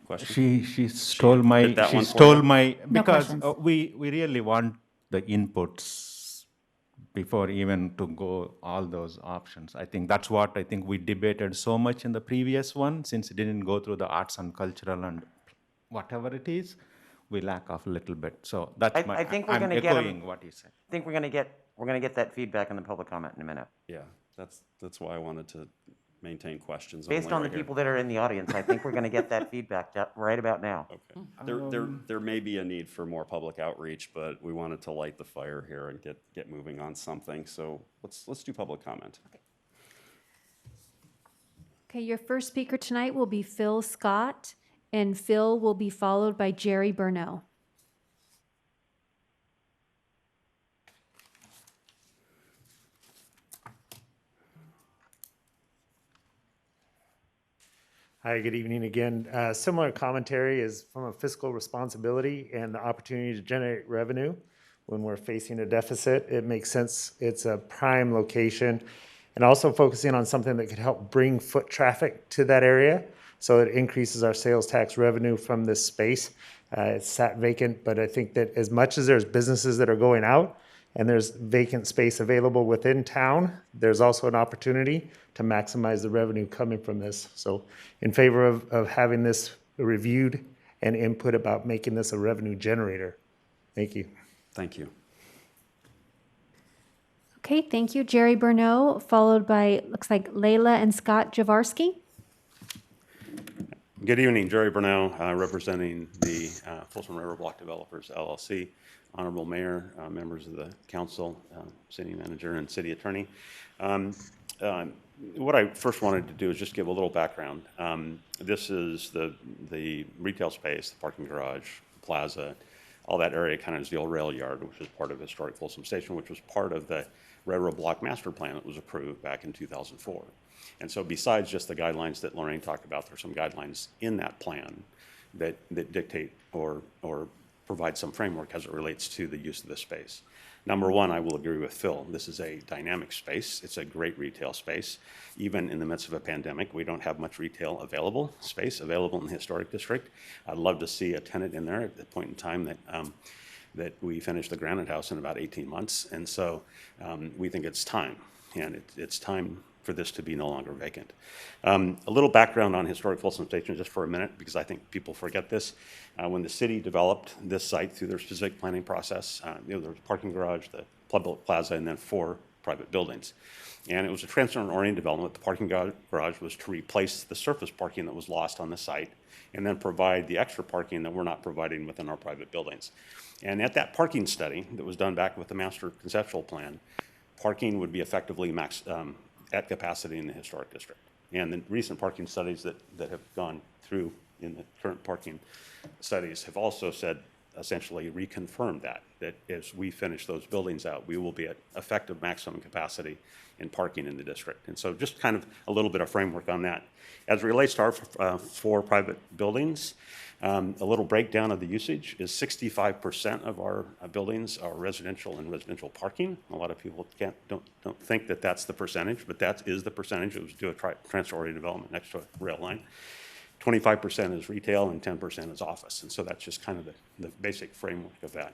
Question? She stole my because we really want the inputs before even to go all those options. I think that's what we debated so much in the previous one, since it didn't go through the arts and cultural and whatever it is, we lack of a little bit. So that's I'm echoing what you said. I think we're going to get that feedback in the public comment in a minute. Yeah, that's why I wanted to maintain questions. Based on the people that are in the audience, I think we're going to get that feedback right about now. Okay. There may be a need for more public outreach, but we wanted to light the fire here and get moving on something. So let's do public comment. Okay, your first speaker tonight will be Phil Scott, and Phil will be followed by Jerry Burnell. Hi, good evening again. Similar commentary is from a fiscal responsibility and the opportunity to generate revenue. When we're facing a deficit, it makes sense. It's a prime location, and also focusing on something that could help bring foot traffic to that area. So it increases our sales tax revenue from this space. It's sat vacant, but I think that as much as there's businesses that are going out and there's vacant space available within town, there's also an opportunity to maximize the revenue coming from this. So in favor of having this reviewed and input about making this a revenue generator. Thank you. Thank you. Okay, thank you. Jerry Burnell, followed by, looks like Layla and Scott Javarski. Good evening, Jerry Burnell, representing the Folsom River Block Developers, LLC. Honorable Mayor, members of the council, city manager, and city attorney. What I first wanted to do is just give a little background. This is the retail space, the parking garage, plaza, all that area kind of is the old rail yard, which is part of historic Folsom Station, which was part of the railroad block master plan that was approved back in 2004. And so besides just the guidelines that Lorraine talked about, there's some guidelines in that plan that dictate or provide some framework as it relates to the use of this space. Number one, I will agree with Phil. This is a dynamic space. It's a great retail space. Even in the midst of a pandemic, we don't have much retail space available in the historic district. I'd love to see a tenant in there at the point in time that we finish the Granite House in about 18 months. And so we think it's time, and it's time for this to be no longer vacant. A little background on historic Folsom Station just for a minute, because I think people forget this. When the city developed this site through their specific planning process, there was a parking garage, the public plaza, and then 4 private buildings. And it was a transit-oriented development. The parking garage was to replace the surface parking that was lost on the site, and then provide the extra parking that we're not providing within our private buildings. And at that parking study that was done back with the master conceptual plan, parking would be effectively at capacity in the historic district. And the recent parking studies that have gone through in the current parking studies have also said, essentially reconfirmed that as we finish those buildings out, we will be at effective maximum capacity in parking in the district. And so just kind of a little bit of framework on that. As it relates to our 4 private buildings, a little breakdown of the usage is 65% of our buildings are residential and residential parking. A lot of people don't think that that's the percentage, but that is the percentage. It was due to a transit-oriented development next to a rail line. 25% is retail and 10% is office. And so that's just kind of the basic framework of that.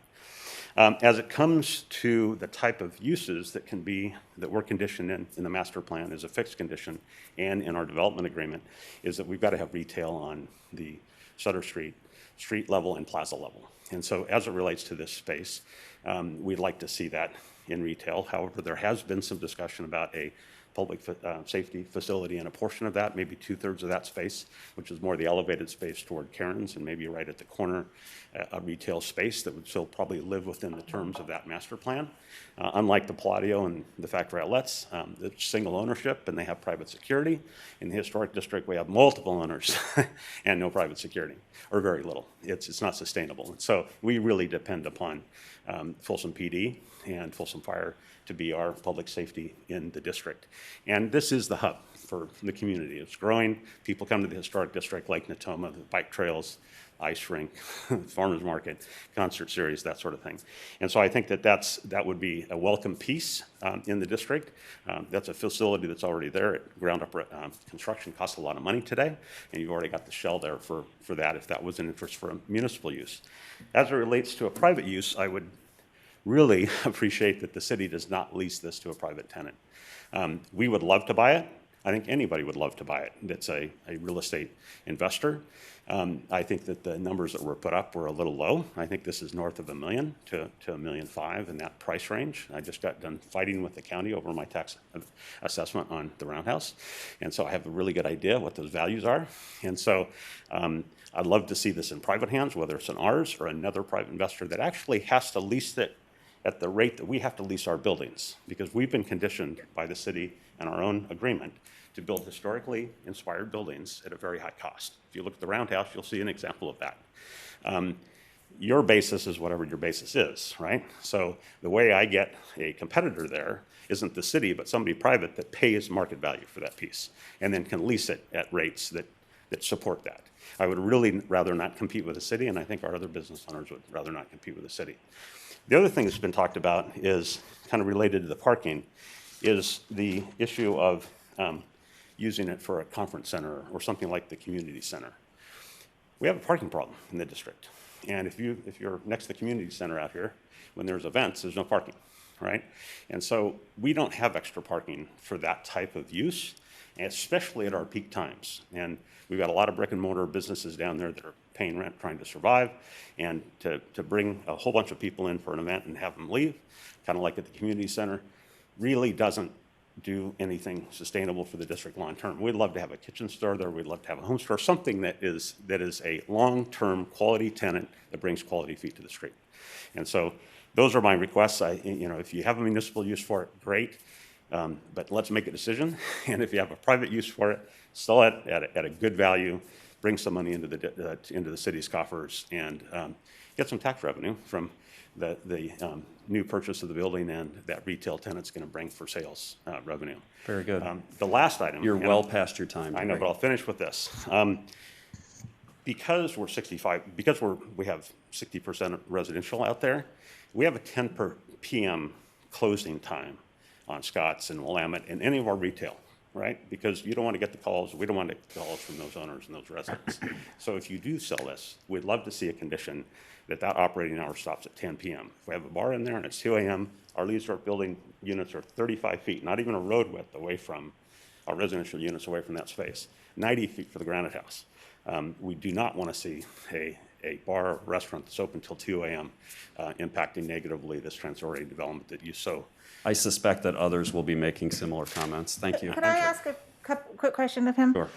As it comes to the type of uses that we're conditioned in the master plan as a fixed condition and in our development agreement, is that we've got to have retail on the Sutter street level and plaza level. And so as it relates to this space, we'd like to see that in retail. However, there has been some discussion about a public safety facility and a portion of that, maybe 2/3 of that space, which is more the elevated space toward Karen's, and maybe right at the corner, a retail space that would still probably live within the terms of that master plan. Unlike the Palladio and the factory outlets, it's single ownership and they have private security. In the historic district, we have multiple owners and no private security, or very little. It's not sustainable. And so we really depend upon Folsom PD and Folsom Fire to be our public safety in the district. And this is the hub for the community. It's growing. People come to the historic district, like Natoma, the bike trails, ice rink, farmers market, concert series, that sort of thing. And so I think that would be a welcome piece in the district. That's a facility that's already there. Ground up construction costs a lot of money today, and you've already got the shell there for that if that was an interest for a municipal use. As it relates to a private use, I would really appreciate that the city does not lease this to a private tenant. We would love to buy it. I think anybody would love to buy it that's a real estate investor. I think that the numbers that were put up were a little low. I think this is north of $1 million to $1.5 million in that price range. I just got done fighting with the county over my tax assessment on the roundhouse. And so I have a really good idea what those values are. And so I'd love to see this in private hands, whether it's in ours or another private investor that actually has to lease it at the rate that we have to lease our buildings, because we've been conditioned by the city in our own agreement to build historically inspired buildings at a very high cost. If you look at the Roundhouse, you'll see an example of that. Your basis is whatever your basis is, right? So the way I get a competitor there isn't the city, but somebody private that pays market value for that piece and then can lease it at rates that support that. I would really rather not compete with the city, and I think our other business owners would rather not compete with the city. The other thing that's been talked about is kind of related to the parking, is the issue of using it for a conference center or something like the community center. We have a parking problem in the district. And if you're next to the community center out here, when there's events, there's no parking, right? And so we don't have extra parking for that type of use, especially at our peak times. And we've got a lot of brick and mortar businesses down there that are paying rent, trying to survive, and to bring a whole bunch of people in for an event and have them leave, kind of like at the community center, really doesn't do anything sustainable for the district long term. We'd love to have a kitchen store there. We'd love to have a home store, something that is a long-term quality tenant that brings quality feet to the street. And so those are my requests. If you have a municipal use for it, great, but let's make a decision. And if you have a private use for it, sell it at a good value, bring some money into the city's coffers, and get some tax revenue from the new purchase of the building and that retail tenant's going to bring for sales revenue. Very good. The last item. You're well past your time. I know, but I'll finish with this. Because we're 65, because we have 60% residential out there, we have a 10 p.m. closing time on Scott's and Willamette and any of our retail, right? Because you don't want to get the calls, we don't want to get the calls from those owners and those residents. So if you do sell this, we'd love to see a condition that operating hour stops at 10 p.m. If we have a bar in there and it's 2 a.m., our Leesdorf building units are 35 feet, not even a road width away from our residential units, away from that space, 90 feet for the Granite House. We do not want to see a bar or restaurant that's open till 2 a.m. Impacting negatively this transit-oriented development that you so. I suspect that others will be making similar comments. Thank you. Can I ask a quick question of him? Sure.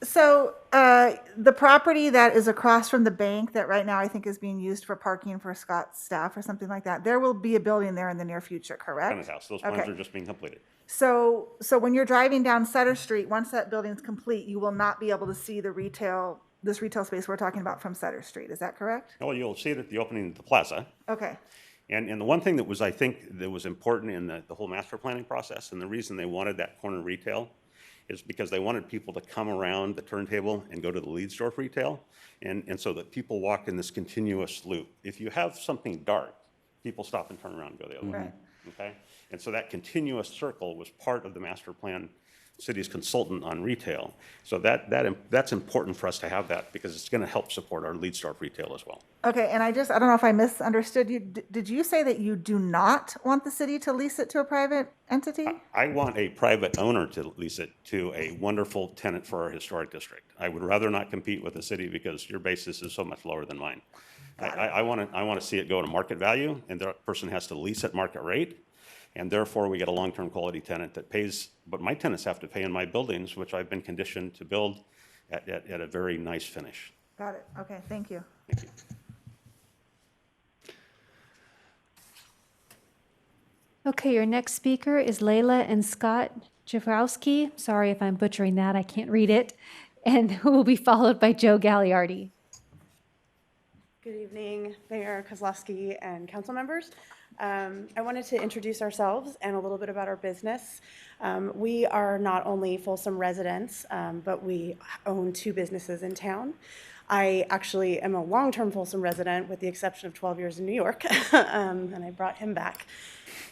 So the property that is across from the bank that right now I think is being used for parking for Scott's staff or something like that, there will be a building there in the near future, correct? Granite House. Those plans are just being completed. So when you're driving down Sutter Street, once that building's complete, you will not be able to see this retail space we're talking about from Sutter Street. Is that correct? Well, you'll see it at the opening of the plaza. Okay. And the one thing that was, I think, that was important in the whole master planning process, and the reason they wanted that corner retail is because they wanted people to come around the turntable and go to the Leesdorf retail, and so that people walk in this continuous loop. If you have something dark, people stop and turn around and go the other way. Right. Okay? And so that continuous circle was part of the master plan city's consultant on retail. So that's important for us to have that because it's going to help support our Leesdorf retail as well. Okay, and I don't know if I misunderstood you. Did you say that you do not want the city to lease it to a private entity? I want a private owner to lease it to a wonderful tenant for our historic district. I would rather not compete with the city because your basis is so much lower than mine. I want to see it go to market value, and the person has to lease at market rate. And therefore, we get a long-term quality tenant that pays what my tenants have to pay in my buildings, which I've been conditioned to build at a very nice finish. Got it. Okay, thank you. Thank you. Okay, your next speaker is Layla and Scott Jafrowski. Sorry if I'm butchering that, I can't read it. And who will be followed by Joe Gagliardi. Good evening, Mayor Kozlowski and council members. I wanted to introduce ourselves and a little bit about our business. We are not only Folsom residents, but we own 2 businesses in town. I actually am a long-term Folsom resident with the exception of 12 years in New York, and I brought him back.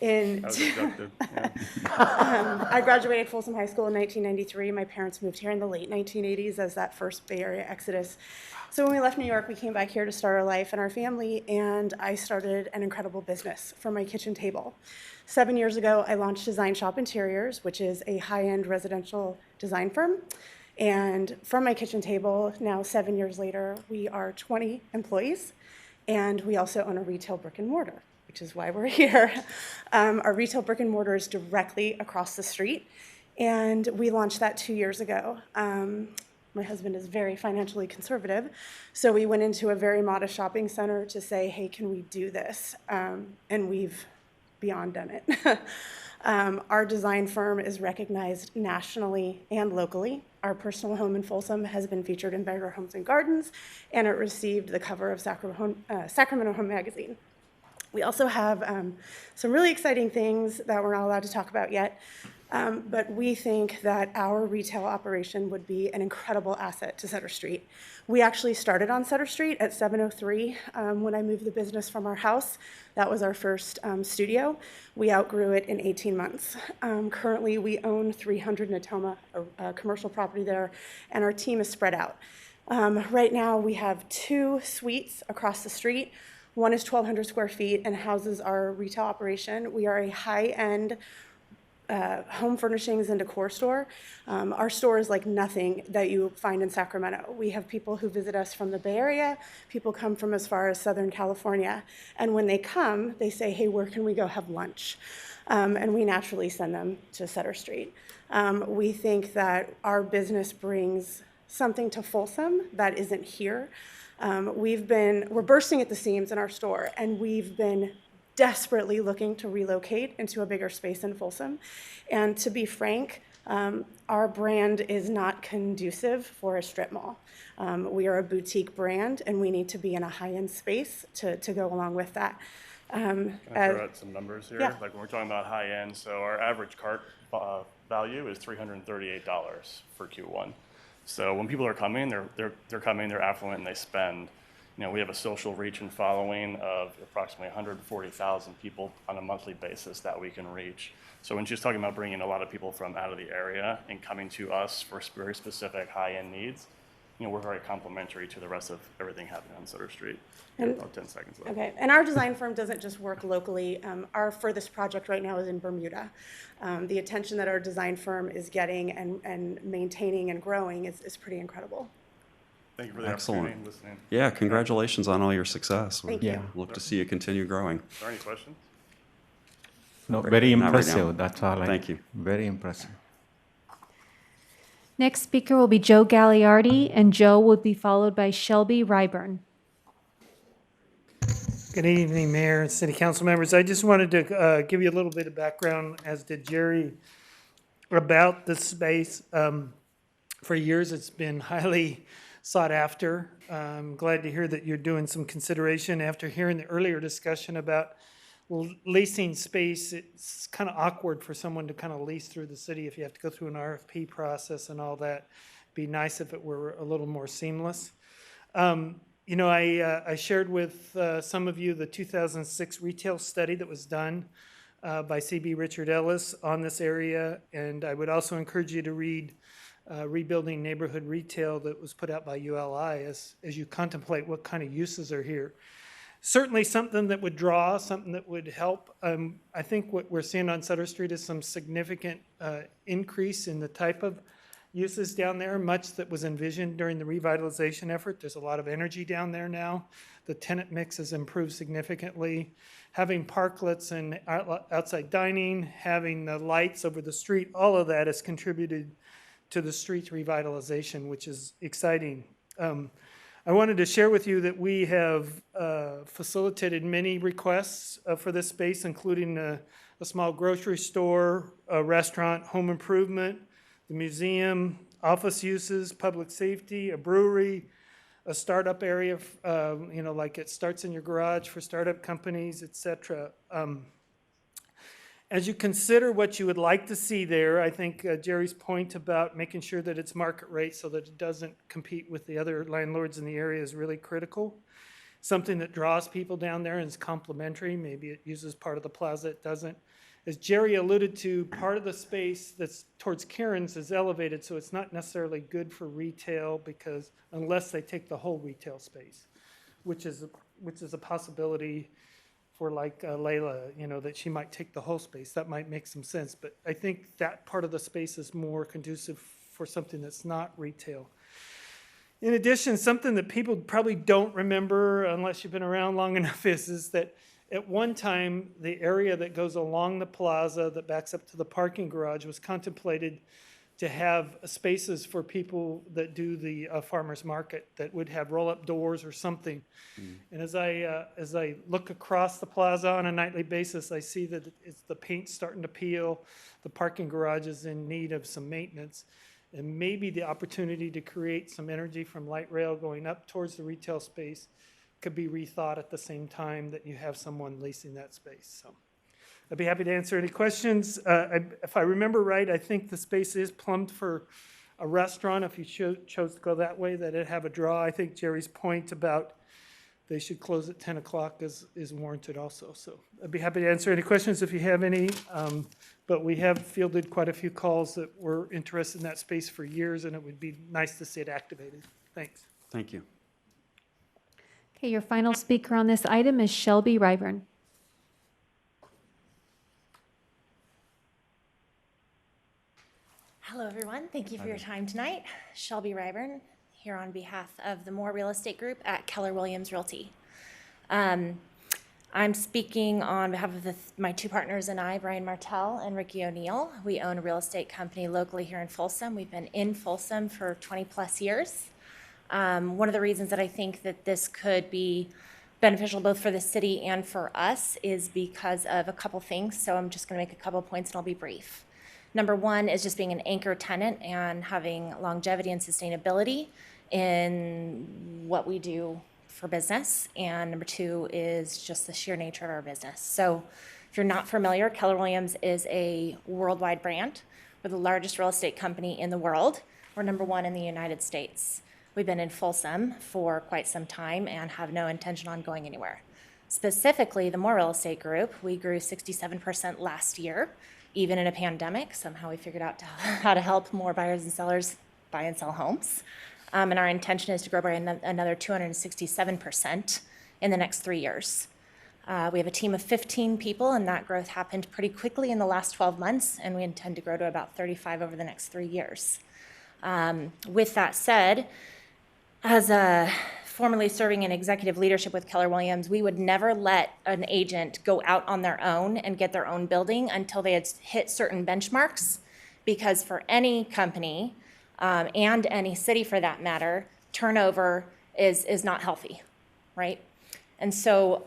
I graduated Folsom High School in 1993. My parents moved here in the late 1980s as that first Bay Area exodus. So when we left New York, we came back here to start our life and our family, and I started an incredible business from my kitchen table. 7 years ago, I launched Design Shop Interiors, which is a high-end residential design firm. And from my kitchen table, now 7 years later, we are 20 employees, and we also own a retail brick and mortar, which is why we're here. Our retail brick and mortar is directly across the street, and we launched that 2 years ago. My husband is very financially conservative, so we went into a very modest shopping center to say, hey, can we do this? And we've beyond done it. Our design firm is recognized nationally and locally. Our personal home in Folsom has been featured in Better Homes and Gardens, and it received the cover of Sacramento Home Magazine. We also have some really exciting things that we're not allowed to talk about yet, but we think that our retail operation would be an incredible asset to Sutter Street. We actually started on Sutter Street at 703 when I moved the business from our house. That was our first studio. We outgrew it in 18 months. Currently, we own 300 Natoma, a commercial property there, and our team is spread out. Right now, we have 2 suites across the street. One is 1,200 square feet and houses our retail operation. We are a high-end home furnishings and decor store. Our store is like nothing that you find in Sacramento. We have people who visit us from the Bay Area. People come from as far as Southern California. And when they come, they say, hey, where can we go have lunch? And we naturally send them to Sutter Street. We think that our business brings something to Folsom that isn't here. We're bursting at the seams in our store, and we've been desperately looking to relocate into a bigger space in Folsom. And to be frank, our brand is not conducive for a strip mall. We are a boutique brand, and we need to be in a high-end space to go along with that. Can I throw out some numbers here? Yeah. Like when we're talking about high-end, so our average cart value is $338 for Q1. So when people are coming, they're coming, they're affluent, and they spend. You know, we have a social reach and following of approximately 140,000 people on a monthly basis that we can reach. So when she's talking about bringing a lot of people from out of the area and coming to us for very specific high-end needs, you know, we're very complimentary to the rest of everything happening on Sutter Street. About 10 seconds left. Okay, and our design firm doesn't just work locally. Our furthest project right now is in Bermuda. The attention that our design firm is getting and maintaining and growing is pretty incredible. Thank you for the Excellent. opportunity and listening. Yeah, congratulations on all your success. Thank We you. look to see you continue growing. Are there any questions? No, very Not right impressive. now. That's all. Thank you. Very impressive. Next speaker will be Joe Gagliardi, and Joe will be followed by Shelby Ryburn. Good evening, Mayor and City Council members. I just wanted to give you a little bit of background, as did Jerry, about this space. For years, it's been highly sought after. I'm glad to hear that you're doing some consideration. After hearing the earlier discussion about leasing space, it's kind of awkward for someone to kind of lease through the city if you have to go through an RFP process and all that. It'd be nice if it were a little more seamless. You know, I shared with some of you the 2006 retail study that was done by C.B. Richard Ellis on this area, and I would also encourage you to read Rebuilding Neighborhood Retail that was put out by ULI as you contemplate what kind of uses are here. Certainly something that would draw, something that would help. I think what we're seeing on Sutter Street is some significant increase in the type of uses down there, much that was envisioned during the revitalization effort. There's a lot of energy down there now. The tenant mix has improved significantly. Having parklets and outside dining, having the lights over the street, all of that has contributed to the street's revitalization, which is exciting. I wanted to share with you that we have facilitated many requests for this space, including a small grocery store, a restaurant, home improvement, the museum, office uses, public safety, a brewery, a startup area, you know, like it starts in your garage for startup companies, etc. As you consider what you would like to see there, I think Jerry's point about making sure that it's market rate so that it doesn't compete with the other landlords in the area is really critical. Something that draws people down there and is complementary. Maybe it uses part of the plaza, it doesn't. As Jerry alluded to, part of the space that's towards Karen's is elevated, so it's not necessarily good for retail because unless they take the whole retail space, which is a possibility for like Layla, you know, that she might take the whole space. That might make some sense, but I think that part of the space is more conducive for something that's not retail. In addition, something that people probably don't remember unless you've been around long enough is that at one time, the area that goes along the plaza that backs up to the parking garage was contemplated to have spaces for people that do the farmer's market that would have roll-up doors or something. And as I look across the plaza on a nightly basis, I see that the paint's starting to peel, the parking garage is in need of some maintenance, and maybe the opportunity to create some energy from light rail going up towards the retail space could be rethought at the same time that you have someone leasing that space. So I'd be happy to answer any questions. If I remember right, I think the space is plumbed for a restaurant. If you chose to go that way, that it'd have a draw. I think Jerry's point about they should close at 10 o'clock is warranted also. So I'd be happy to answer any questions if you have any. But we have fielded quite a few calls that were interested in that space for years, and it would be nice to see it activated. Thanks. Thank you. Okay, your final speaker on this item is Shelby Ryburn. Hello, everyone. Thank you for your time tonight. Shelby Ryburn here on behalf of the Moore Real Estate Group at Keller Williams Realty. I'm speaking on behalf of my two partners and I, Brian Martell and Ricky O'Neill. We own a real estate company locally here in Folsom. We've been in Folsom for 20 plus years. One of the reasons that I think that this could be beneficial both for the city and for us is because of a couple things. So I'm just going to make a couple points and I'll be brief. Number one is just being an anchor tenant and having longevity and sustainability in what we do for business. And number two is just the sheer nature of our business. So if you're not familiar, Keller Williams is a worldwide brand. We're the largest real estate company in the world. We're number one in the United States. We've been in Folsom for quite some time and have no intention on going anywhere. Specifically, the Moore Real Estate Group, we grew 67% last year. Even in a pandemic, somehow we figured out how to help more buyers and sellers buy and sell homes. And our intention is to grow by another 267% in the next 3 years. We have a team of 15 people, and that growth happened pretty quickly in the last 12 months, and we intend to grow to about 35 over the next 3 years. With that said, as a formerly serving in executive leadership with Keller Williams, we would never let an agent go out on their own and get their own building until they had hit certain benchmarks, because for any company and any city for that matter, turnover is not healthy, right? And so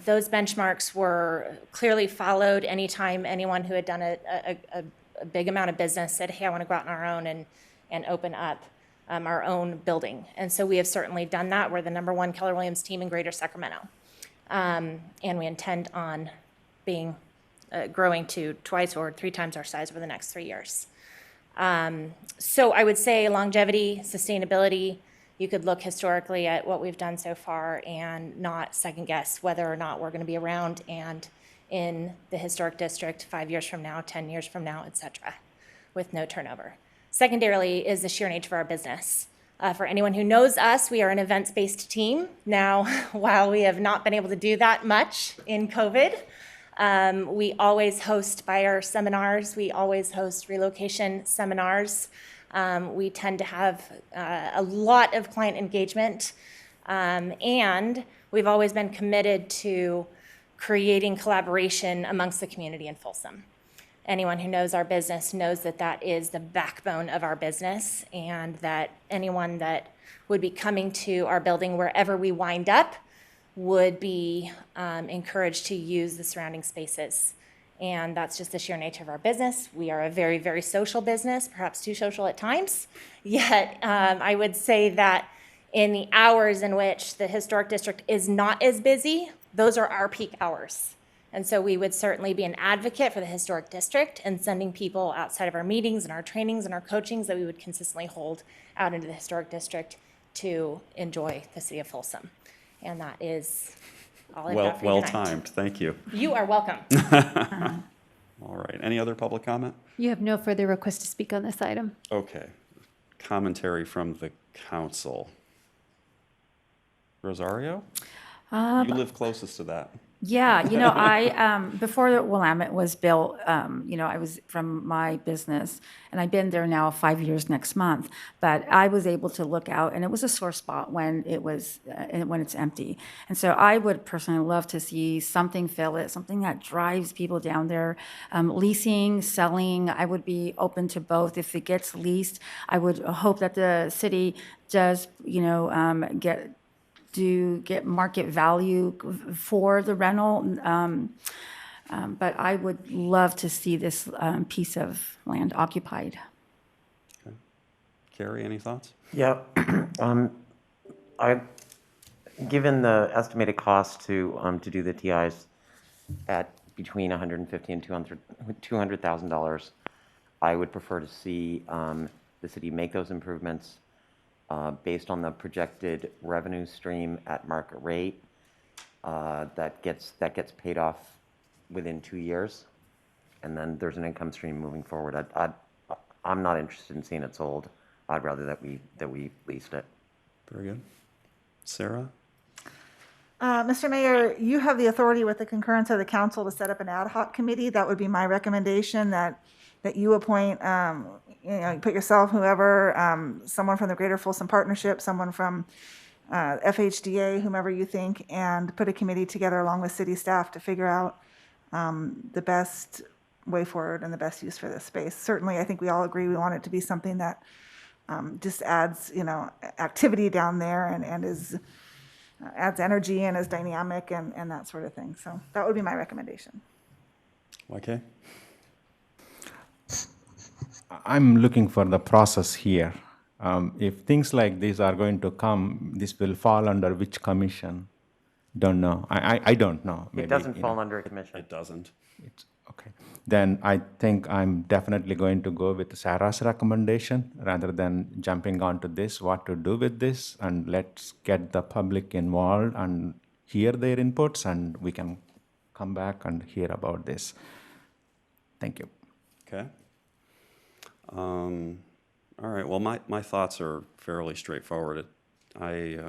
those benchmarks were clearly followed anytime anyone who had done a big amount of business said, hey, I want to go out on our own and open up our own building. And so we have certainly done that. We're the number one Keller Williams team in Greater Sacramento. And we intend on being growing to twice or 3 times our size over the next 3 years. So I would say longevity, sustainability, you could look historically at what we've done so far and not second guess whether or not we're going to be around and in the historic district 5 years from now, 10 years from now, et cetera, with no turnover. Secondarily is the sheer nature of our business. For anyone who knows us, we are an events-based team. Now, while we have not been able to do that much in COVID, we always host buyer seminars. We always host relocation seminars. We tend to have a lot of client engagement. And we've always been committed to creating collaboration amongst the community in Folsom. Anyone who knows our business knows that that is the backbone of our business, and that anyone that would be coming to our building wherever we wind up would be encouraged to use the surrounding spaces. And that's just the sheer nature of our business. We are a very, very social business, perhaps too social at times. Yet I would say that in the hours in which the historic district is not as busy, those are our peak hours. And so we would certainly be an advocate for the historic district and sending people outside of our meetings and our trainings and our coachings that we would consistently hold out into the historic district to enjoy the city of Folsom. And that is all I've got for you Well tonight. timed. Thank you. You are welcome. All right. Any other public comment? You have no further requests to speak on this item. Okay. Commentary from the council. Rosario? You live closest to that. Yeah, before the Willamette was built, I was from my business, and I've been there now 5 years next month. But I was able to look out, and it was a sore spot when when it's empty. And so I would personally love to see something fill it, something that drives people down there. Leasing, selling, I would be open to both. If it gets leased, I would hope that the city does, get market value for the rental. But I would love to see this piece of land occupied. Okay. Carrie, any thoughts? Yeah. Given the estimated cost to do the TIs at between $150,000 and $200,000, I would prefer to see the city make those improvements based on the projected revenue stream at market rate that gets paid off within 2 years, and then there's an income stream moving forward. I'm not interested in seeing it sold. I'd rather that we leased it. Very good. Sarah? Mr. Mayor, you have the authority with the concurrence of the council to set up an ad hoc committee. That would be my recommendation, that you appoint, you put yourself, whoever, someone from the Greater Folsom Partnership, someone from FHDA, whomever you think, and put a committee together along with city staff to figure out the best way forward and the best use for this space. Certainly, I think we all agree we want it to be something that just adds, activity down there and is adds energy and is dynamic and that sort of thing. So that would be my recommendation. YK? I'm looking for the process here. If things like these are going to come, this will fall under which commission? Don't know. I don't know. Maybe, it doesn't fall under a commission. It doesn't. Okay. Then I think I'm definitely going to go with Sarah's recommendation rather than jumping onto this, what to do with this, and let's get the public involved and hear their inputs, and we can come back and hear about this. Thank you. Okay. All right. Well, my thoughts are fairly straightforward. I'd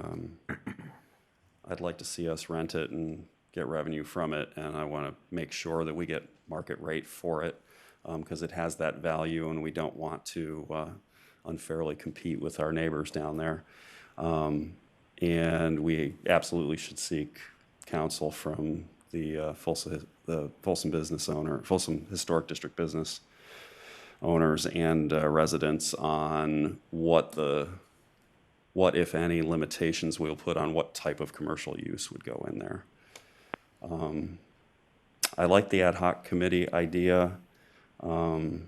like to see us rent it and get revenue from it, and I want to make sure that we get market rate for it because it has that value, and we don't want to unfairly compete with our neighbors down there. And we absolutely should seek counsel from the Folsom business owner, Folsom Historic District business owners and residents on what, if any, limitations we'll put on what type of commercial use would go in there. I like the ad hoc committee idea. I'm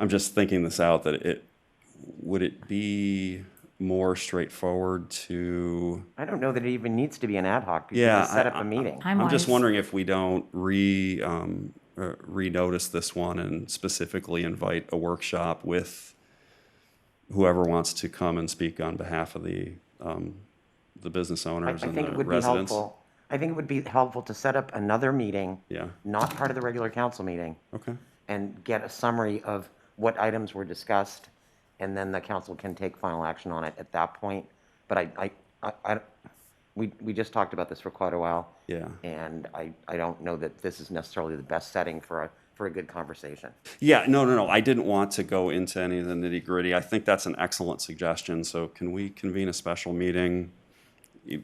just thinking this out, that would it be more straightforward to... I don't know that it even needs to be an ad hoc. Yeah, just set up a meeting. I'm just wondering if we don't renotice this one and specifically invite a workshop with whoever wants to come and speak on behalf of the business owners and the residents. I think it would be helpful to set up another meeting, yeah, not part of the regular council meeting, okay, and get a summary of what items were discussed, and then the council can take final action on it at that point. But we just talked about this for quite a while, yeah, and I don't know that this is necessarily the best setting for a good conversation. Yeah, no. I didn't want to go into any of the nitty gritty. I think that's an excellent suggestion. So can we convene a special meeting? You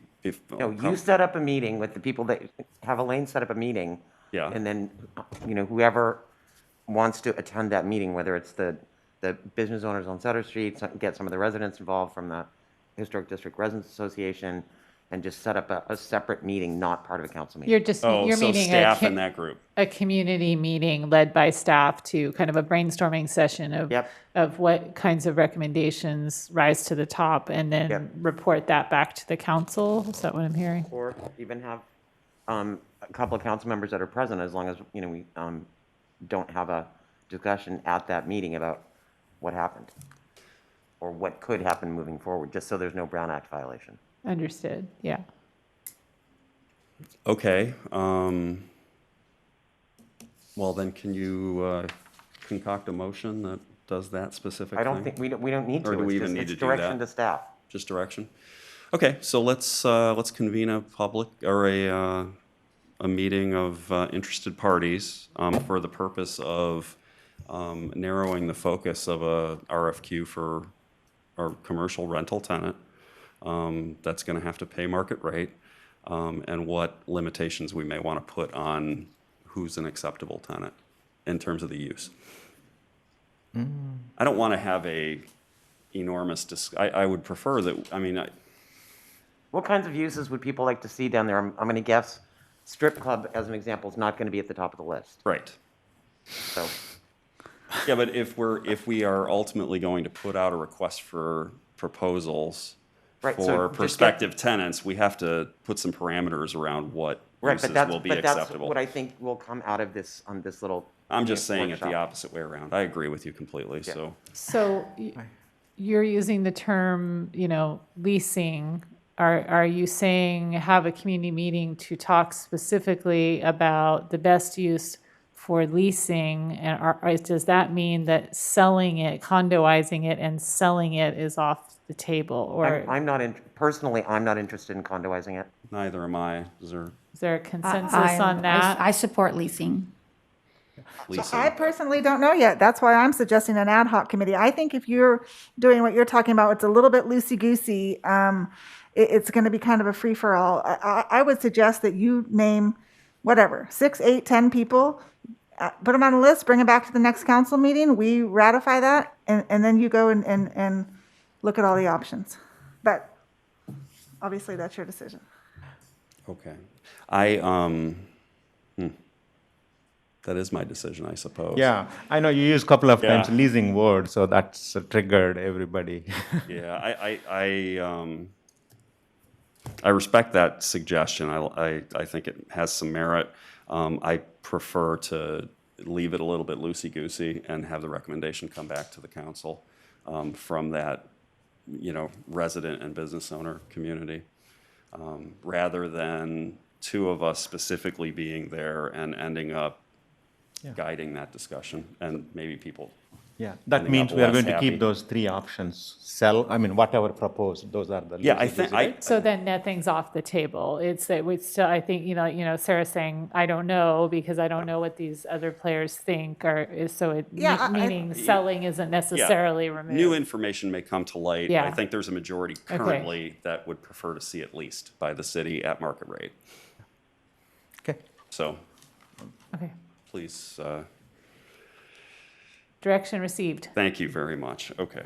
set up a meeting with the people that have Elaine set up a meeting. Yeah. And then, whoever wants to attend that meeting, whether it's the business owners on Sutter Street, get some of the residents involved from the Historic District Residents Association, and just set up a separate meeting, not part of a council meeting. You're meeting staff in that group. A community meeting led by staff to kind of a brainstorming session of what kinds of recommendations rise to the top, and then report that back to the council. Is that what I'm hearing? Or even have a couple of council members that are present, as long as we don't have a discussion at that meeting about what happened or what could happen moving forward, just so there's no Brown Act violation. Understood. Yeah. Okay. Well, then can you concoct a motion that does that specific thing? I don't think we don't need to. Or do we even need to do that? It's direction to staff. just direction? Okay, so let's convene a public, or a meeting of interested parties for the purpose of narrowing the focus of a RFQ for our commercial rental tenant that's going to have to pay market rate, and what limitations we may want to put on who's an acceptable tenant in terms of the use. I don't want to have a enormous I would prefer that, I mean, What kinds of uses would people like to see down there? I'm going to guess strip club, as an example, is not going to be at the top of the list. Right. So, yeah, but if we are ultimately going to put out a request for proposals Right, so for just prospective tenants, we have to put some parameters around what right, uses but will be that's acceptable. what I think will come out of this on this little. I'm just saying it the workshop. opposite way around. I agree with you completely, so. So you're using the term, leasing. Are you saying have a community meeting to talk specifically about the best use for leasing? And does that mean that selling it, condoizing it and selling it is off the table? Or I'm not personally, I'm not interested in condoizing it. Neither am I. Is there a consensus on that? I support leasing. So I personally don't know yet. That's why I'm suggesting an ad hoc committee. I think if you're doing what you're talking about, it's a little bit loosey-goosey. It's going to be kind of a free-for-all. I would suggest that you name, 6, 8, 10 people, put them on a list, bring them back to the next council meeting. We ratify that, and then you go and look at all the options. But obviously, that's your decision. Okay. That is my decision, I suppose. Yeah, I know you use a couple of times Yeah. leasing word, so that's triggered everybody. Yeah, I respect that suggestion. I think it has some merit. I prefer to leave it a little bit loosey-goosey and have the recommendation come back to the council from that, resident and business owner community, rather than two of us specifically being there and ending up guiding that discussion, and maybe people. Yeah, that ending means up we are less going to happy. keep those three options. Whatever proposed, those are the. Yeah, I think So then nothing's off the table. I think, Sarah's saying, I don't know, because I don't know what these other players think, meaning selling isn't necessarily removed. New information may come to light. Yeah. I think there's a majority currently that would prefer to see it leased by the city at market rate. Okay. So. Okay. Please. Direction received. Thank you very much. Okay.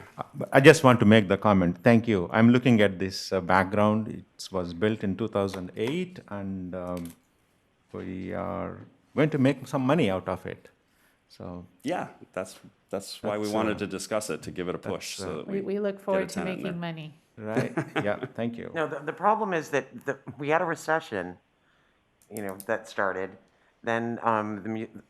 I just want to make the comment. Thank you. I'm looking at this background. It was built in 2008, and we are going to make some money out of it. So. Yeah, that's why we wanted to discuss it, to give it a push. So that We look forward to get a tenant in making money. Right. Yeah. Thank you. No, the problem is that we had a recession, that started. Then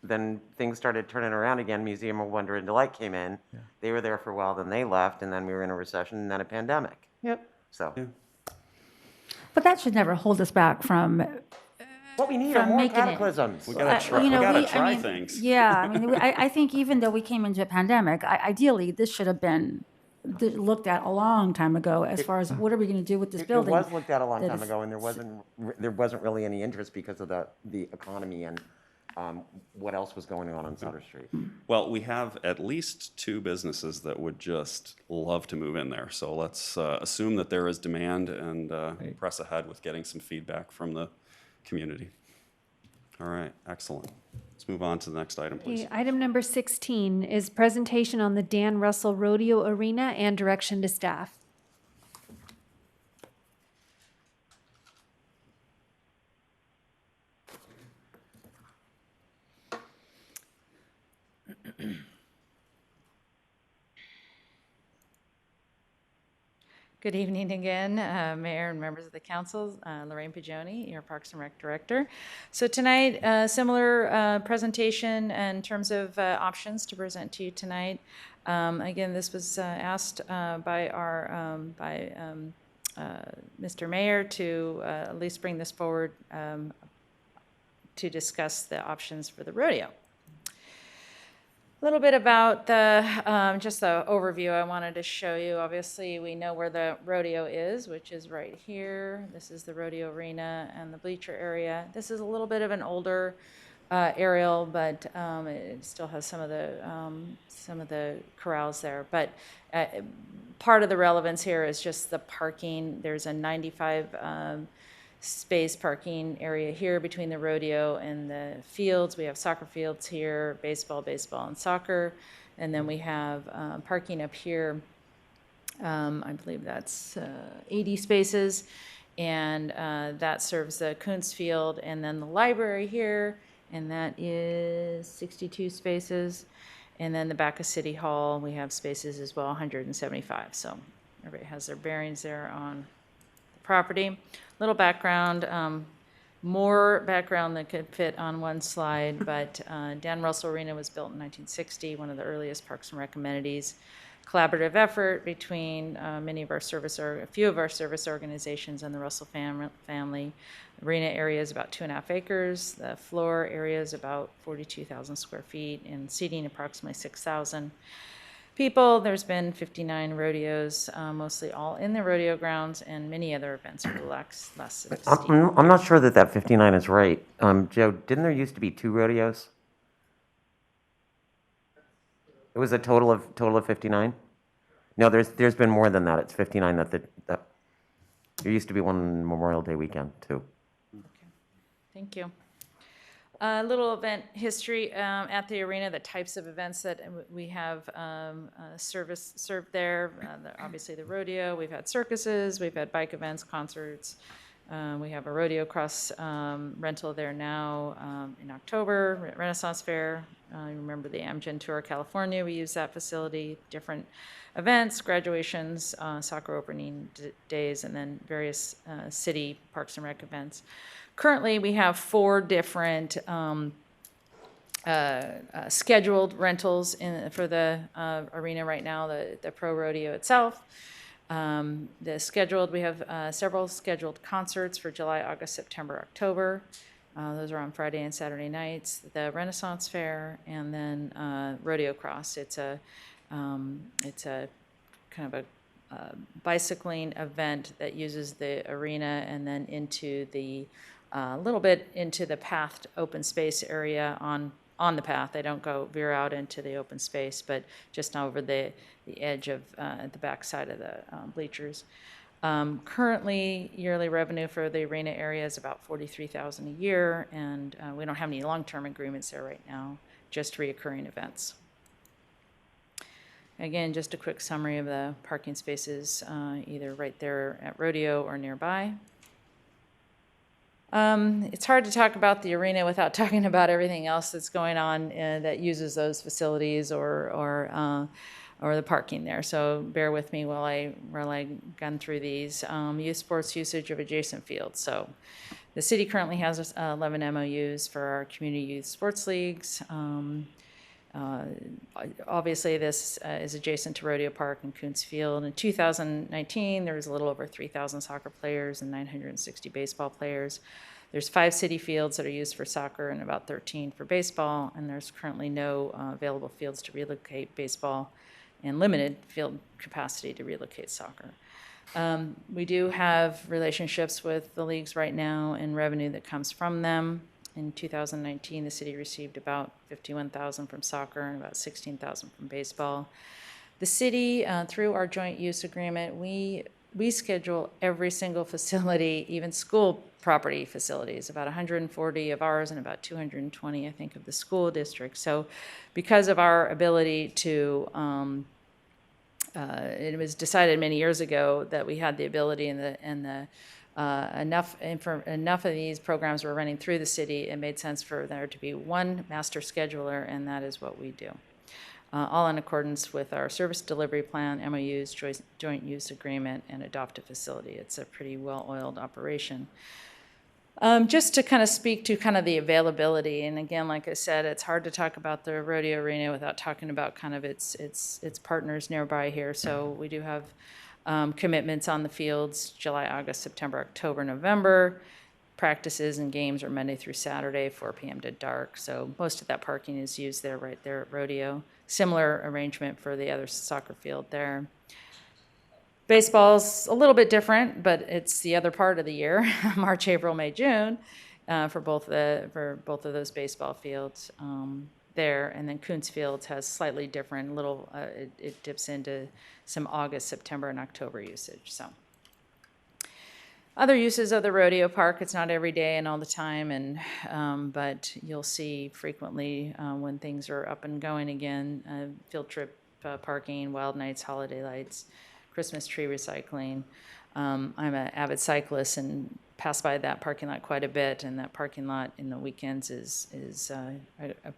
then things started turning around again. Museum of Wonder and Delight came in. Yeah. They were there for a while, then they left, and then we were in a recession, and then a pandemic. Yep. So. Yeah. But that should never hold us back from. What we need are more making it. cataclysms. We gotta try things. Yeah, I think even though we came into a pandemic, ideally this should have been looked at a long time ago as far as what are we going to do with this building. It was looked at a long time ago, and there wasn't really any interest because of the economy and what else was going on Sutter Street. Well, we have at least two businesses that would just love to move in there. So let's assume that there is demand and press ahead with getting some feedback from the community. All right, excellent. Let's move on to the next item, please. Okay, item number 16 is presentation on the Dan Russell Rodeo Arena and direction to staff. Good evening again, Mayor and members of the council. Lorraine Pigioni, your Parks and Rec Director. So tonight, similar presentation in terms of options to present to you tonight. Again, this was asked by Mr. Mayor to at least bring this forward to discuss the options for the rodeo. A little bit about the, just the overview I wanted to show you. Obviously, we know where the rodeo is, which is right here. This is the rodeo arena and the bleacher area. This is a little bit of an older aerial, but it still has some of the corrals there. But part of the relevance here is just the parking. There's a 95 space parking area here between the rodeo and the fields. We have soccer fields here, baseball, and soccer. And then we have parking up here. I believe that's 80 spaces. And that serves the Kuntz Field. And then the library here, and that is 62 spaces. And then the back of City Hall, we have spaces as well, 175. So everybody has their bearings there on the property. Little background, more background than could fit on one slide, but Dan Russell Arena was built in 1960, one of the earliest Parks and Rec amenities. Collaborative effort between a few of our service organizations and the Russell family. Arena area is about 2.5 acres. The floor area is about 42,000 square feet, and seating approximately 6,000 people. There's been 59 rodeos, mostly all in the rodeo grounds, and many other events over the last 16 I'm not sure that 59 is right. Joe, didn't there used to be 2 rodeos? It was a total of 59? No, there's been more than that. It's 59 that there used to be one Memorial Day weekend too. Okay. Thank you. A little event history at the arena, the types of events that we have served there. Obviously the rodeo, we've had circuses, we've had bike events, concerts. We have a rodeo cross rental there now in October, Renaissance Fair. You remember the Amgen Tour California, we use that facility, different events, graduations, soccer opening days, and then various city Parks and Rec events. Currently, we have 4 different scheduled rentals for the arena right now, the Pro Rodeo itself. We have several scheduled concerts for July, August, September, October. Those are on Friday and Saturday nights. The Renaissance Fair, and then Rodeo Cross. It's a kind of a bicycling event that uses the arena and then into the little bit into the pathed open space area on the path. They don't veer out into the open space, but just over the edge of the back side of the bleachers. Currently, yearly revenue for the arena area is about $43,000 a year, and we don't have any long-term agreements there right now, just reoccurring events. Again, just a quick summary of the parking spaces, either right there at Rodeo or nearby. It's hard to talk about the arena without talking about everything else that's going on that uses those facilities or the parking there. So bear with me while I gun through these. Youth sports usage of adjacent fields. So the city currently has 11 MOUs for our community youth sports leagues. Obviously, this is adjacent to Rodeo Park and Kuntz Field. In 2019, there was a little over 3,000 soccer players and 960 baseball players. There's 5 city fields that are used for soccer and about 13 for baseball, and there's currently no available fields to relocate baseball and limited field capacity to relocate soccer. We do have relationships with the leagues right now and revenue that comes from them. In 2019, the city received about $51,000 from soccer and about $16,000 from baseball. The city, through our joint use agreement, we schedule every single facility, even school property facilities, about 140 of ours and about 220, I think, of the school district. So because of our ability to, it was decided many years ago that we had the ability enough of these programs were running through the city, it made sense for there to be one master scheduler, and that is what we do. All in accordance with our service delivery plan, MOUs, joint use agreement, and adopt a facility. It's a pretty well-oiled operation. Just to kind of speak to kind of the availability, and again, like I said, it's hard to talk about the rodeo arena without talking about kind of its partners nearby here. So we do have commitments on the fields, July, August, September, October, November. Practices and games are Monday through Saturday, 4 p.m. to dark. So most of that parking is used there, right there at Rodeo. Similar arrangement for the other soccer field there. Baseball's a little bit different, but it's the other part of the year, March, April, May, June, for both of those baseball fields there. And then Coons Fields has slightly different little, it dips into some August, September, and October usage. So other uses of the rodeo park, it's not every day and all the time, and but you'll see frequently when things are up and going again, field trip parking, wild nights, holiday lights, Christmas tree recycling. I'm an avid cyclist and pass by that parking lot quite a bit, and that parking lot in the weekends is a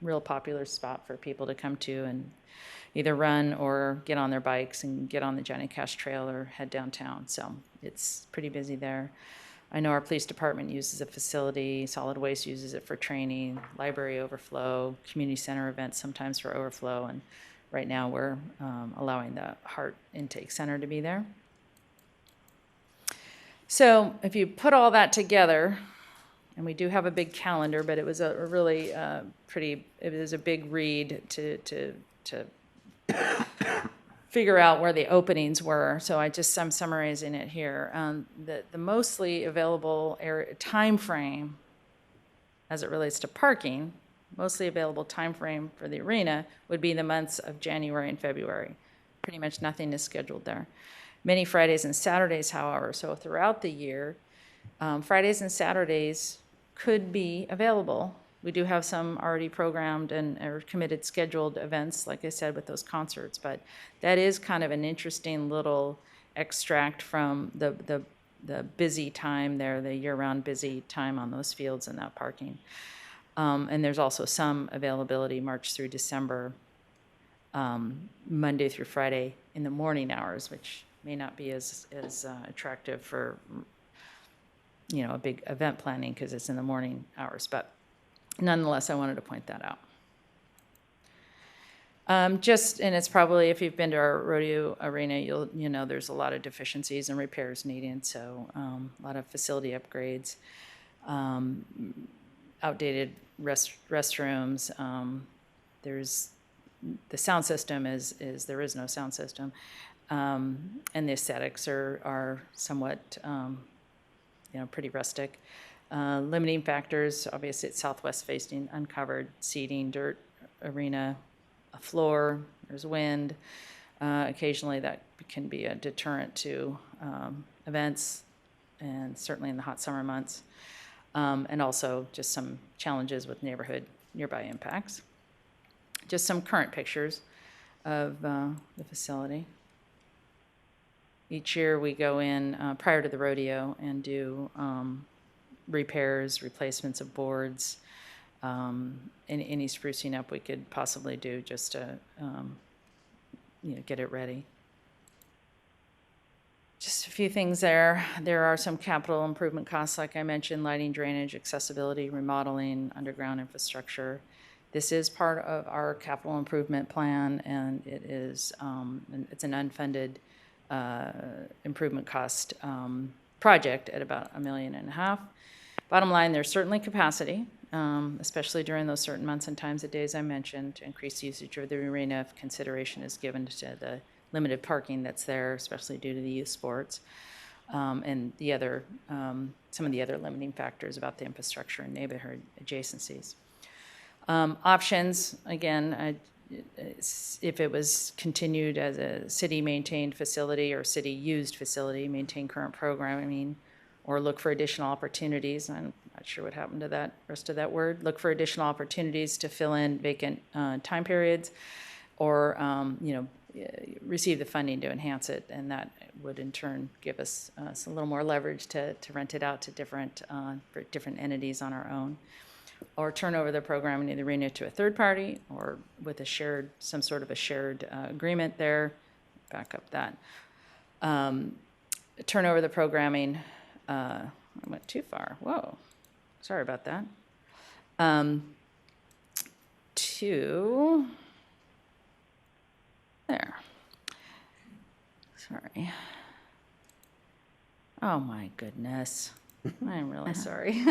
real popular spot for people to come to and either run or get on their bikes and get on the Johnny Cash Trail or head downtown. So it's pretty busy there. I know our police department uses the facility, solid waste uses it for training, library overflow, community center events sometimes for overflow, and right now we're allowing the Heart Intake Center to be there. So if you put all that together, and we do have a big calendar, but it was a really it was a big read to figure out where the openings were. So I'm summarizing it here. The mostly available time frame as it relates to parking, mostly available time frame for the arena would be the months of January and February. Pretty much nothing is scheduled there. Many Fridays and Saturdays, however, so throughout the year, Fridays and Saturdays could be available. We do have some already programmed and or committed scheduled events, like I said, with those concerts, but that is kind of an interesting little extract from the busy time there, the year-round busy time on those fields and that parking. And there's also some availability March through December, Monday through Friday in the morning hours, which may not be as attractive for, a big event planning because it's in the morning hours. But nonetheless, I wanted to point that out. And it's probably, if you've been to our rodeo arena, you'll there's a lot of deficiencies and repairs needed. So a lot of facility upgrades, outdated restrooms. There's the sound system there is no sound system, and the aesthetics are somewhat pretty rustic. Limiting factors, obviously it's southwest facing, uncovered seating, dirt arena, a floor, there's wind. Occasionally that can be a deterrent to events, and certainly in the hot summer months. And also just some challenges with nearby impacts. Just some current pictures of the facility. Each year we go in prior to the rodeo and do repairs, replacements of boards, any sprucing up we could possibly do just to get it ready. Just a few things there. There are some capital improvement costs, like I mentioned, lighting, drainage, accessibility, remodeling, underground infrastructure. This is part of our capital improvement plan, and it is it's an unfunded improvement cost project at about $1.5 million. Bottom line, there's certainly capacity, especially during those certain months and times of days I mentioned, to increase usage of the arena if consideration is given to the limited parking that's there, especially due to the youth sports, and the other some of the other limiting factors about the infrastructure and neighborhood adjacencies. Options, again, if it was continued as a city-maintained facility or city-used facility, maintain current programming, or look for additional opportunities. I'm not sure what happened to that rest of that word. Look for additional opportunities to fill in vacant time periods, or receive the funding to enhance it, and that would in turn give us a little more leverage to rent it out to different entities on our own, or turn over the programming of the arena to a third party, or with some sort of a shared agreement there. Back up that. Turn over the programming. I went too far. Whoa, sorry about that. There. Sorry. Oh my goodness. I'm really sorry.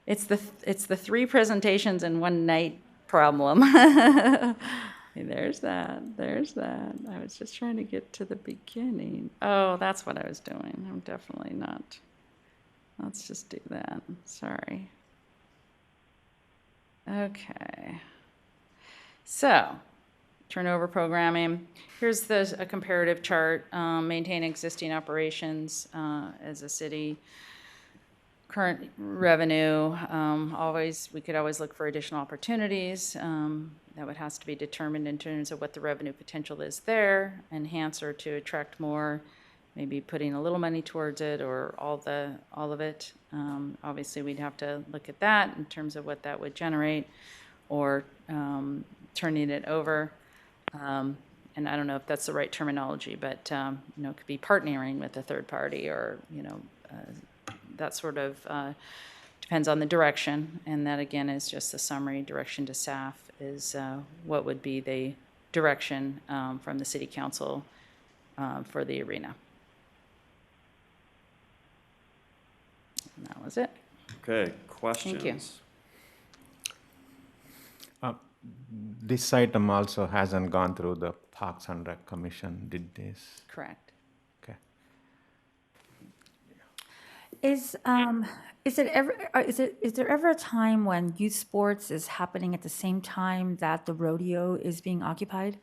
It's the 3 presentations in one night problem. There's that. I was just trying to get to the beginning. Oh, that's what I was doing. I'm definitely not. Let's just do that. Sorry. Okay. So, turnover programming. Here's a comparative chart. Maintain existing operations as a city. Current revenue. We could always look for additional opportunities. That would have to be determined in terms of what the revenue potential is there. Enhance or to attract more. Maybe putting a little money towards it or all of it. Obviously, we'd have to look at that in terms of what that would generate, or turning it over. And I don't know if that's the right terminology, but it could be partnering with a third party, or that sort of depends on the direction. And that again is just the summary. Direction to staff is what would be the direction from the city council for the arena. And that was it. Okay, questions? Thank you. This item also hasn't gone through the Parks and Rec Commission, did this? Correct. Okay. Is there ever a time when youth sports is happening at the same time that the rodeo is being occupied?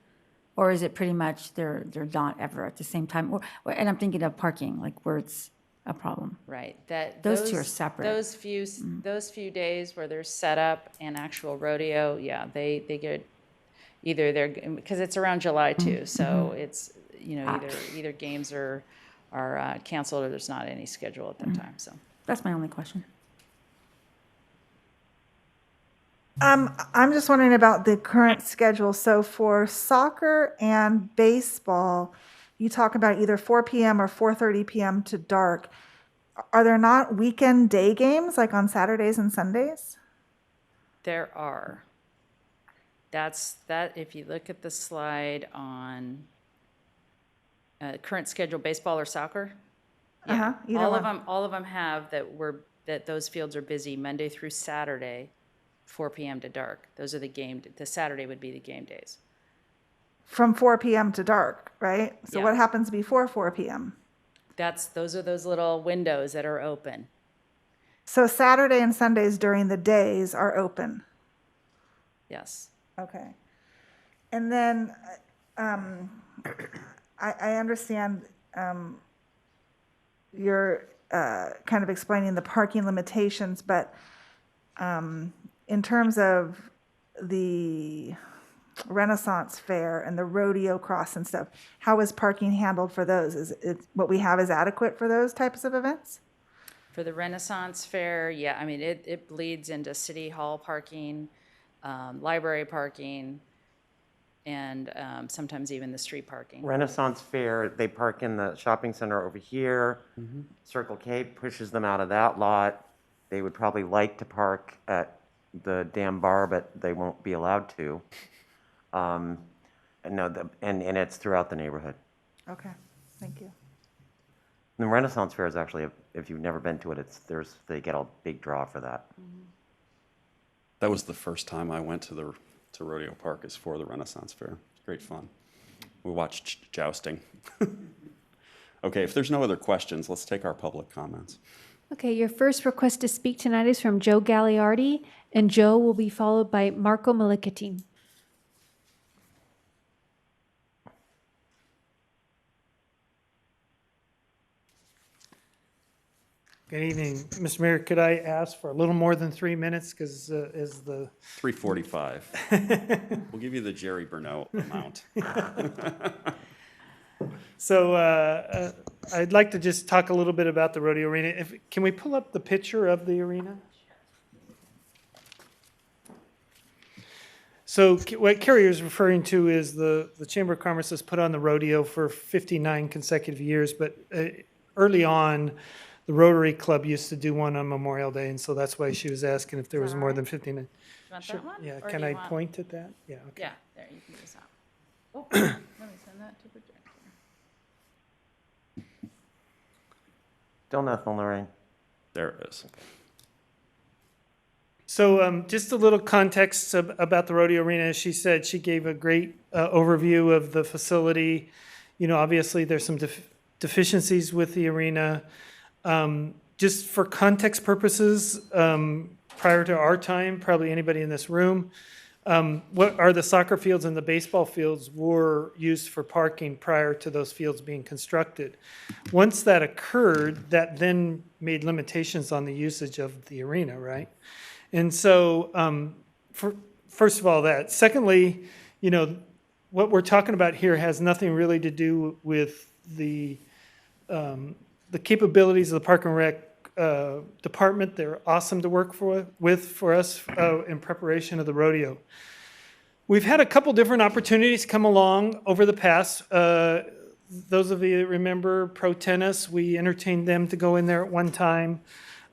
Or is it pretty much they're not ever at the same time? And I'm thinking of parking, like where it's a problem. Right. That those two are separate. Those few days where there's setup and actual rodeo, yeah, they get either they're, because it's around July too, so it's either games are canceled or there's not any schedule at that time. So that's my only question. I'm just wondering about the current schedule. So for soccer and baseball, you talk about either 4 p.m. or 4:30 p.m. to dark. Are there not weekend day games like on Saturdays and Sundays? There are. If you look at the slide on current schedule, baseball or soccer, yeah, all of them have that those fields are busy Monday through Saturday, 4 p.m. to dark. Those are the Saturday would be the game days. From 4 p.m. to dark, right? So Yeah. what happens before 4 p.m.? Those are those little windows that are open. So Saturday and Sundays during the days are open. Yes. Okay. And then I understand you're kind of explaining the parking limitations, but in terms of the Renaissance Fair and the rodeo cross and stuff, how is parking handled for those? Is it what we have is adequate for those types of events? For the Renaissance Fair, yeah, I mean, it bleeds into City Hall parking, library parking, and sometimes even the street parking. Renaissance Fair, they park in the shopping center over here. Circle K pushes them out of that lot. They would probably like to park at the damn bar, but they won't be allowed to. And it's throughout the neighborhood. Okay, thank you. The Renaissance Fair is actually, if you've never been to it, they get a big draw for that. That was the first time I went to Rodeo Park, is for the Renaissance Fair. It's great fun. We watched jousting. Okay, if there's no other questions, let's take our public comments. Okay, your first request to speak tonight is from Joe Gagliardi, and Joe will be followed by Marco Malikatin. Good evening, Mr. Mayor. Could I ask for a little more than 3 minutes? Because 3:45. We'll give you the Jerry Burnett amount. So I'd like to just talk a little bit about the rodeo arena. Can we pull up the picture of the arena? So what Carrie is referring to is the Chamber of Commerce has put on the rodeo for 59 consecutive years, but early on, the Rotary Club used to do one on Memorial Day, and so that's why she was asking if there was more than 59. You want Sure. that one? Yeah, Or can do you I want- point at that? Yeah, okay. Yeah, there, you can use that. Oh, let me send that to projector. Still nothing, Lorraine. There it is. So just a little context about the rodeo arena. As she said, she gave a great overview of the facility. You know, obviously there's some deficiencies with the arena. Just for context purposes, prior to our time, probably anybody in this room, what are the soccer fields and the baseball fields were used for parking prior to those fields being constructed. Once that occurred, that then made limitations on the usage of the arena, right? And so, first of all, that. Secondly, you know, what we're talking about here has nothing really to do with the capabilities of the Park and Rec department. They're awesome to work with for us in preparation of the rodeo. We've had a couple different opportunities come along over the past. Those of you that remember Pro Tennis, we entertained them to go in there at one time.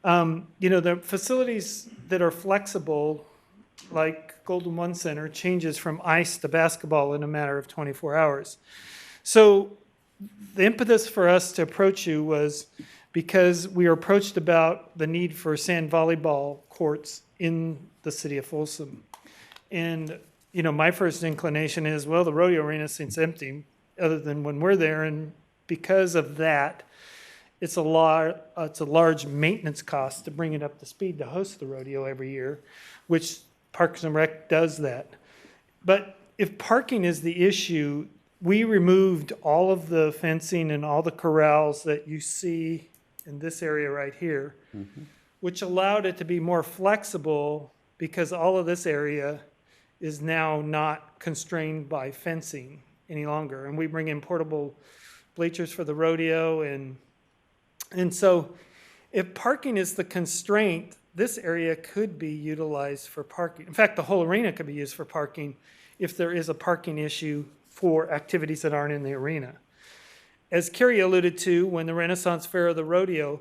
You know, the facilities that are flexible, like Golden One Center, changes from ice to basketball in a matter of 24 hours. So the impetus for us to approach you was because we were approached about the need for sand volleyball courts in the city of Folsom. And, you know, my first inclination is, well, the rodeo arena seems empty other than when we're there. And because of that, it's a large maintenance cost to bring it up to speed to host the rodeo every year, which Parks and Rec does that. But if parking is the issue, we removed all of the fencing and all the corrals that you see in this area right here, which allowed it to be more flexible because all of this area is now not constrained by fencing any longer. And we bring in portable bleachers for the rodeo. And so if parking is the constraint, this area could be utilized for parking. In fact, the whole arena could be used for parking if there is a parking issue for activities that aren't in the arena. As Carrie alluded to, when the Renaissance Fair of the rodeo,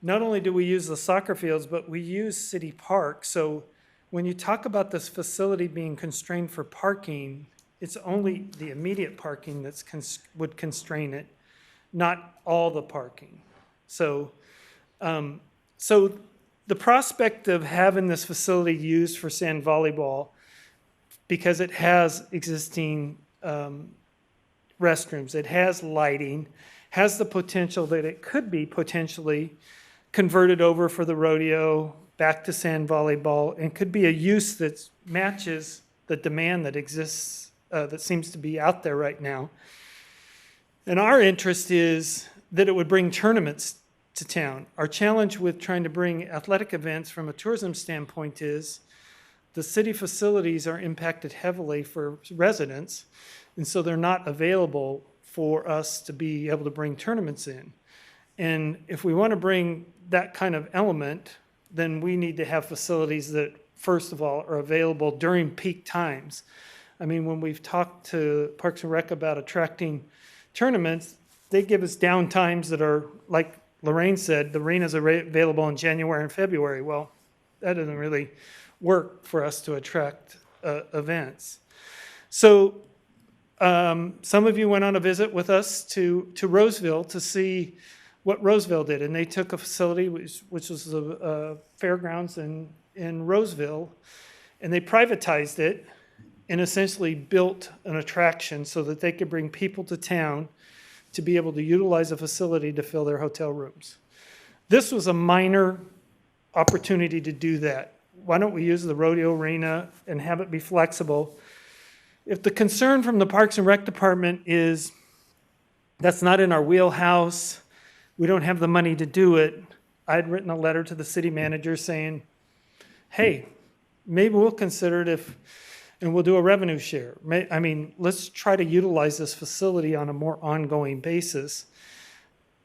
not only do we use the soccer fields, but we use City Park. So when you talk about this facility being constrained for parking, it's only the immediate parking that's would constrain it, not all the parking. So, so the prospect of having this facility used for sand volleyball, because it has existing restrooms, it has lighting, has the potential that it could be potentially converted over for the rodeo, back to sand volleyball, and could be a use that matches the demand that exists, that seems to be out there right now. And our interest is that it would bring tournaments to town. Our challenge with trying to bring athletic events from a tourism standpoint is the city facilities are impacted heavily for residents, and so they're not available for us to be able to bring tournaments in. And if we want to bring that kind of element, then we need to have facilities that, first of all, are available during peak times. I mean, when we've talked to Parks and Rec about attracting tournaments, they give us down times that are, like Lorraine said, the arenas are available in January and February. Well, that doesn't really work for us to attract events. So some of you went on a visit with us to Roseville to see what Roseville did. And they took a facility, which was the fairgrounds in Roseville, and they privatized it and essentially built an attraction so that they could bring people to town to be able to utilize a facility to fill their hotel rooms. This was a minor opportunity to do that. Why don't we use the rodeo arena and have it be flexible? If the concern from the Parks and Rec Department is that's not in our wheelhouse, we don't have the money to do it, I'd written a letter to the city manager saying, hey, maybe we'll consider it and we'll do a revenue share. I mean, let's try to utilize this facility on a more ongoing basis.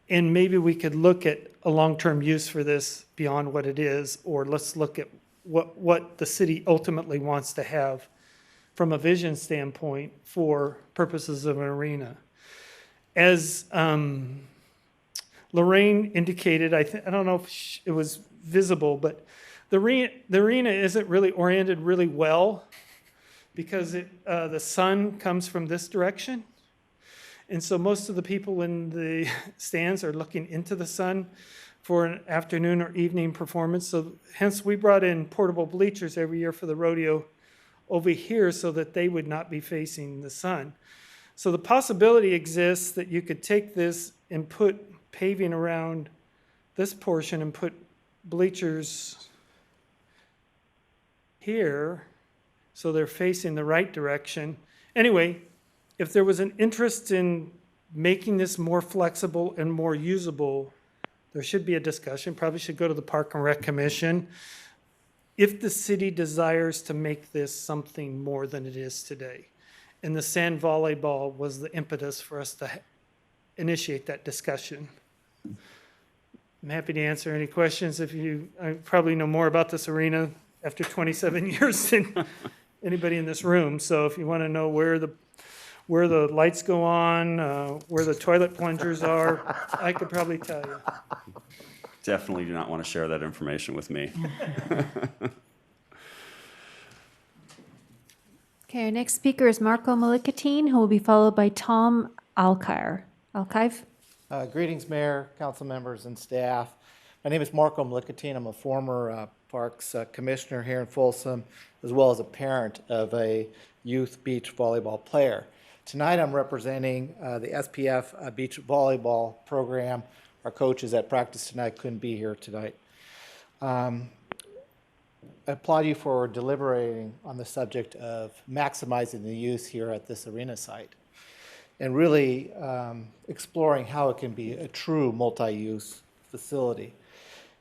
And maybe we could look at a long-term use for this beyond what it is, or let's look at what the city ultimately wants to have from a vision standpoint for purposes of an arena. As Lorraine indicated, I don't know if it was visible, but the arena isn't really oriented really well because the sun comes from this direction. And so most of the people in the stands are looking into the sun for an afternoon or evening performance. So hence we brought in portable bleachers every year for the rodeo over here so that they would not be facing the sun. So the possibility exists that you could take this and put paving around this portion and put bleachers here so they're facing the right direction. Anyway, if there was an interest in making this more flexible and more usable, there should be a discussion. Probably should go to the Park and Rec Commission. If the city desires to make this something more than it is today. And the sand volleyball was the impetus for us to initiate that discussion. I'm happy to answer any questions if I probably know more about this arena after 27 years than anybody in this room. So if you want to know where the lights go on, where the toilet plungers are, I could probably tell you. Definitely do not want to share that information with me. Okay, our next speaker is Marco Malikatine, who will be followed by Tom Alkive. Greetings, Mayor, council members, and staff. My name is Marco Malikatine. I'm a former Parks Commissioner here in Folsom, as well as a parent of a youth beach volleyball player. Tonight I'm representing the SPF beach volleyball program. Our coaches at practice tonight couldn't be here tonight. I applaud you for deliberating on the subject of maximizing the use here at this arena site and really exploring how it can be a true multi-use facility.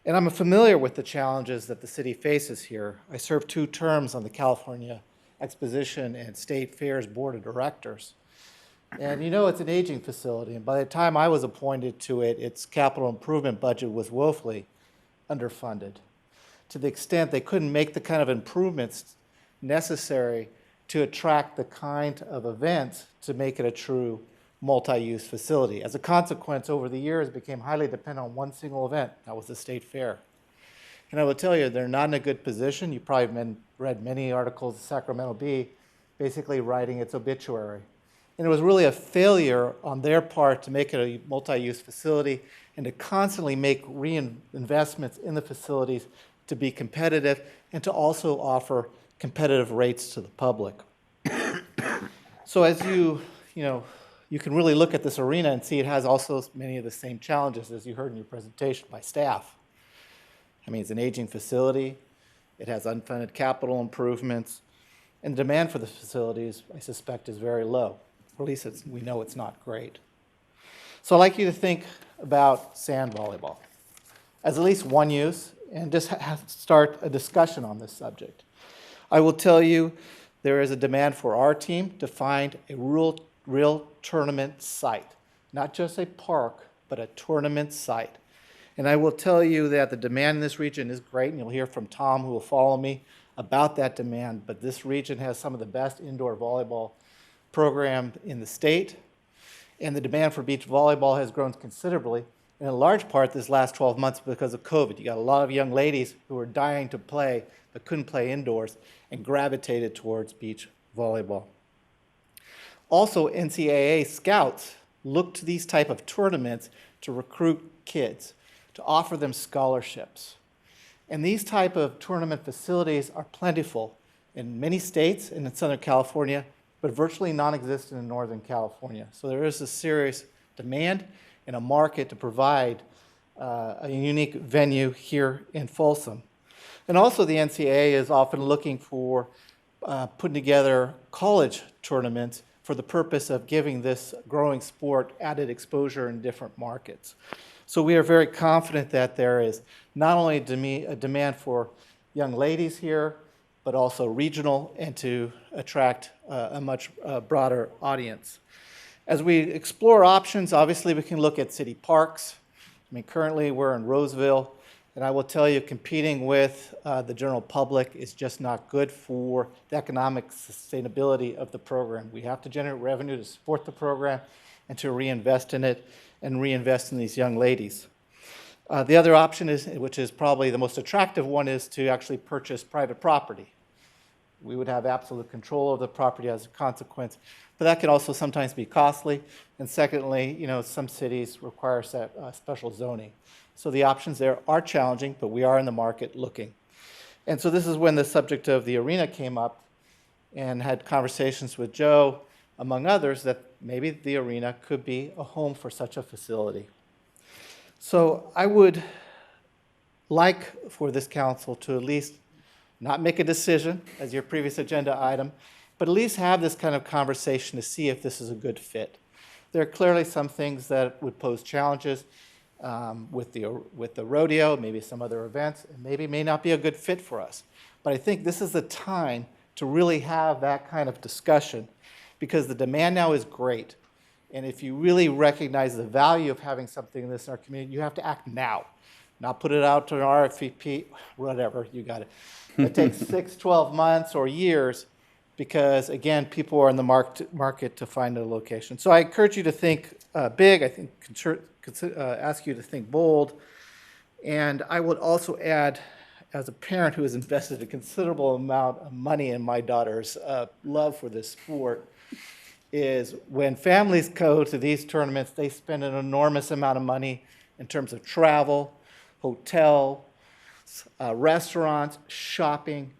And I'm familiar with the challenges that the city faces here. I served 2 terms on the California Exposition and State Fairs Board of Directors. And you know, it's an aging facility, and by the time I was appointed to it, its capital improvement budget was woefully underfunded, to the extent they couldn't make the kind of improvements necessary to attract the kind of events to make it a true multi-use facility. As a consequence, over the years, it became highly dependent on one single event. That was the state fair. And I will tell you, they're not in a good position. You probably read many articles of Sacramento Bee basically writing its obituary. And it was really a failure on their part to make it a multi-use facility and to constantly make reinvestments in the facilities to be competitive and to also offer competitive rates to the public. So as you can really look at this arena and see it has also many of the same challenges as you heard in your presentation by staff. I mean, it's an aging facility. It has unfunded capital improvements. And the demand for the facilities, I suspect, is very low. Or at least we know it's not great. So I'd like you to think about sand volleyball as at least one use and just start a discussion on this subject. I will tell you there is a demand for our team to find a real tournament site, not just a park, but a tournament site. And I will tell you that the demand in this region is great, and you'll hear from Tom, who will follow me, about that demand. But this region has some of the best indoor volleyball program in the state, and the demand for beach volleyball has grown considerably, and in large part this last 12 months because of COVID. You got a lot of young ladies who were dying to play but couldn't play indoors and gravitated towards beach volleyball. Also, NCAA scouts look to these type of tournaments to recruit kids, to offer them scholarships. And these type of tournament facilities are plentiful in many states and in Southern California, but virtually non-existent in Northern California. So there is a serious demand and a market to provide a unique venue here in Folsom. And also the NCAA is often looking for putting together college tournaments for the purpose of giving this growing sport added exposure in different markets. So we are very confident that there is not only a demand for young ladies here, but also regional and to attract a much broader audience. As we explore options, obviously we can look at city parks. I mean, currently we're in Roseville, and I will tell you competing with the general public is just not good for the economic sustainability of the program. We have to generate revenue to support the program and to reinvest in it and reinvest in these young ladies. The other option is, which is probably the most attractive one, is to actually purchase private property. We would have absolute control of the property as a consequence, but that can also sometimes be costly. And secondly, some cities require special zoning. So the options there are challenging, but we are in the market looking. And so this is when the subject of the arena came up, and had conversations with Joe, among others, that maybe the arena could be a home for such a facility. So I would like for this council to at least not make a decision as your previous agenda item, but at least have this kind of conversation to see if this is a good fit. There are clearly some things that would pose challenges with the rodeo, maybe some other events, and maybe may not be a good fit for us. But I think this is the time to really have that kind of discussion, because the demand now is great. And if you really recognize the value of having something in this in our community, you have to act now, not put it out to an RFP, whatever, you got it. It takes 6, 12 months or years, because again, people are in the market to find a location. So I encourage you to think big. I think ask you to think bold. And I would also add, as a parent who has invested a considerable amount of money in my daughter's love for this sport, is when families go to these tournaments, they spend an enormous amount of money in terms of travel, hotel, restaurants, shopping.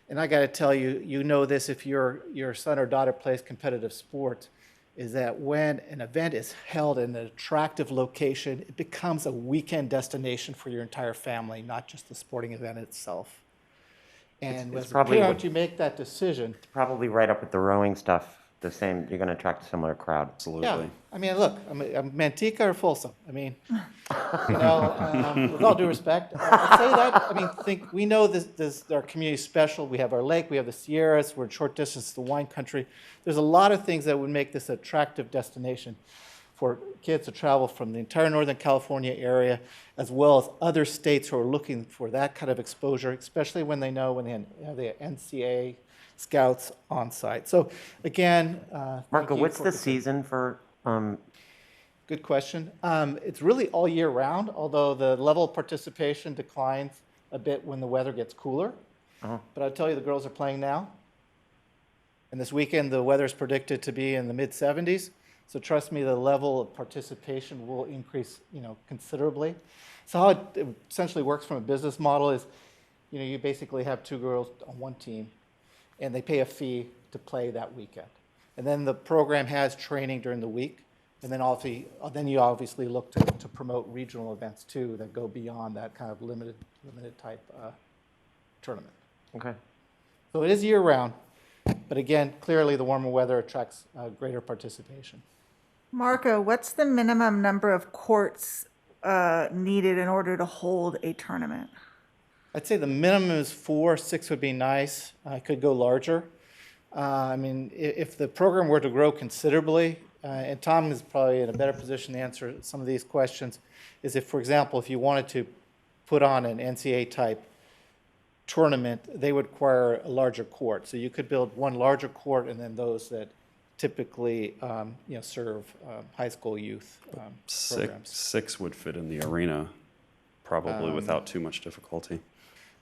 And I got to tell you, you know this if your son or daughter plays competitive sports, is that when an event is held in an attractive location, it becomes a weekend destination for your entire family, not just the sporting event itself. And It's as a probably parent, you make that decision. It's probably right up with the rowing stuff, the same, you're going to attract a similar crowd. Absolutely. Yeah, I mean, look, I'm Manteca or Folsom. I mean, with all due respect, I say that. I mean, we know our community is special. We have our lake, we have the Sierras, we're in short distance to the wine country. There's a lot of things that would make this an attractive destination for kids to travel from the entire Northern California area, as well as other states who are looking for that kind of exposure, especially when they know when they have the NCAA scouts on site. So again, Marco, what's the season for? Good question. It's really all year round, although the level of participation declines a bit when the weather gets cooler. But I'll tell you, the girls are playing now. And this weekend, the weather is predicted to be in the mid-70s. So trust me, the level of participation will increase, considerably. So how it essentially works from a business model is, you basically have 2 girls on one team, and they pay a fee to play that weekend. And then the program has training during the week, and then you obviously look to promote regional events too that go beyond that kind of limited type tournament. Okay. So it is year round, but again, clearly the warmer weather attracts greater participation. Marco, what's the minimum number of courts needed in order to hold a tournament? I'd say the minimum is 4, 6 would be nice. I could go larger. I mean, if the program were to grow considerably, and Tom is probably in a better position to answer some of these questions, is if, for example, if you wanted to put on an NCAA type tournament, they would require a larger court. So you could build one larger court and then those that typically serve high school youth programs. Six would fit in the arena, probably without too much difficulty.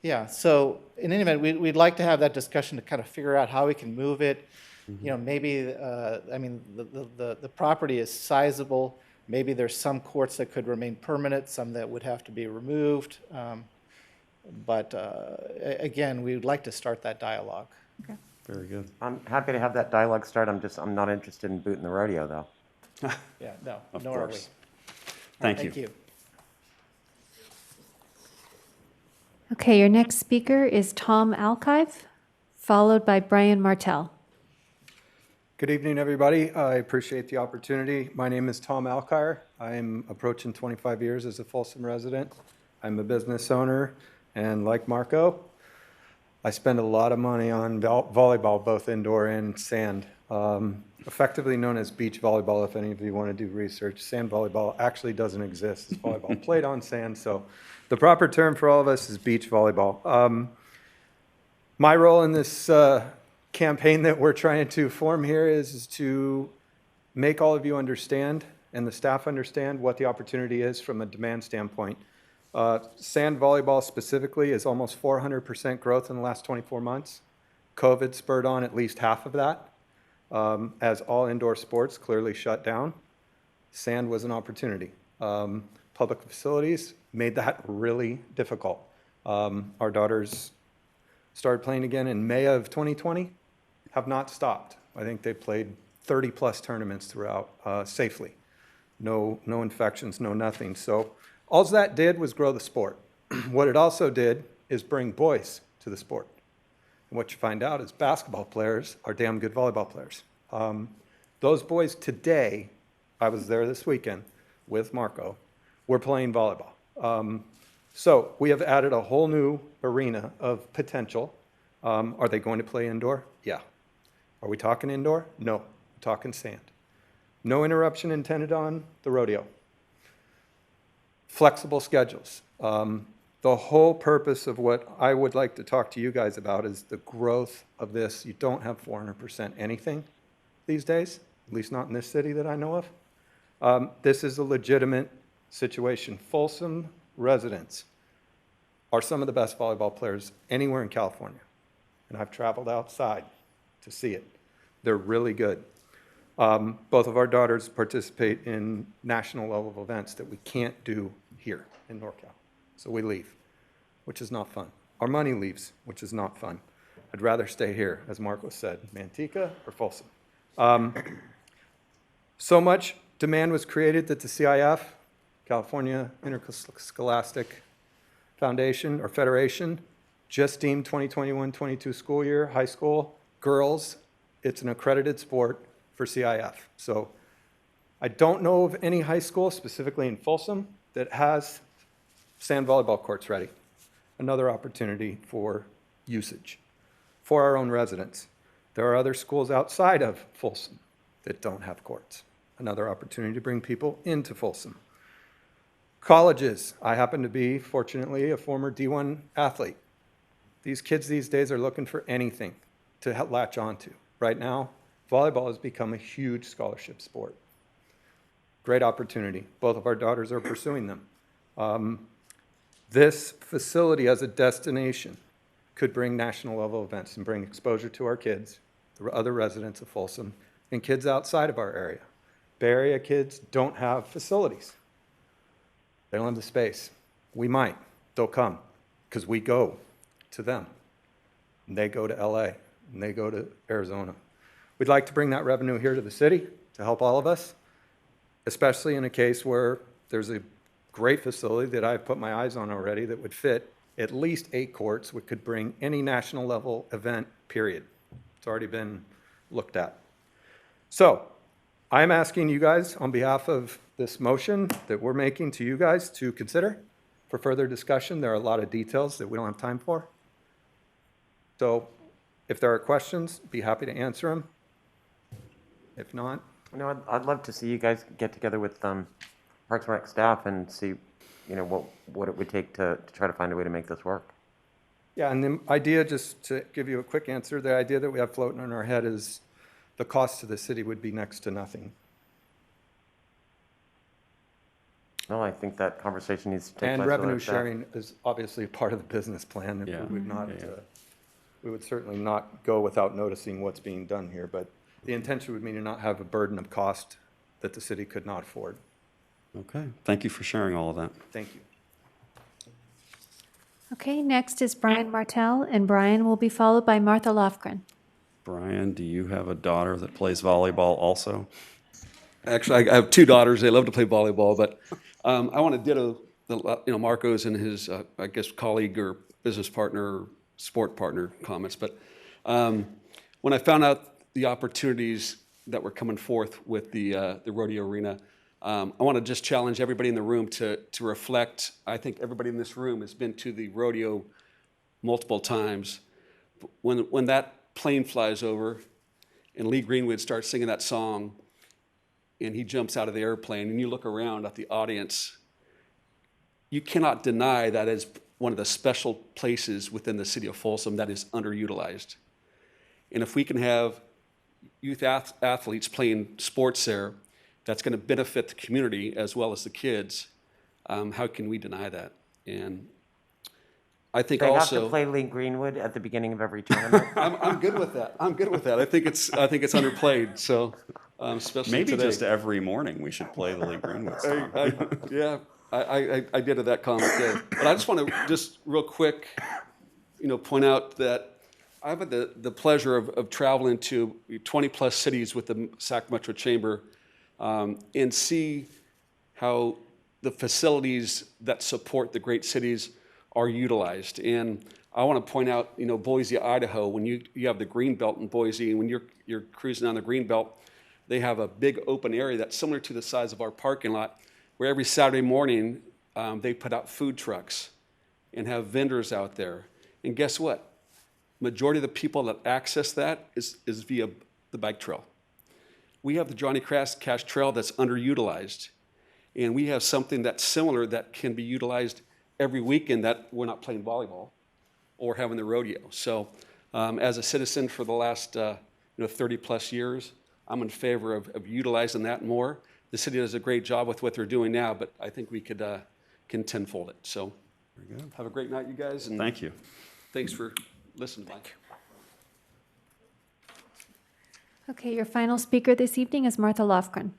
Yeah, so in any event, we'd like to have that discussion to kind of figure out how we can move it. Maybe, the property is sizable. Maybe there's some courts that could remain permanent, some that would have to be removed. But again, we would like to start that dialogue. Okay. Very good. I'm happy to have that dialogue start. I'm not interested in booting the rodeo, though. Yeah, no, Of nor are we. course. All right, Thank you. Okay, your next speaker is Tom Alkive, followed by Brian Martell. Good evening, everybody. I appreciate the opportunity. My name is Tom Alkive. I'm approaching 25 years as a Folsom resident. I'm a business owner, and like Marco, I spend a lot of money on volleyball, both indoor and sand. Effectively known as beach volleyball, if any of you want to do research. Sand volleyball actually doesn't exist. It's volleyball played on sand, so the proper term for all of us is beach volleyball. My role in this campaign that we're trying to form here is to make all of you understand and the staff understand what the opportunity is from a demand standpoint. Sand volleyball specifically is almost 400% growth in the last 24 months. COVID spurred on at least half of that, as all indoor sports clearly shut down. Sand was an opportunity. Public facilities made that really difficult. Our daughters started playing again in May of 2020, have not stopped. I think they played 30-plus tournaments throughout safely. No infections, no nothing. So all that did was grow the sport. What it also did is bring boys to the sport. And what you find out is basketball players are damn good volleyball players. Those boys today, I was there this weekend with Marco, we're playing volleyball. So we have added a whole new arena of potential. Are they going to play indoor? Yeah. Are we talking indoor? No. We're talking sand. No interruption intended on the rodeo. Flexible schedules. The whole purpose of what I would like to talk to you guys about is the growth of this. You don't have 400% anything these days, at least not in this city that I know of. This is a legitimate situation. Folsom residents are some of the best volleyball players anywhere in California. And I've traveled outside to see it. They're really good. Both of our daughters participate in national level events that we can't do here in NorCal. So we leave, which is not fun. Our money leaves, which is not fun. I'd rather stay here, as Marco said, Manteca or Folsom. So much demand was created that the CIF, California Interscholastic Foundation or Federation, just deemed 2021-22 school year, high school, girls, it's an accredited sport for CIF. So I don't know of any high school, specifically in Folsom, that has sand volleyball courts ready. Another opportunity for usage for our own residents. There are other schools outside of Folsom that don't have courts. Another opportunity to bring people into Folsom. Colleges. I happen to be, fortunately, a former D1 athlete. These kids these days are looking for anything to latch onto. Right now, volleyball has become a huge scholarship sport. Great opportunity. Both of our daughters are pursuing them. This facility as a destination could bring national level events and bring exposure to our kids, the other residents of Folsom, and kids outside of our area. Bay Area kids don't have facilities. They don't have the space. We might. They'll come because we go to them. And they go to LA and they go to Arizona. We'd like to bring that revenue here to the city to help all of us, especially in a case where there's a great facility that I've put my eyes on already that would fit at least 8 courts, which could bring any national level event, period. It's already been looked at. So I'm asking you guys on behalf of this motion that we're making to you guys to consider for further discussion. There are a lot of details that we don't have time for. So if there are questions, be happy to answer them. If not. I'd love to see you guys get together with Parks and Rec staff and see, what it would take to try to find a way to make this work. Yeah, and the idea, just to give you a quick answer, the idea that we have floating in our head is the cost to the city would be next to nothing. No, I think that conversation needs to take place. And revenue sharing is obviously part of the business plan. Yeah. We would certainly not go without noticing what's being done here, but the intention would mean to not have a burden of cost that the city could not afford. Okay, thank you for sharing all of that. Thank you. Okay, next is Brian Martell, and Brian will be followed by Martha Lofgren. Brian, do you have a daughter that plays volleyball also? Actually, I have 2 daughters. They love to play volleyball, but I want to ditto Marco's and his, I guess, colleague or business partner, or sport partner comments. But when I found out the opportunities that were coming forth with the rodeo arena, I want to just challenge everybody in the room to reflect. I think everybody in this room has been to the rodeo multiple times. When that plane flies over and Lee Greenwood starts singing that song and he jumps out of the airplane and you look around at the audience, you cannot deny that is one of the special places within the city of Folsom that is underutilized. And if we can have youth athletes playing sports there, that's going to benefit the community as well as the kids. How can we deny that? And I think They have also. to play Lee Greenwood at the beginning of every tournament. I'm good with that. I'm good with that. I think it's underplayed. So, especially Maybe today. just every morning we should play the Lee Greenwood song. Yeah, I did at that comment there. But I just want to just real quick, point out that I've had the pleasure of traveling to 20 plus cities with the Sac Metro Chamber, and see how the facilities that support the great cities are utilized. And I want to point out, Boise, Idaho, when you have the Greenbelt in Boise, and when you're cruising on the Greenbelt, they have a big open area that's similar to the size of our parking lot, where every Saturday morning they put out food trucks and have vendors out there. And guess what? Majority of the people that access that is via the bike trail. We have the Johnny Cash Trail that's underutilized, and we have something that's similar that can be utilized every weekend that we're not playing volleyball or having the rodeo. So as a citizen for the last 30 plus years, I'm in favor of utilizing that more. The city does a great job with what they're doing now, but I think we could can tenfold it. So Very good. have a great night, you guys. And Thank you. Thanks for listening, Mike. Okay, your final speaker this evening is Martha Lofgren.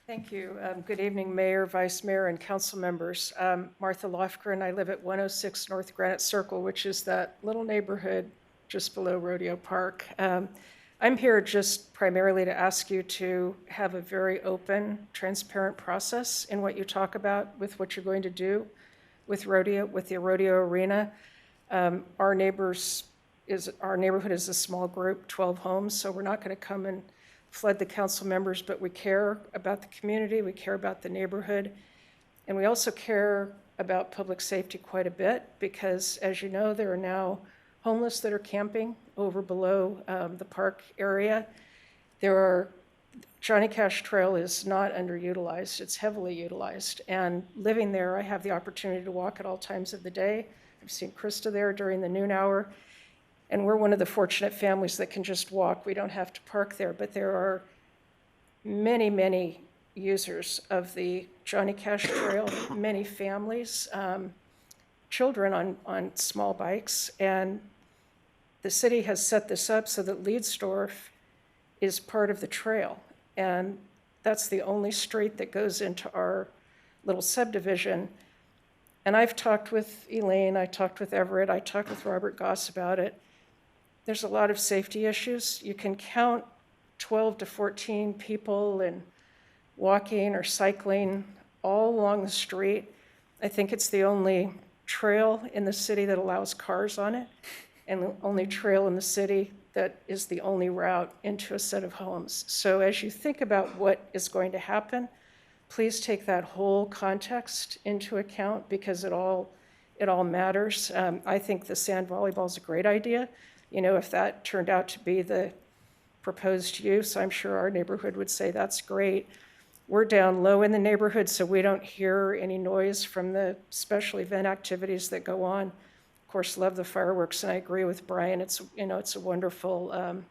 Thank you. Good evening, Mayor, Vice Mayor, and council members. Martha Lofgren. I live at 106 North Granite Circle, which is that little neighborhood just below Rodeo Park. I'm here just primarily to ask you to have a very open, transparent process in what you talk about with what you're going to do with the rodeo arena. Our neighborhood is a small group, 12 homes, so we're not going to come and flood the council members, but we care about the community, we care about the neighborhood, and we also care about public safety quite a bit because, as you know, there are now homeless that are camping over below the park area. Johnny Cash Trail is not underutilized, it's heavily utilized, and living there, I have the opportunity to walk at all times of the day. I've seen Krista there during the noon hour. And we're one of the fortunate families that can just walk. We don't have to park there, but there are many, many users of the Johnny Cash Trail, many families, children on small bikes. And the city has set this up so that Leadsdorf is part of the trail. And that's the only street that goes into our little subdivision. And I've talked with Elaine, I talked with Everett, I talked with Robert Goss about it. There's a lot of safety issues. You can count 12 to 14 people and walking or cycling all along the street. I think it's the only trail in the city that allows cars on it, and the only trail in the city that is the only route into a set of homes. So as you think about what is going to happen, please take that whole context into account because it all matters. I think the sand volleyball is a great idea. If that turned out to be the proposed use, I'm sure our neighborhood would say that's great. We're down low in the neighborhood, so we don't hear any noise from the special event activities that go on. Of course, love the fireworks, and I agree with Brian. It's a wonderful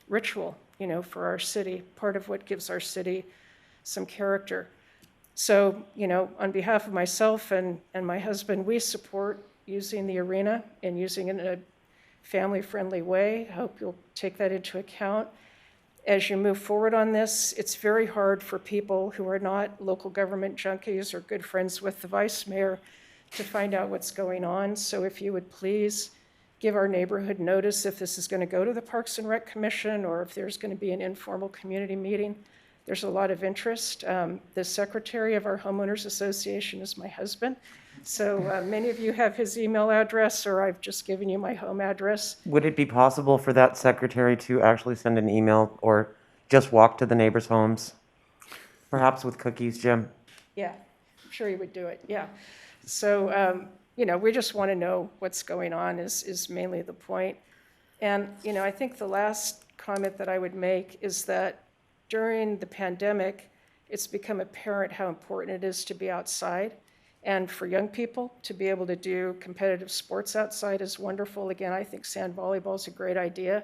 ritual, for our city, part of what gives our city some character. So, on behalf of myself and my husband, we support using the arena and using it in a family-friendly way. I hope you'll take that into account. As you move forward on this, it's very hard for people who are not local government junkies or good friends with the vice mayor to find out what's going on. So if you would please give our neighborhood notice if this is going to go to the Parks and Rec Commission or if there's going to be an informal community meeting. There's a lot of interest. The secretary of our homeowners association is my husband. So many of you have his email address, or I've just given you my home address. Would it be possible for that secretary to actually send an email or just walk to the neighbors' homes? Perhaps with cookies, Jim? Yeah, I'm sure he would do it, yeah. So, we just want to know what's going on is mainly the point. And, I think the last comment that I would make is that during the pandemic, it's become apparent how important it is to be outside. And for young people to be able to do competitive sports outside is wonderful. Again, I think sand volleyball is a great idea.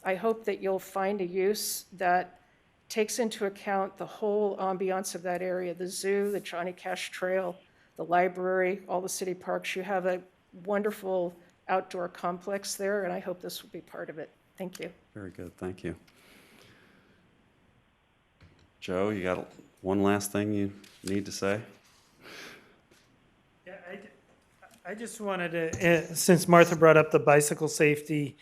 I hope that you'll find a use that takes into account the whole ambiance of that area, the zoo, the Johnny Cash Trail, the library, all the city parks. You have a wonderful outdoor complex there, and I hope this will be part of it. Thank you. Very good, thank you. Joe, you got one last thing you need to say? Yeah, I just wanted to, since Martha brought up the bicycle safety,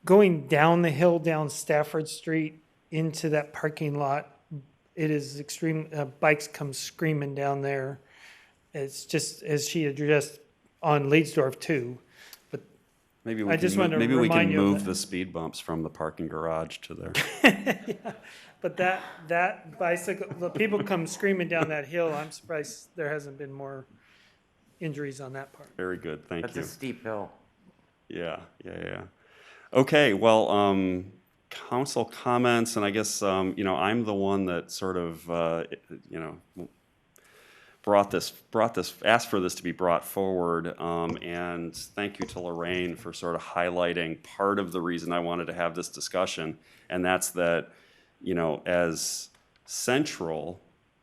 going down the hill down Stafford Street into that parking lot, it is extreme, bikes come screaming down there. It's just, as she addressed on Leedsdorf too, but Maybe I just wanted to remind you of move that. the speed bumps from the parking garage to there. Yeah, but that bicycle, the people come screaming down that hill. I'm surprised there hasn't been more injuries on that part. Very good, thank you. That's a steep hill. Yeah. Okay, well, council comments, and I guess, I'm the one that sort of, asked for this to be brought forward, and thank you to Lorraine for sort of highlighting part of the reason I wanted to have this discussion, and that's that, as central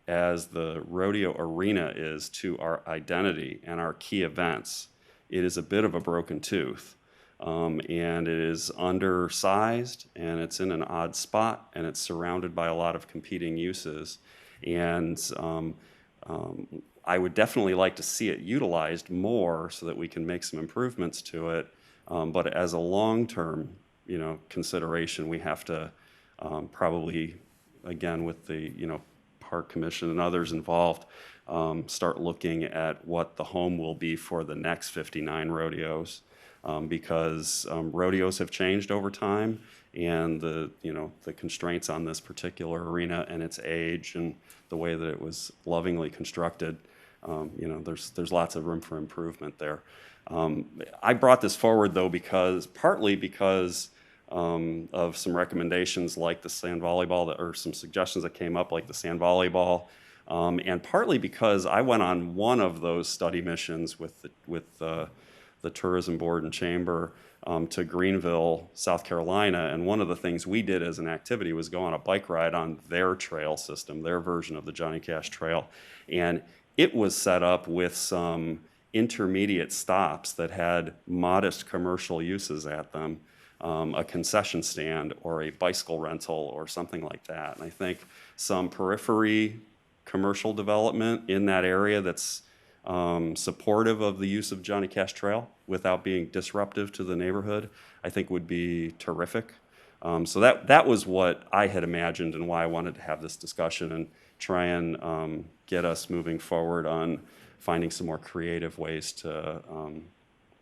as the rodeo arena is to our identity and our key events, it is a bit of a broken tooth. And it is undersized, and it's in an odd spot, and it's surrounded by a lot of competing uses. And I would definitely like to see it utilized more so that we can make some improvements to it. But as a long-term, consideration, we have to probably, again, with the, Park Commission and others involved, start looking at what the home will be for the next 59 rodeos. Because rodeos have changed over time, and the constraints on this particular arena and its age and the way that it was lovingly constructed, there's lots of room for improvement there. I brought this forward though partly because of some recommendations like the sand volleyball, or some suggestions that came up like the sand volleyball, and partly because I went on one of those study missions with the Tourism Board and Chamber to Greenville, South Carolina, and one of the things we did as an activity was go on a bike ride on their trail system, their version of the Johnny Cash Trail, and it was set up with some intermediate stops that had modest commercial uses at them, a concession stand or a bicycle rental or something like that, and I think some periphery commercial development in that area that's supportive of the use of Johnny Cash Trail without being disruptive to the neighborhood, I think would be terrific. So that was what I had imagined and why I wanted to have this discussion and try and get us moving forward on finding some more creative ways to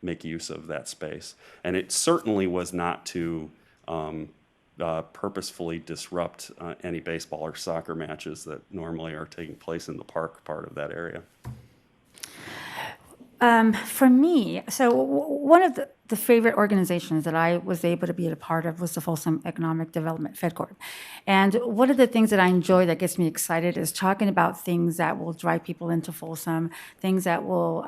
make use of that space. And it certainly was not to purposefully disrupt any baseball or soccer matches that normally are taking place in the park part of that area. For me, so one of the favorite organizations that I was able to be a part of was the Folsom Economic Development FedCorp. And one of the things that I enjoy that gets me excited is talking about things that will drive people into Folsom, things that will,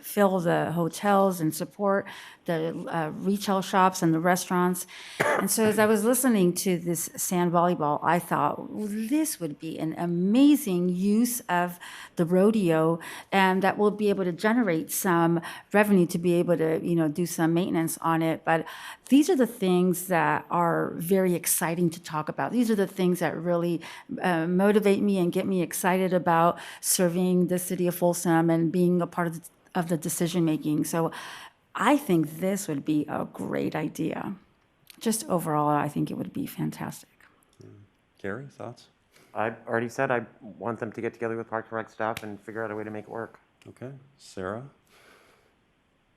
fill the hotels and support the retail shops and the restaurants. And so as I was listening to this sand volleyball, I thought, well, this would be an amazing use of the rodeo, and that will be able to generate some revenue to be able to, do some maintenance on it. But these are the things that are very exciting to talk about. These are the things that really motivate me and get me excited about serving the city of Folsom and being a part of the decision making. So I think this would be a great idea. Just overall, I think it would be fantastic. Gary, thoughts? I already said I want them to get together with Park and Rec staff and figure out a way to make it work. Okay. Sarah?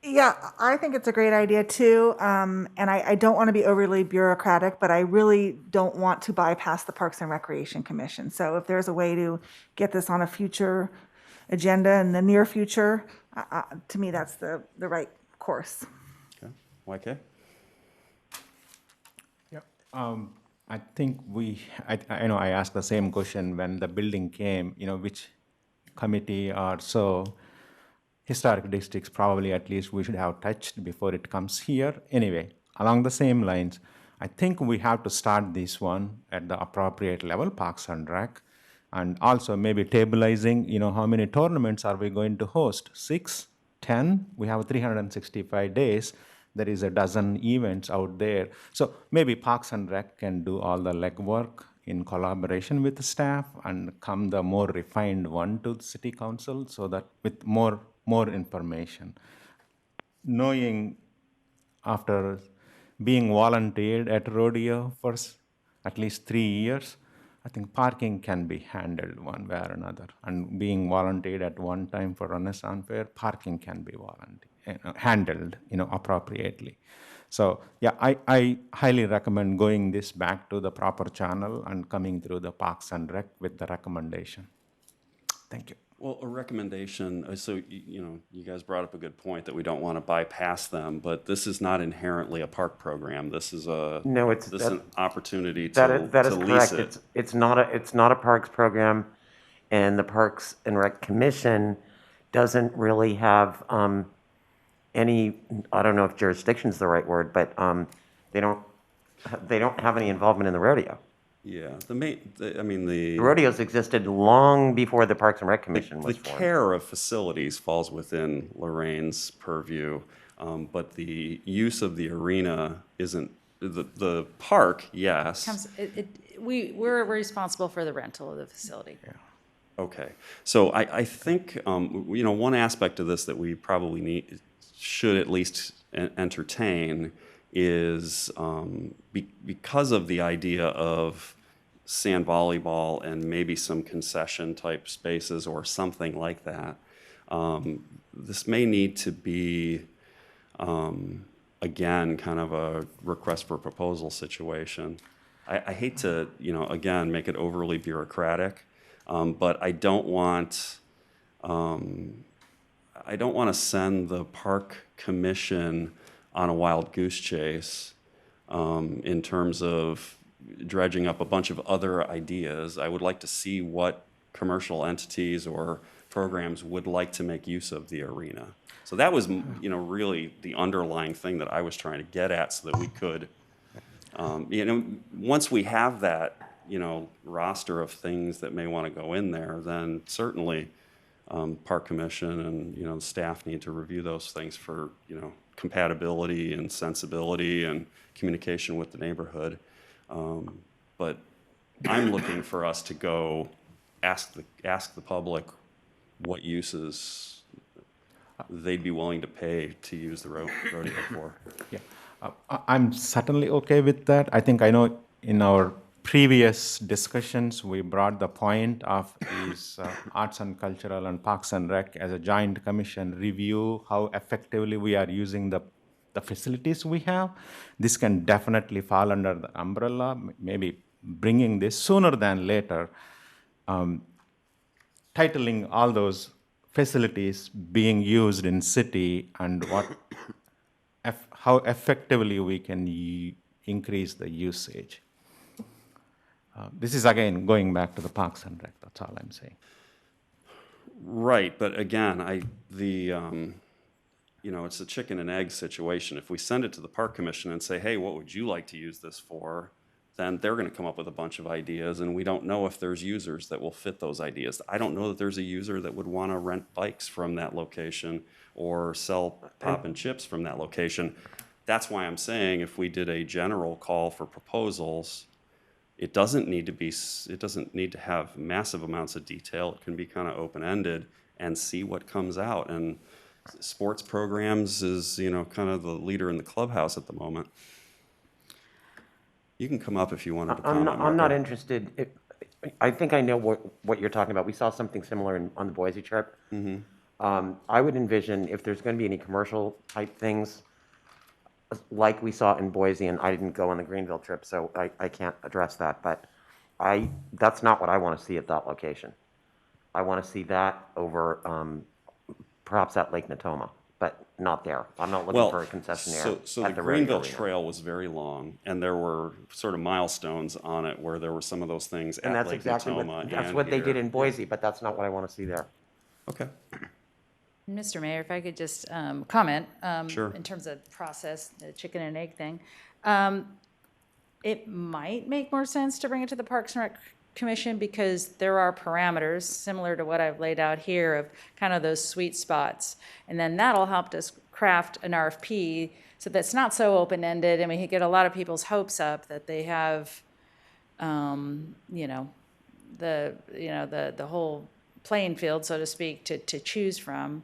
Yeah, I think it's a great idea too. And I don't want to be overly bureaucratic, but I really don't want to bypass the Parks and Recreation Commission. So if there's a way to get this on a future agenda in the near future, to me, that's the right course. Okay. YK? I think I asked the same question when the building came, which committee or so historic districts probably at least we should have touched before it comes here. Anyway, along the same lines, I think we have to start this one at the appropriate level, Parks and Rec, and also maybe tableizing, how many tournaments are we going to host? 6, 10? We have 365 days. There is a dozen events out there. So maybe Parks and Rec can do all the legwork in collaboration with the staff and come the more refined one to the city council so that with more information. Knowing after being volunteered at rodeo for at least 3 years, I think parking can be handled one way or another. And being volunteered at one time for Renaissance Fair, parking can be handled, appropriately. So yeah, I highly recommend going this back to the proper channel and coming through the Parks and Rec with the recommendation. Thank you. Well, a recommendation, so, you guys brought up a good point that we don't want to bypass them, but this is not inherently a park program. This is an opportunity to that is lease correct. it. It's not a parks program, and the Parks and Rec Commission doesn't really have any, I don't know if jurisdiction is the right word, but they don't have any involvement in the rodeo. Yeah, the rodeos existed long before the Parks and Rec Commission was the formed. care of facilities falls within Lorraine's purview, but the use of the arena isn't. The park, yes. We're responsible for the rental of the facility. Yeah. Okay, so I think one aspect of this that we probably should at least entertain is because of the idea of sand volleyball and maybe some concession type spaces or something like that, this may need to be, again, kind of a request for proposal situation. I hate to, again, make it overly bureaucratic, but I don't want to send the park commission on a wild goose chase in terms of dredging up a bunch of other ideas. I would like to see what commercial entities or programs would like to make use of the arena. So that was, really the underlying thing that I was trying to get at, so that we could, once we have that, roster of things that may want to go in there, then certainly Park Commission and, staff need to review those things for, compatibility and sensibility and communication with the neighborhood. But I'm looking for us to go ask the public what uses they'd be willing to pay to use the rodeo for. Yeah, I'm certainly okay with that. I know in our previous discussions, we brought the point of these arts and cultural and parks and rec as a joint commission review how effectively we are using the facilities we have. This can definitely fall under the umbrella, maybe bringing this sooner than later, titling all those facilities being used in city and how effectively we can increase the usage. This is, again, going back to the Parks and Rec. That's all I'm saying. Right, but again, it's a chicken and egg situation. If we send it to the Park Commission and say, hey, what would you like to use this for? Then they're going to come up with a bunch of ideas, and we don't know if there's users that will fit those ideas. I don't know that there's a user that would want to rent bikes from that location or sell pop and chips from that location. That's why I'm saying if we did a general call for proposals, it doesn't need to have massive amounts of detail. It can be kind of open-ended and see what comes out. And sports programs is, kind of the leader in the clubhouse at the moment. You can come up if you wanted to comment. I'm not interested. I think I know what you're talking about. We saw something similar on the Boise trip. Mm-hmm. I would envision if there's going to be any commercial type things like we saw in Boise, and I didn't go on the Greenville trip, so I can't address that, but that's not what I want to see at that location. I want to see that over perhaps at Lake Natoma, but not there. I'm not looking for a concessionaire. So the Greenville Trail was very long, and there were sort of milestones on it where there were some of those things at Lake Natoma. That's what they did in Boise, but that's not what I want to see there. Okay. Mr. Mayor, if I could just comment Sure. in terms of process, the chicken and egg thing. it might make more sense to bring it to the Parks and Rec Commission because there are parameters similar to what I've laid out here of kind of those sweet spots. And then that'll help us craft an RFP so that's not so open-ended and we can get a lot of people's hopes up that they have, the whole playing field, so to speak, to choose from.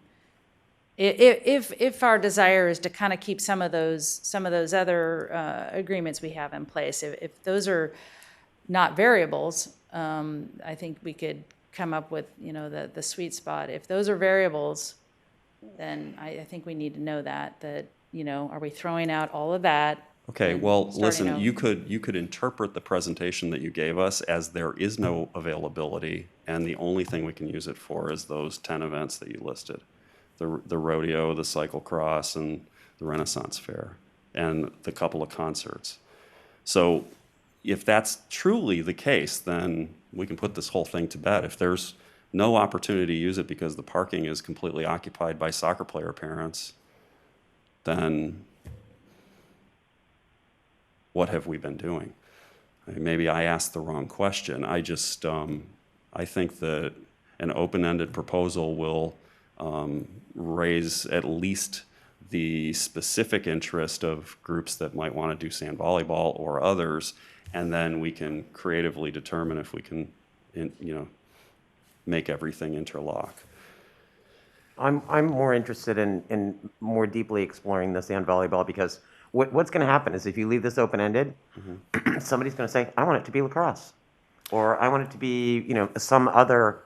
If our desire is to kind of keep some of those other agreements we have in place, if those are not variables, I think we could come up with the sweet spot. If those are variables, then I think we need to know that are we throwing out all of that? Okay, and well, starting listen, over? you could interpret the presentation that you gave us as there is no availability, and the only thing we can use it for is those 10 events that you listed. The rodeo, the cyclocross, and the Renaissance Fair, and the couple of concerts. So if that's truly the case, then we can put this whole thing to bed. If there's no opportunity to use it because the parking is completely occupied by soccer player parents, then what have we been doing? Maybe I asked the wrong question. I just, I think that an open-ended proposal will raise at least the specific interest of groups that might want to do sand volleyball or others, and then we can creatively determine if we can, make everything interlock. I'm more interested in more deeply exploring the sand volleyball because what's going to happen is if you leave this open-ended, somebody's going to say, I want it to be lacrosse, or I want it to be, some other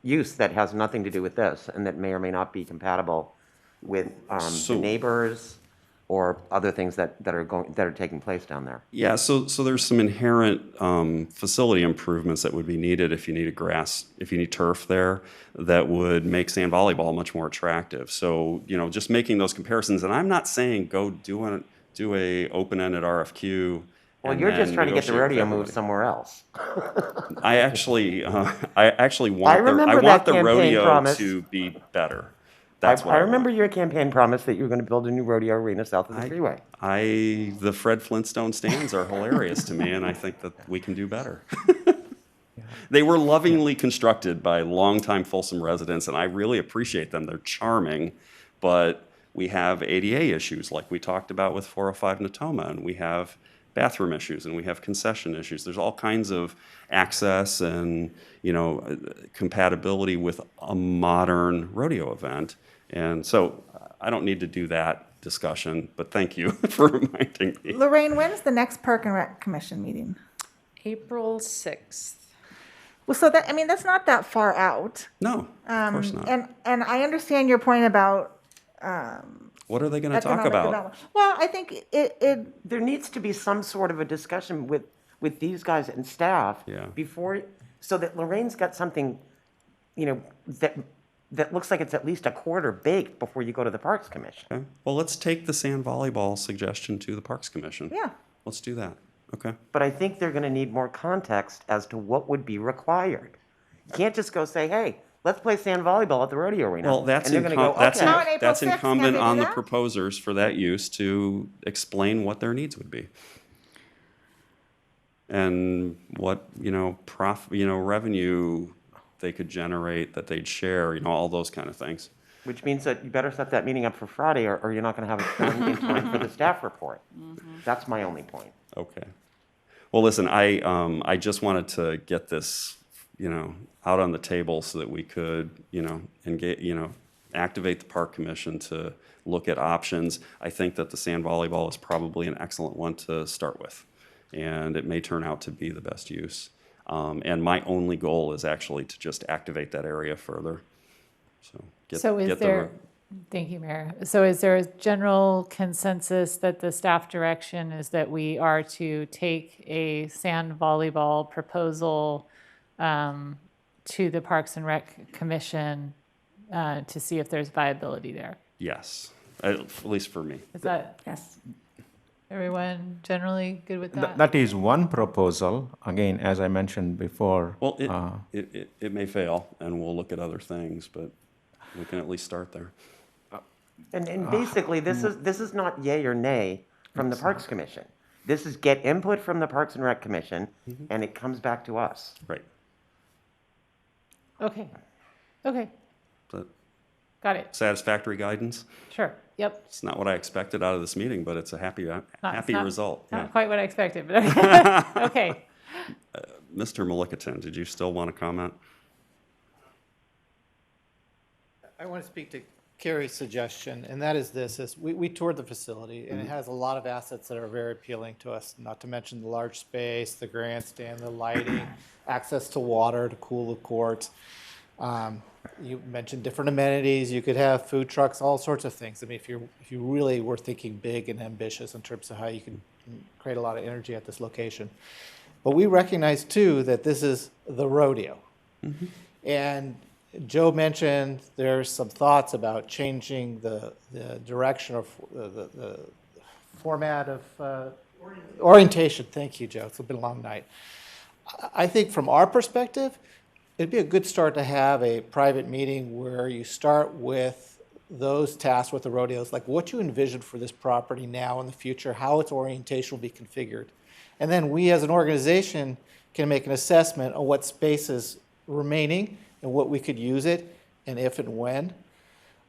use that has nothing to do with this and that may or may not be compatible with the neighbors or other things that are taking place down there. Yeah, so there's some inherent facility improvements that would be needed if you need turf there, that would make sand volleyball much more attractive. So, just making those comparisons, and I'm not saying go do a open-ended RFQ. Well, you're just trying to get the rodeo moved somewhere else. I actually want the rodeo to be better. That's what I remember your campaign promise that you were going to build a new rodeo arena south of the freeway. The Fred Flintstone stands are hilarious to me, and I think that we can do better. They were lovingly constructed by longtime Folsom residents, and I really appreciate them. They're charming, but we have ADA issues like we talked about with 405 Natoma, and we have bathroom issues, and we have concession issues. There's all kinds of access and compatibility with a modern rodeo event. And so I don't need to do that discussion, but thank you for reminding me. Lorraine, when's the next Park and Rec Commission meeting? April 6th. Well, so that's not that far out. No, of course not. And I understand your point about what are they going to talk about? Well, I think there needs to be some sort of a discussion with these guys and staff before, so that Lorraine's got something, that looks like it's at least a quarter baked before you go to the Parks Commission. Okay. Well, let's take the sand volleyball suggestion to the Parks Commission. Yeah. Let's do that. Okay. But I think they're going to need more context as to what would be required. You can't just go say, hey, let's play sand volleyball at the rodeo arena. Well, that's incumbent on the proposers for that use to explain what their needs would be. And what, revenue they could generate that they'd share, all those kind of things. Which means that you better set that meeting up for Friday or you're not going to have it done in time for the staff report. That's my only point. Okay. Well, listen, I just wanted to get this, out on the table so that we could, engage, activate the Park Commission to look at options. I think that the sand volleyball is probably an excellent one to start with, and it may turn out to be the best use. And my only goal is actually to just activate that area further. Thank you, Mayor. So is there a general consensus that the staff direction is that we are to take a sand volleyball proposal to the Parks and Rec Commission to see if there's viability there? Yes, at least for me. Is that everyone generally good with that? That is one proposal. Again, as I mentioned before. Well, it may fail, and we'll look at other things, but we can at least start there. And basically, this is not yay or nay from the Parks Commission. This is get input from the Parks and Rec Commission, and it comes back to us. Right. Okay, okay, But got it, satisfactory guidance? sure, yep. It's not what I expected out of this meeting, but it's a happy It's not- result. Not Yeah. quite what I expected, but okay. Okay. Mr. Mullicaton, did you still want to comment? I want to speak to Carrie's suggestion, and that is this, is we toured the facility, and it has a lot of assets that are very appealing to us, not to mention the large space, the grandstand, the lighting, access to water to cool the courts. You mentioned different amenities, you could have food trucks, all sorts of things. I mean, if you really were thinking big and ambitious in terms of how you can create a lot of energy at this location. But we recognize too that this is the rodeo. And Joe mentioned there's some thoughts about changing the direction of the format of orientation. Thank you, Joe. It's been a long night. I think from our perspective, it'd be a good start to have a private meeting where you start with those tasked with the rodeos, like what you envision for this property now in the future, how its orientation will be configured. And then we as an organization can make an assessment of what space is remaining and what we could use it, and if and when,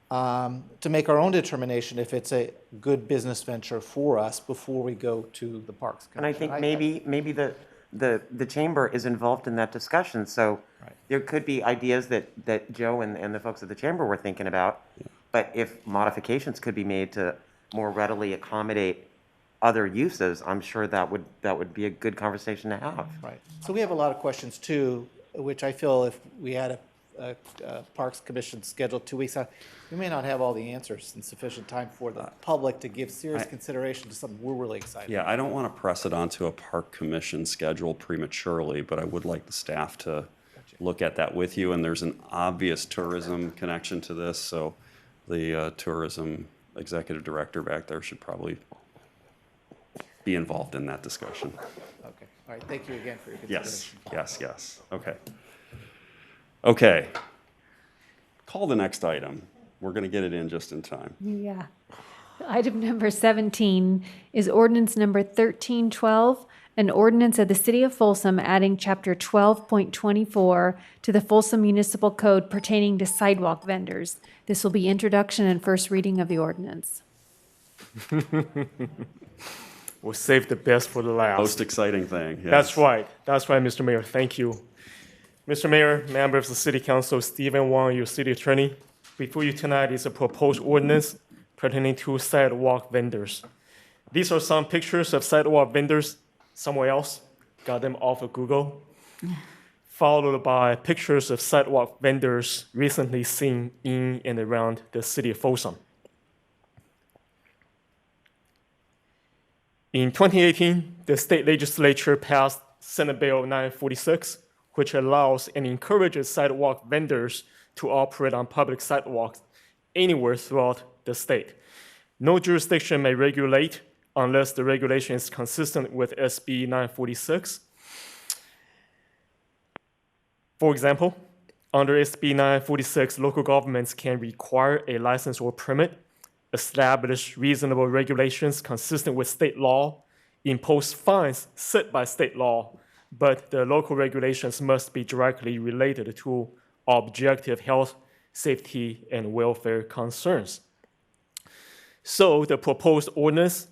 to make our own determination if it's a good business venture for us before we go to the Parks And I Commission. think maybe the chamber is involved in that discussion, so there could be ideas that Joe and the folks at the chamber were thinking about, but if modifications could be made to more readily accommodate other uses, I'm sure that would be a good conversation to have. Right. So we have a lot of questions too, which I feel if we had a Parks Commission scheduled 2 weeks out, we may not have all the answers in sufficient time for the public to give serious consideration to something we're really excited Yeah, about. I don't want to press it onto a park commission schedule prematurely, but I would like the staff to look at that with you. And there's an obvious tourism connection to this, so the tourism executive director back there should probably be involved in that discussion. Okay. All right. Thank you again for your Yes, consideration. yes. Okay. Okay. Call the next item. We're going to get it in just in time. Yeah. Item number 17 is ordinance number 1312, an ordinance of the City of Folsom adding Chapter 12.24 to the Folsom Municipal Code pertaining to sidewalk vendors. This will be introduction and first reading of the ordinance. We'll save the best for the last. Most exciting thing. Yes. That's right. That's right, Mr. Mayor. Thank you. Mr. Mayor, members of the City Council, Stephen Wong, your city attorney. Before you tonight is a proposed ordinance pertaining to sidewalk vendors. These are some pictures of sidewalk vendors somewhere else. Got them off of Google. Followed by pictures of sidewalk vendors recently seen in and around the city of Folsom. In 2018, the state legislature passed Senate Bill 946, which allows and encourages sidewalk vendors to operate on public sidewalks anywhere throughout the state. No jurisdiction may regulate unless the regulation is consistent with SB 946. For example, under SB 946, local governments can require a license or permit, establish reasonable regulations consistent with state law, impose fines set by state law, but the local regulations must be directly related to objective health, safety, and welfare concerns. So the proposed ordinance,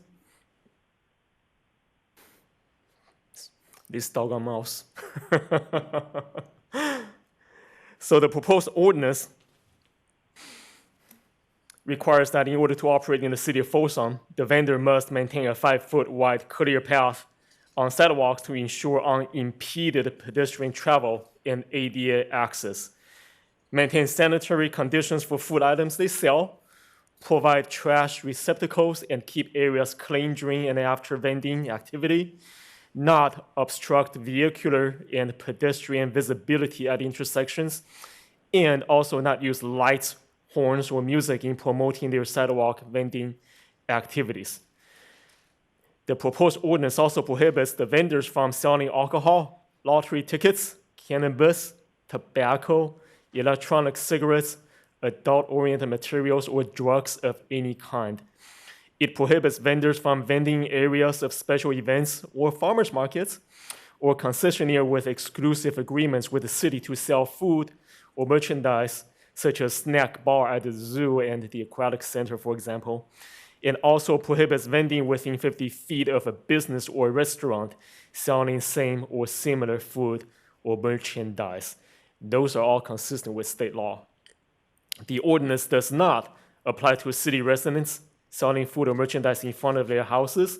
this doggone mouse. So the proposed ordinance requires that in order to operate in the city of Folsom, the vendor must maintain a 5-foot wide clear path on sidewalks to ensure unimpeded pedestrian travel and ADA access, maintain sanitary conditions for food items they sell, provide trash receptacles, and keep areas clean during and after vending activity, not obstruct vehicular and pedestrian visibility at intersections, and also not use lights, horns, or music in promoting their sidewalk vending activities. The proposed ordinance also prohibits the vendors from selling alcohol, lottery tickets, cannabis, tobacco, electronic cigarettes, adult-oriented materials, or drugs of any kind. It prohibits vendors from vending areas of special events or farmers markets, or concessionaire with exclusive agreements with the city to sell food or merchandise, such as snack bar at the zoo and the aquatic center, for example. It also prohibits vending within 50 feet of a business or restaurant selling same or similar food or merchandise. Those are all consistent with state law. The ordinance does not apply to city residents selling food or merchandise in front of their houses,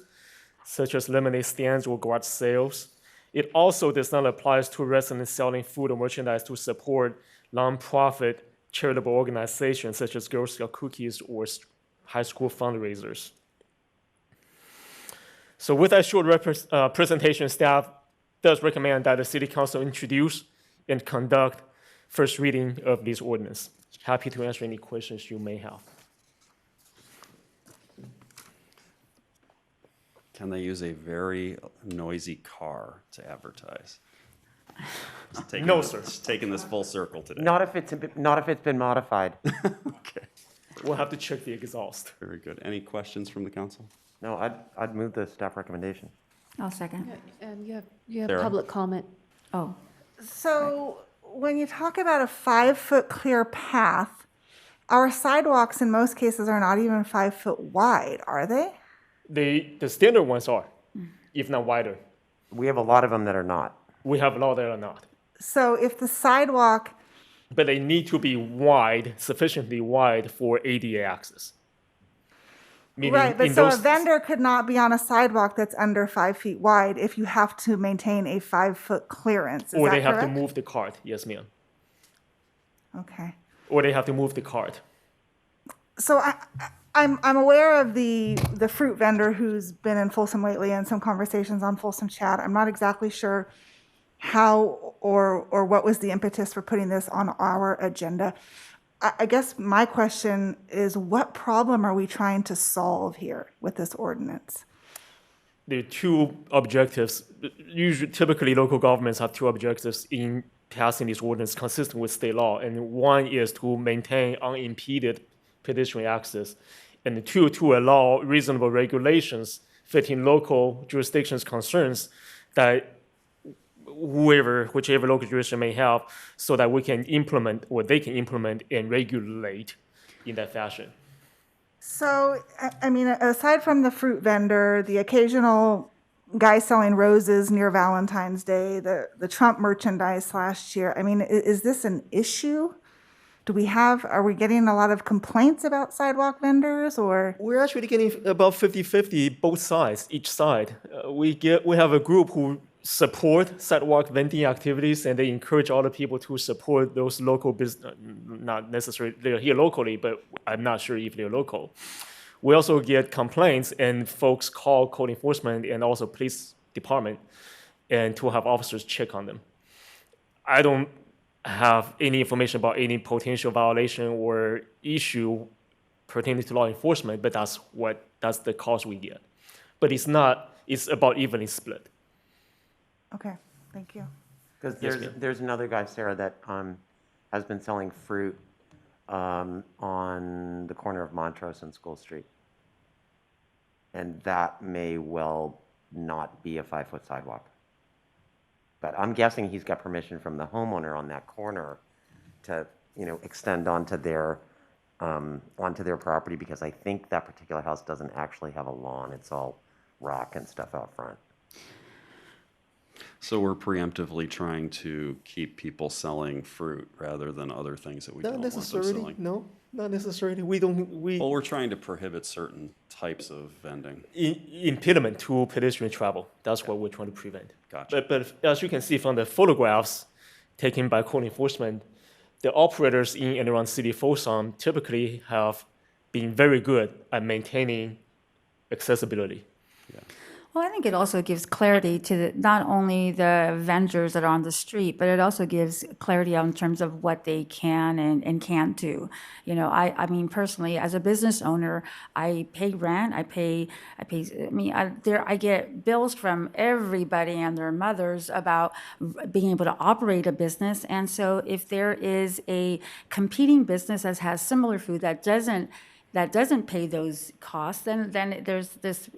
such as lemonade stands or garage sales. It also does not apply to residents selling food or merchandise to support nonprofit charitable organizations such as Girl Scout cookies or high school fundraisers. So with that short presentation, staff does recommend that the City Council introduce and conduct first reading of this ordinance. Happy to answer any questions you may have. Can they use a very noisy car to advertise? No, sir. Just taking this full circle today. Not if it's been modified. Okay. We'll have to check the exhaust. Very good. Any questions from the council? No, I'd move the staff recommendation. I'll second. And you have Sarah? public comment. Oh, So when you talk about a 5-foot clear path, our sidewalks in most cases are not even 5 foot wide, are they? The standard ones are, if not wider. We have a lot of them that are not. We have a lot that are not. So if the sidewalk, But they need to be wide, sufficiently wide for ADA access. Meaning right, but in so those- a vendor could not be on a sidewalk that's under 5 feet wide if you have to maintain a 5-foot clearance. Is Or that they have to correct? move the cart, yes, ma'am. Okay. Or they have to move the cart. So I'm aware of the fruit vendor who's been in Folsom lately and some conversations on Folsom Chat. I'm not exactly sure how or what was the impetus for putting this on our agenda. I guess my question is, what problem are we trying to solve here with this ordinance? There are two objectives. Usually, typically, local governments have two objectives in passing this ordinance consistent with state law. And one is to maintain unimpeded pedestrian access. And two, to allow reasonable regulations fitting local jurisdictions' concerns that whichever local jurisdiction may have, so that we can implement, or they can implement and regulate in that fashion. So, I mean, aside from the fruit vendor, the occasional guy selling roses near Valentine's Day, the Trump merchandise last year, I mean, is this an issue? Are we getting a lot of complaints about sidewalk vendors, or? We're actually getting about 50-50, both sides, each side. We have a group who support sidewalk vending activities, and they encourage other people to support those local business, not necessarily they're here locally, but I'm not sure if they're local. We also get complaints, and folks call code enforcement and also police department, and to have officers check on them. I don't have any information about any potential violation or issue pertaining to law enforcement, but that's the cost we get. But it's about evenly split. Okay, thank you. Because Yes, ma'am. there's another guy, Sarah, that has been selling fruit on the corner of Montrose and School Street. And that may well not be a 5-foot sidewalk. But I'm guessing he's got permission from the homeowner on that corner to, extend onto their property, because I think that particular house doesn't actually have a lawn. It's all rock and stuff out front. So we're preemptively trying to keep people selling fruit rather than other things that we don't want them selling. No, not necessarily. Well, we're trying to prohibit certain types of vending. Impediment to pedestrian travel. That's what we're trying to prevent. Gotcha. But as you can see from the photographs taken by code enforcement, the operators in and around City of Folsom typically have been very good at maintaining accessibility. Well, I think it also gives clarity to not only the vendors that are on the street, but it also gives clarity in terms of what they can and can't do. I mean, personally, as a business owner, I pay rent, I get bills from everybody and their mothers about being able to operate a business. And so if there is a competing business that has similar food that doesn't that doesn't pay those costs, then there's this,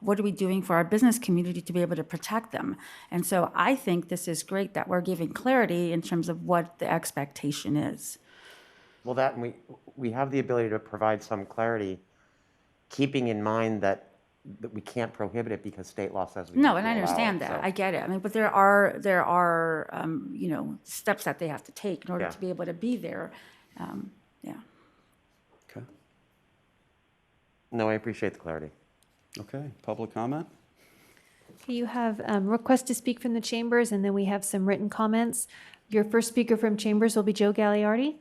what are we doing for our business community to be able to protect them? And so I think this is great that we're giving clarity in terms of what the expectation is. Well, that, and we have the ability to provide some clarity, keeping in mind that we can't prohibit it because state law says we No, need and to I allow understand it, that. so. I get it. I mean, but there are you know, steps that they have to take in order Yeah. to be able to be there. Yeah. Okay. No, I appreciate the clarity. Okay, public comment? Okay, you have requests to speak from the chambers, and then we have some written comments. Your first speaker from chambers will be Joe Gagliardi.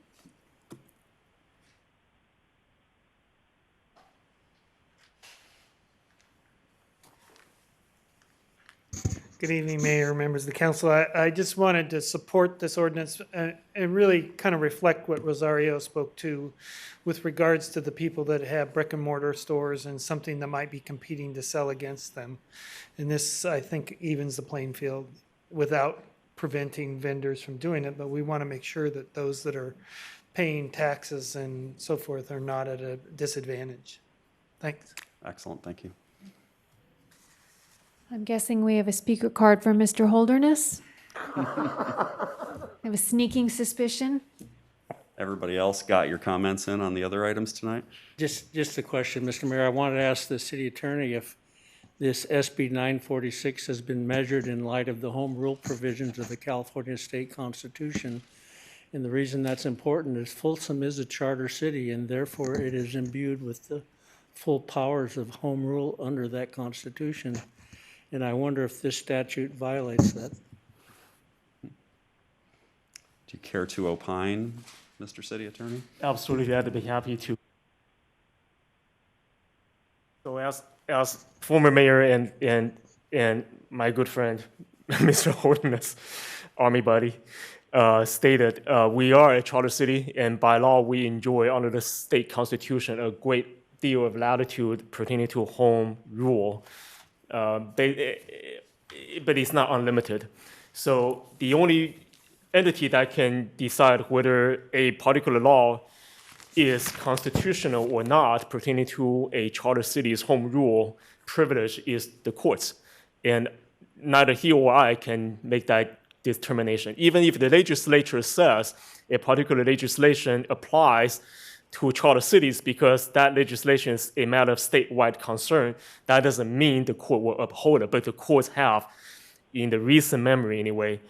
Good evening, Mayor, members of the council. I just wanted to support this ordinance and really kind of reflect what Rosario spoke to with regards to the people that have brick and mortar stores and something that might be competing to sell against them. And this, I think, evens the playing field without preventing vendors from doing it, but we want to make sure that those that are paying taxes and so forth are not at a disadvantage. Thanks. Excellent, thank you. I'm guessing we have a speaker card for Mr. Holderness. I have a sneaking suspicion. Everybody else got your comments in on the other items tonight? Just a question, Mr. Mayor. I wanted to ask the city attorney if this SB 946 has been measured in light of the home rule provisions of the California State Constitution. And the reason that's important is Folsom is a charter city, and therefore it is imbued with the full powers of home rule under that Constitution. And I wonder if this statute violates that. Do you care to opine, Mr. City Attorney? Absolutely, I'd be happy to. So as former mayor and my good friend, Mr. Holderness, Army buddy, stated, we are a charter city, and by law, we enjoy under the state constitution a great deal of latitude pertaining to home rule. But it's not unlimited. So the only entity that can decide whether a particular law is constitutional or not pertaining to a charter city's home rule privilege is the courts. And neither he or I can make that determination. Even if the legislature says a particular legislation applies to charter cities because that legislation is a matter of statewide concern, that doesn't mean the court will uphold it. But the courts have, in the recent memory anyway,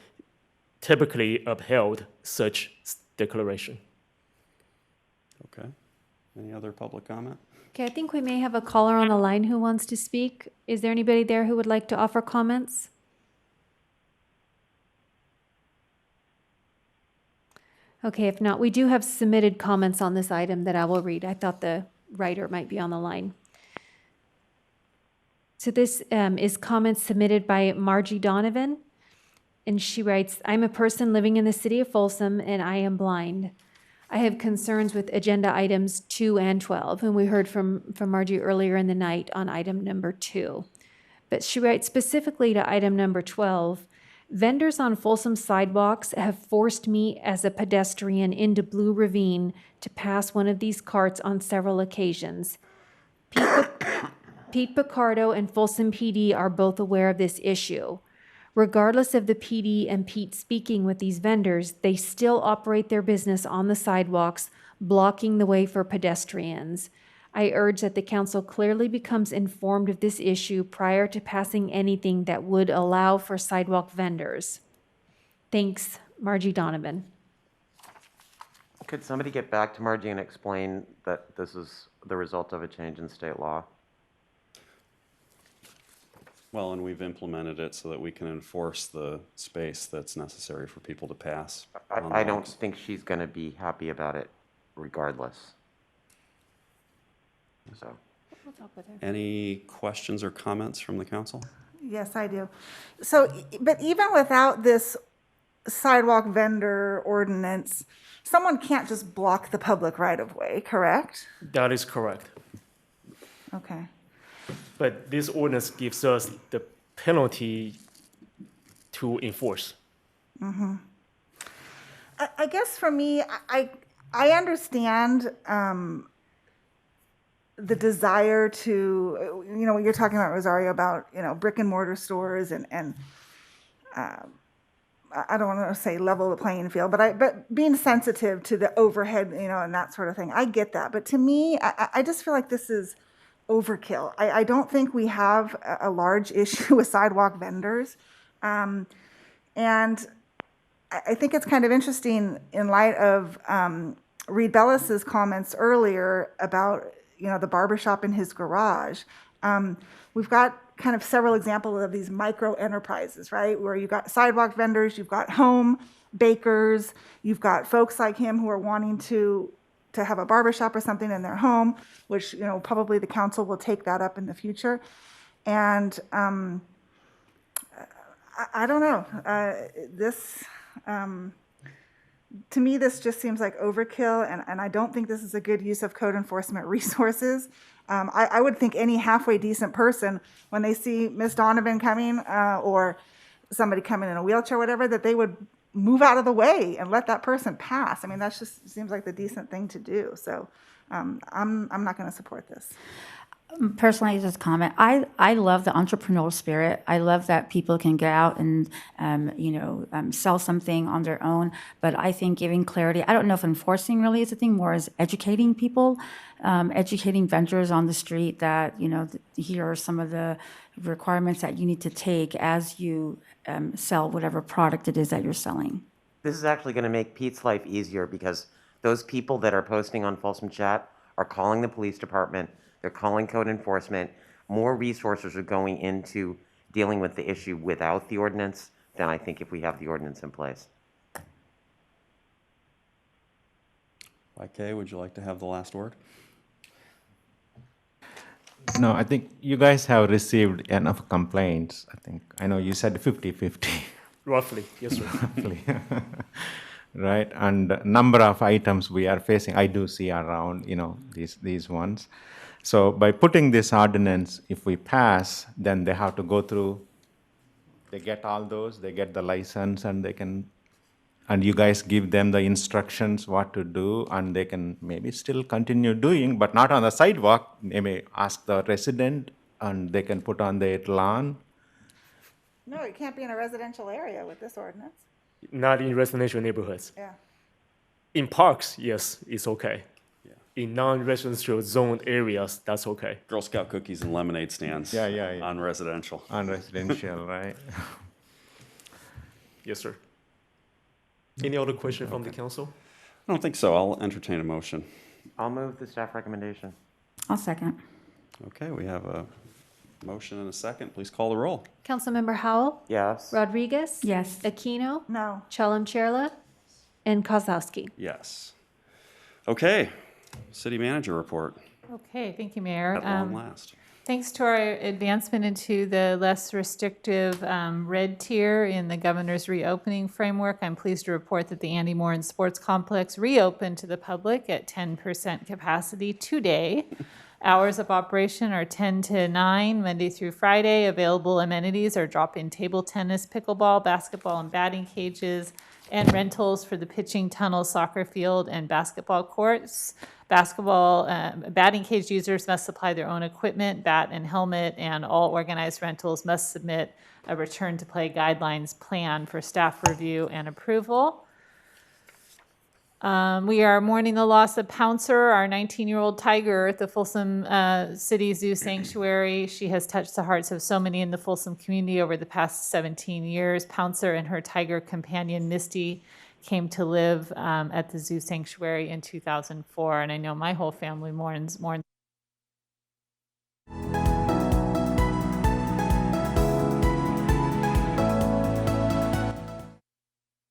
typically upheld such declaration. Okay. Any other public comment? Okay, I think we may have a caller on the line who wants to speak. Is there anybody there who would like to offer comments? Okay, if not, we do have submitted comments on this item that I will read. I thought the writer might be on the line. So this is comments submitted by Margie Donovan, and she writes, I'm a person living in the city of Folsom, and I am blind. I have concerns with agenda items 2 and 12, and we heard from Margie earlier in the night on item number 2. But she writes specifically to item number 12, vendors on Folsom sidewalks have forced me as a pedestrian into Blue Ravine to pass one of these carts on several occasions. Pete Picardo and Folsom PD are both aware of this issue. Regardless of the PD and Pete speaking with these vendors, they still operate their business on the sidewalks, blocking the way for pedestrians. I urge that the council clearly becomes informed of this issue prior to passing anything that would allow for sidewalk vendors. Thanks, Margie Donovan. Could somebody get back to Margie and explain that this is the result of a change in state law? Well, and we've implemented it so that we can enforce the space that's necessary for people to pass. I don't think she's going to be happy about it regardless. So, We'll talk with her. Any questions or comments from the council? Yes, I do. So, but even without this sidewalk vendor ordinance, someone can't just block the public right-of-way, correct? That is correct. Okay. But this ordinance gives us the penalty to enforce. Mm-hmm. I guess for me, I understand the desire to, what you're talking about, Rosario, about, brick and mortar stores and I don't want to say level the playing field, but being sensitive to the overhead, and that sort of thing. I get that. But to me, I just feel like this is overkill. I don't think we have a large issue with sidewalk vendors. And I think it's kind of interesting in light of Reed Bellis's comments earlier about, the barbershop in his garage. We've got kind of several examples of these micro enterprises, right? Where you've got sidewalk vendors, you've got home bakers, you've got folks like him who are wanting to have a barbershop or something in their home, which, probably the council will take that up in the future. And I don't know, to me, this just seems like overkill, and I don't think this is a good use of code enforcement resources. I would think any halfway decent person, when they see Miss Donovan coming or somebody coming in a wheelchair or whatever, that they would move out of the way and let that person pass. I mean, that just seems like the decent thing to do. So I'm not going to support this. Personally, just comment. I love the entrepreneurial spirit. I love that people can get out and sell something on their own. But I think giving clarity. I don't know if enforcing really is a thing. More as educating people, educating vendors on the street that here are some of the requirements that you need to take as you sell whatever product it is that you're selling. This is actually going to make Pete's life easier because those people that are posting on Folsom Chat are calling the police department. They're calling code enforcement. More resources are going into dealing with the issue without the ordinance than I think if we have the ordinance in place. Okay, would you like to have the last word? No, I think you guys have received enough complaints. I know you said 50-50. Roughly, yes, sir. Roughly. Right, and number of items we are facing, I do see around, these ones. So by putting this ordinance, if we pass, then they have to go through, they get all those, they get the license, and they can, and you guys give them the instructions what to do, and they can maybe still continue doing, but not on the sidewalk. They may ask the resident, and they can put on their lawn. No, it can't be in a residential area with this ordinance. Not in residential neighborhoods. Yeah. In parks, yes, it's okay. In non-residential zoned areas, that's okay. Girl Scout cookies and lemonade stands. Yeah. On residential. On residential, right? Yes, sir. Any other question from the council? I don't think so. I'll entertain a motion. I'll move the staff recommendation. I'll second. Okay, we have a motion and a second. Please call the roll. Councilmember Howell? Yes. Rodriguez? Yes. Aquino? No. Chalem-Cherla? And Kozlowski? Yes. Okay, city manager report Okay, thank you, Mayor. at long last. Thanks to our advancement into the less restrictive red tier in the governor's reopening framework, I'm pleased to report that the Andy Moran Sports Complex reopened to the public at 10% capacity today. Hours of operation are 10 to 9, Monday through Friday. Available amenities are drop-in table tennis, pickleball, basketball, and batting cages, and rentals for the pitching tunnel, soccer field, and basketball courts. Batting cage users must supply their own equipment, bat and helmet, and all organized rentals must submit a return to play guidelines plan for staff review and approval. We are mourning the loss of Pouncer, our 19-year-old tiger at the Folsom City Zoo Sanctuary. She has touched the hearts of so many in the Folsom community over the past 17 years. Pouncer and her tiger companion, Misty, came to live at the Zoo Sanctuary in 2004, and I know my whole family mourns.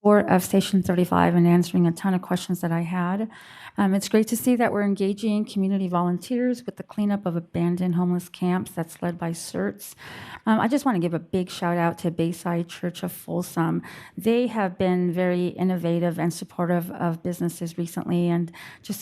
Of Station 35 and answering a ton of questions that I had. It's great to see that we're engaging community volunteers with the cleanup of abandoned homeless camps that's led by CERTS. I just want to give a big shout out to Bayside Church of Folsom. They have been very innovative and supportive of businesses recently, and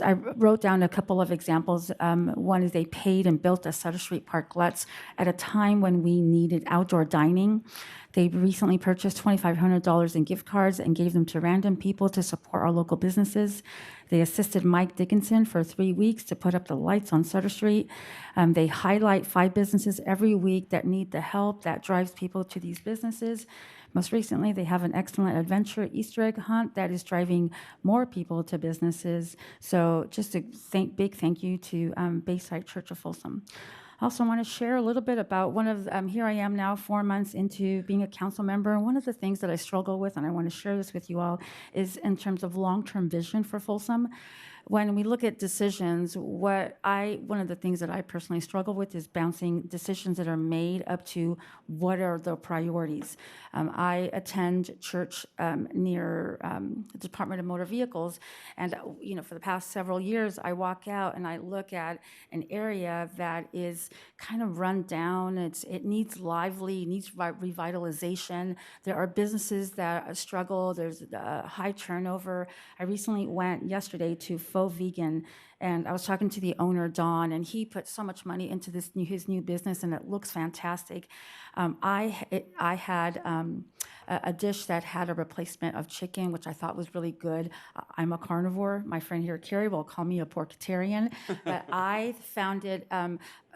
I wrote down a couple of examples. One is they paid and built a Sutter Street Parklets at a time when we needed outdoor dining. They recently purchased $2,500 in gift cards and gave them to random people to support our local businesses. They assisted Mike Dickinson for 3 weeks to put up the lights on Sutter Street. They highlight 5 businesses every week that need the help that drives people to these businesses. Most recently, they have an excellent adventure Easter egg hunt that is driving more people to businesses. So just a big thank you to Bayside Church of Folsom. I also want to share a little bit about here I am now 4 months into being a council member. And one of the things that I struggle with, and I want to share this with you all, is in terms of long-term vision for Folsom. When we look at decisions, one of the things that I personally struggle with is bouncing decisions that are made up to what are the priorities. I attend church near the Department of Motor Vehicles, and for the past several years, I walk out and I look at an area that is kind of run down. It needs revitalization. There are businesses that struggle. There's high turnover. I recently went yesterday to Faux Vegan, and I was talking to the owner, Don, and he put so much money into his new business, and it looks fantastic. I had a dish that had a replacement of chicken, which I thought was really good. I'm a carnivore. My friend here, Carrie, will call me a porkitarian, but I found it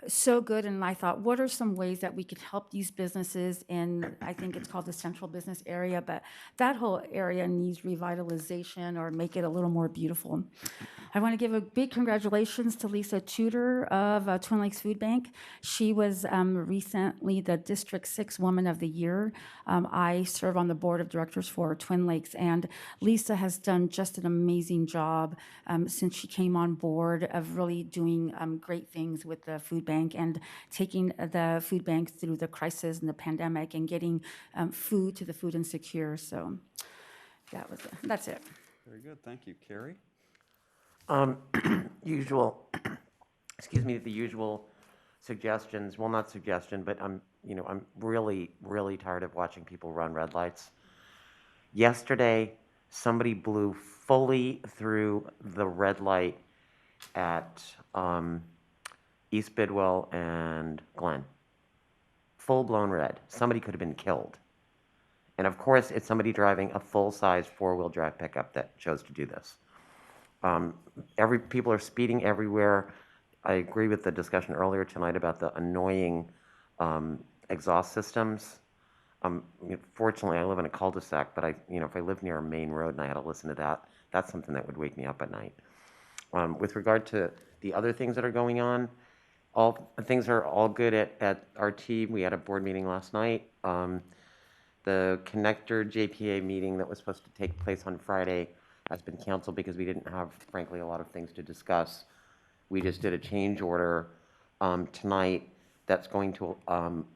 so good, and I thought, what are some ways that we could help these businesses in, I think it's called the Central Business Area, but that whole area needs revitalization or make it a little more beautiful. I want to give a big congratulations to Lisa Tudor of Twin Lakes Food Bank. She was recently the District 6 Woman of the Year. I serve on the board of directors for Twin Lakes, and Lisa has done just an amazing job since she came on board of really doing great things with the food bank and taking the food bank through the crisis and the pandemic and getting food to the food insecure. So that's it. Very good. Thank you. Carrie? The usual suggestions, well, not suggestion, but I'm really, really tired of watching people run red lights. Yesterday, somebody blew fully through the red light at East Bidwell and Glen. Full-blown red. Somebody could have been killed. And of course, it's somebody driving a full-size four-wheel drive pickup that chose to do this. People are speeding everywhere. I agree with the discussion earlier tonight about the annoying exhaust systems. Fortunately, I live in a cul-de-sac, but if I lived near a main road and I had to listen to that, that's something that would wake me up at night. With regard to the other things that are going on, things are all good at our team. We had a board meeting last night. The connector JPA meeting that was supposed to take place on Friday has been canceled because we didn't have, frankly, a lot of things to discuss. We just did a change order tonight that's going to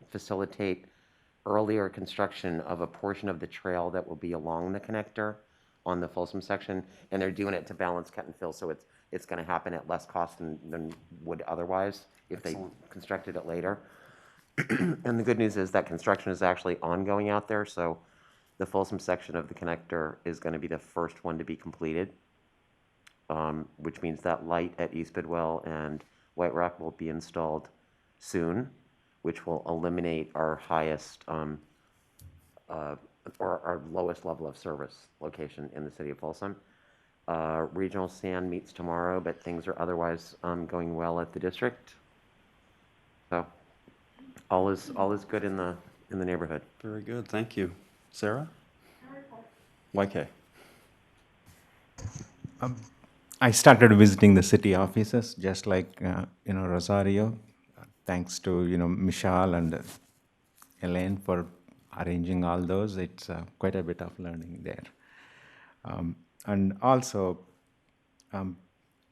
facilitate earlier construction of a portion of the trail that will be along the connector on the Folsom section, and they're doing it to balance cut and fill, so it's going to happen at less cost than would otherwise if they constructed it later. And the good news is that construction is actually ongoing out there, so the Folsom section of the connector is going to be the first one to be completed, which means that light at East Bidwell and White Rock will be installed soon, which will eliminate our highest or our lowest level of service location in the city of Folsom. Regional Sand meets tomorrow, but things are otherwise going well at the district. So all is good in the neighborhood. Very good. Thank you. Sarah? YK. I started visiting the city offices, just like Rosario. Thanks to Michelle and Elaine for arranging all those. It's quite a bit of learning there. And also,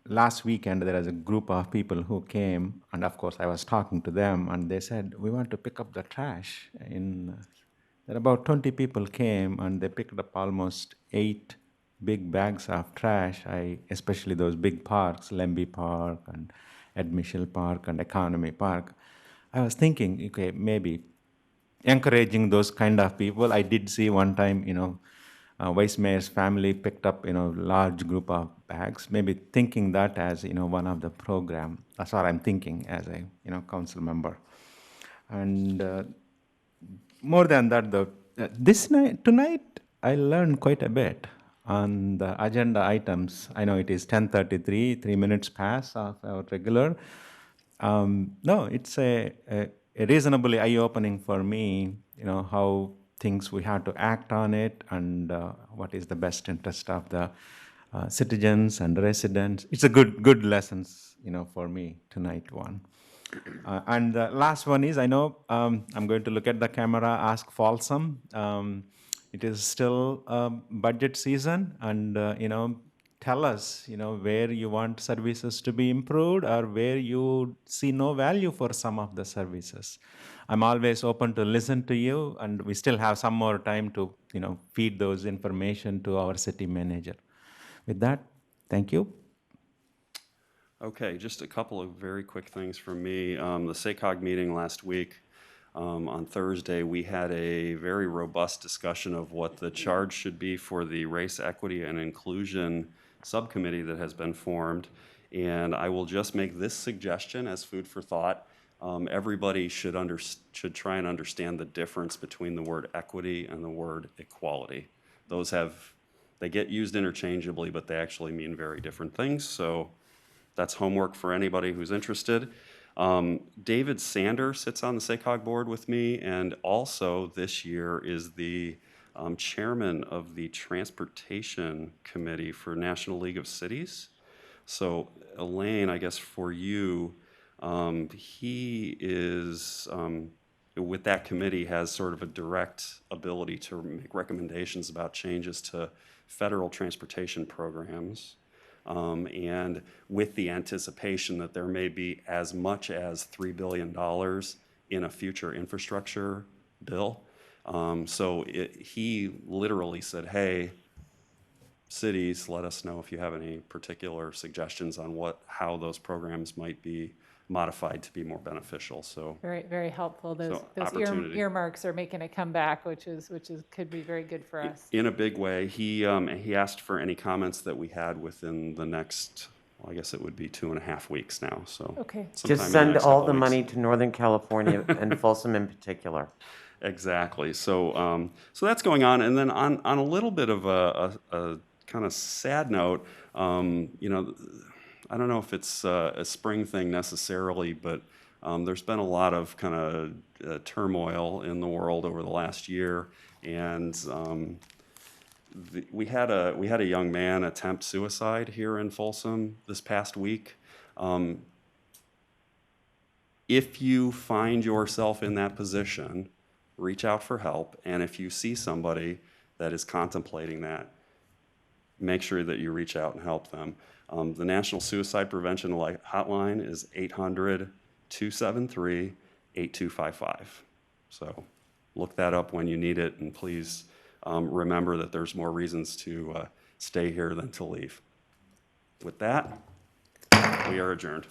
last weekend there was a group of people who came, and of course I was talking to them, and they said, we want to pick up the trash. There about 20 people came, and they picked up almost 8 big bags of trash, especially those big parks, Lemby Park and Ed Mitchell Park and Economy Park. I was thinking, okay, maybe encouraging those kind of people. I did see one time, Vice Mayor's family picked up, large group of bags, maybe thinking that as, one of the program. That's what I'm thinking as a, council member. And more than that, the Tonight, I learned quite a bit on the agenda items. I know it is 10:33, 3 minutes past of our regular. No, it's a reasonably eye-opening for me, how things we have to act on it and what is the best interest of the citizens and residents. It's a good lessons, for me tonight one. And the last one is, I know I'm going to look at the camera, ask Folsom. It is still budget season, and tell us, where you want services to be improved or where you see no value for some of the services. I'm always open to listen to you, and we still have some more time to, feed those information to our city manager. With that, thank you. Okay, just a couple of very quick things from me. The SACOG meeting last week, on Thursday, we had a very robust discussion of what the charge should be for the Race, Equity, and Inclusion subcommittee that has been formed. And I will just make this suggestion as food for thought. Everybody should try and understand the difference between the word equity and the word equality. They get used interchangeably, but they actually mean very different things. So that's homework for anybody who's interested. David Sander sits on the SACOG board with me, and also this year is the chairman of the Transportation Committee for National League of Cities. So Elaine, I guess for you, he is, with that committee, has sort of a direct ability to make recommendations about changes to federal transportation programs. And with the anticipation that there may be as much as $3 billion in a future infrastructure bill. He literally said, hey, cities, let us know if you have any particular suggestions on how those programs might be modified to be more beneficial. So very, very helpful. Those earmarks are making a comeback, which could be very good for us. In a big way. He asked for any comments that we had within the next, well, I guess it would be 2.5 weeks now. So okay. Just send all the money to Northern California and Folsom in particular. Exactly. So that's going on. And then on a little bit of a kind of sad note, I don't know if it's a spring thing necessarily, but there's been a lot of kind of turmoil in the world over the last year, and we had a young man attempt suicide here in Folsom this past week. If you find yourself in that position, reach out for help, and if you see somebody that is contemplating that, make sure that you reach out and help them. The National Suicide Prevention Hotline is 800-273-8255. So look that up when you need it, and please remember that there's more reasons to stay here than to leave. With that, we are adjourned.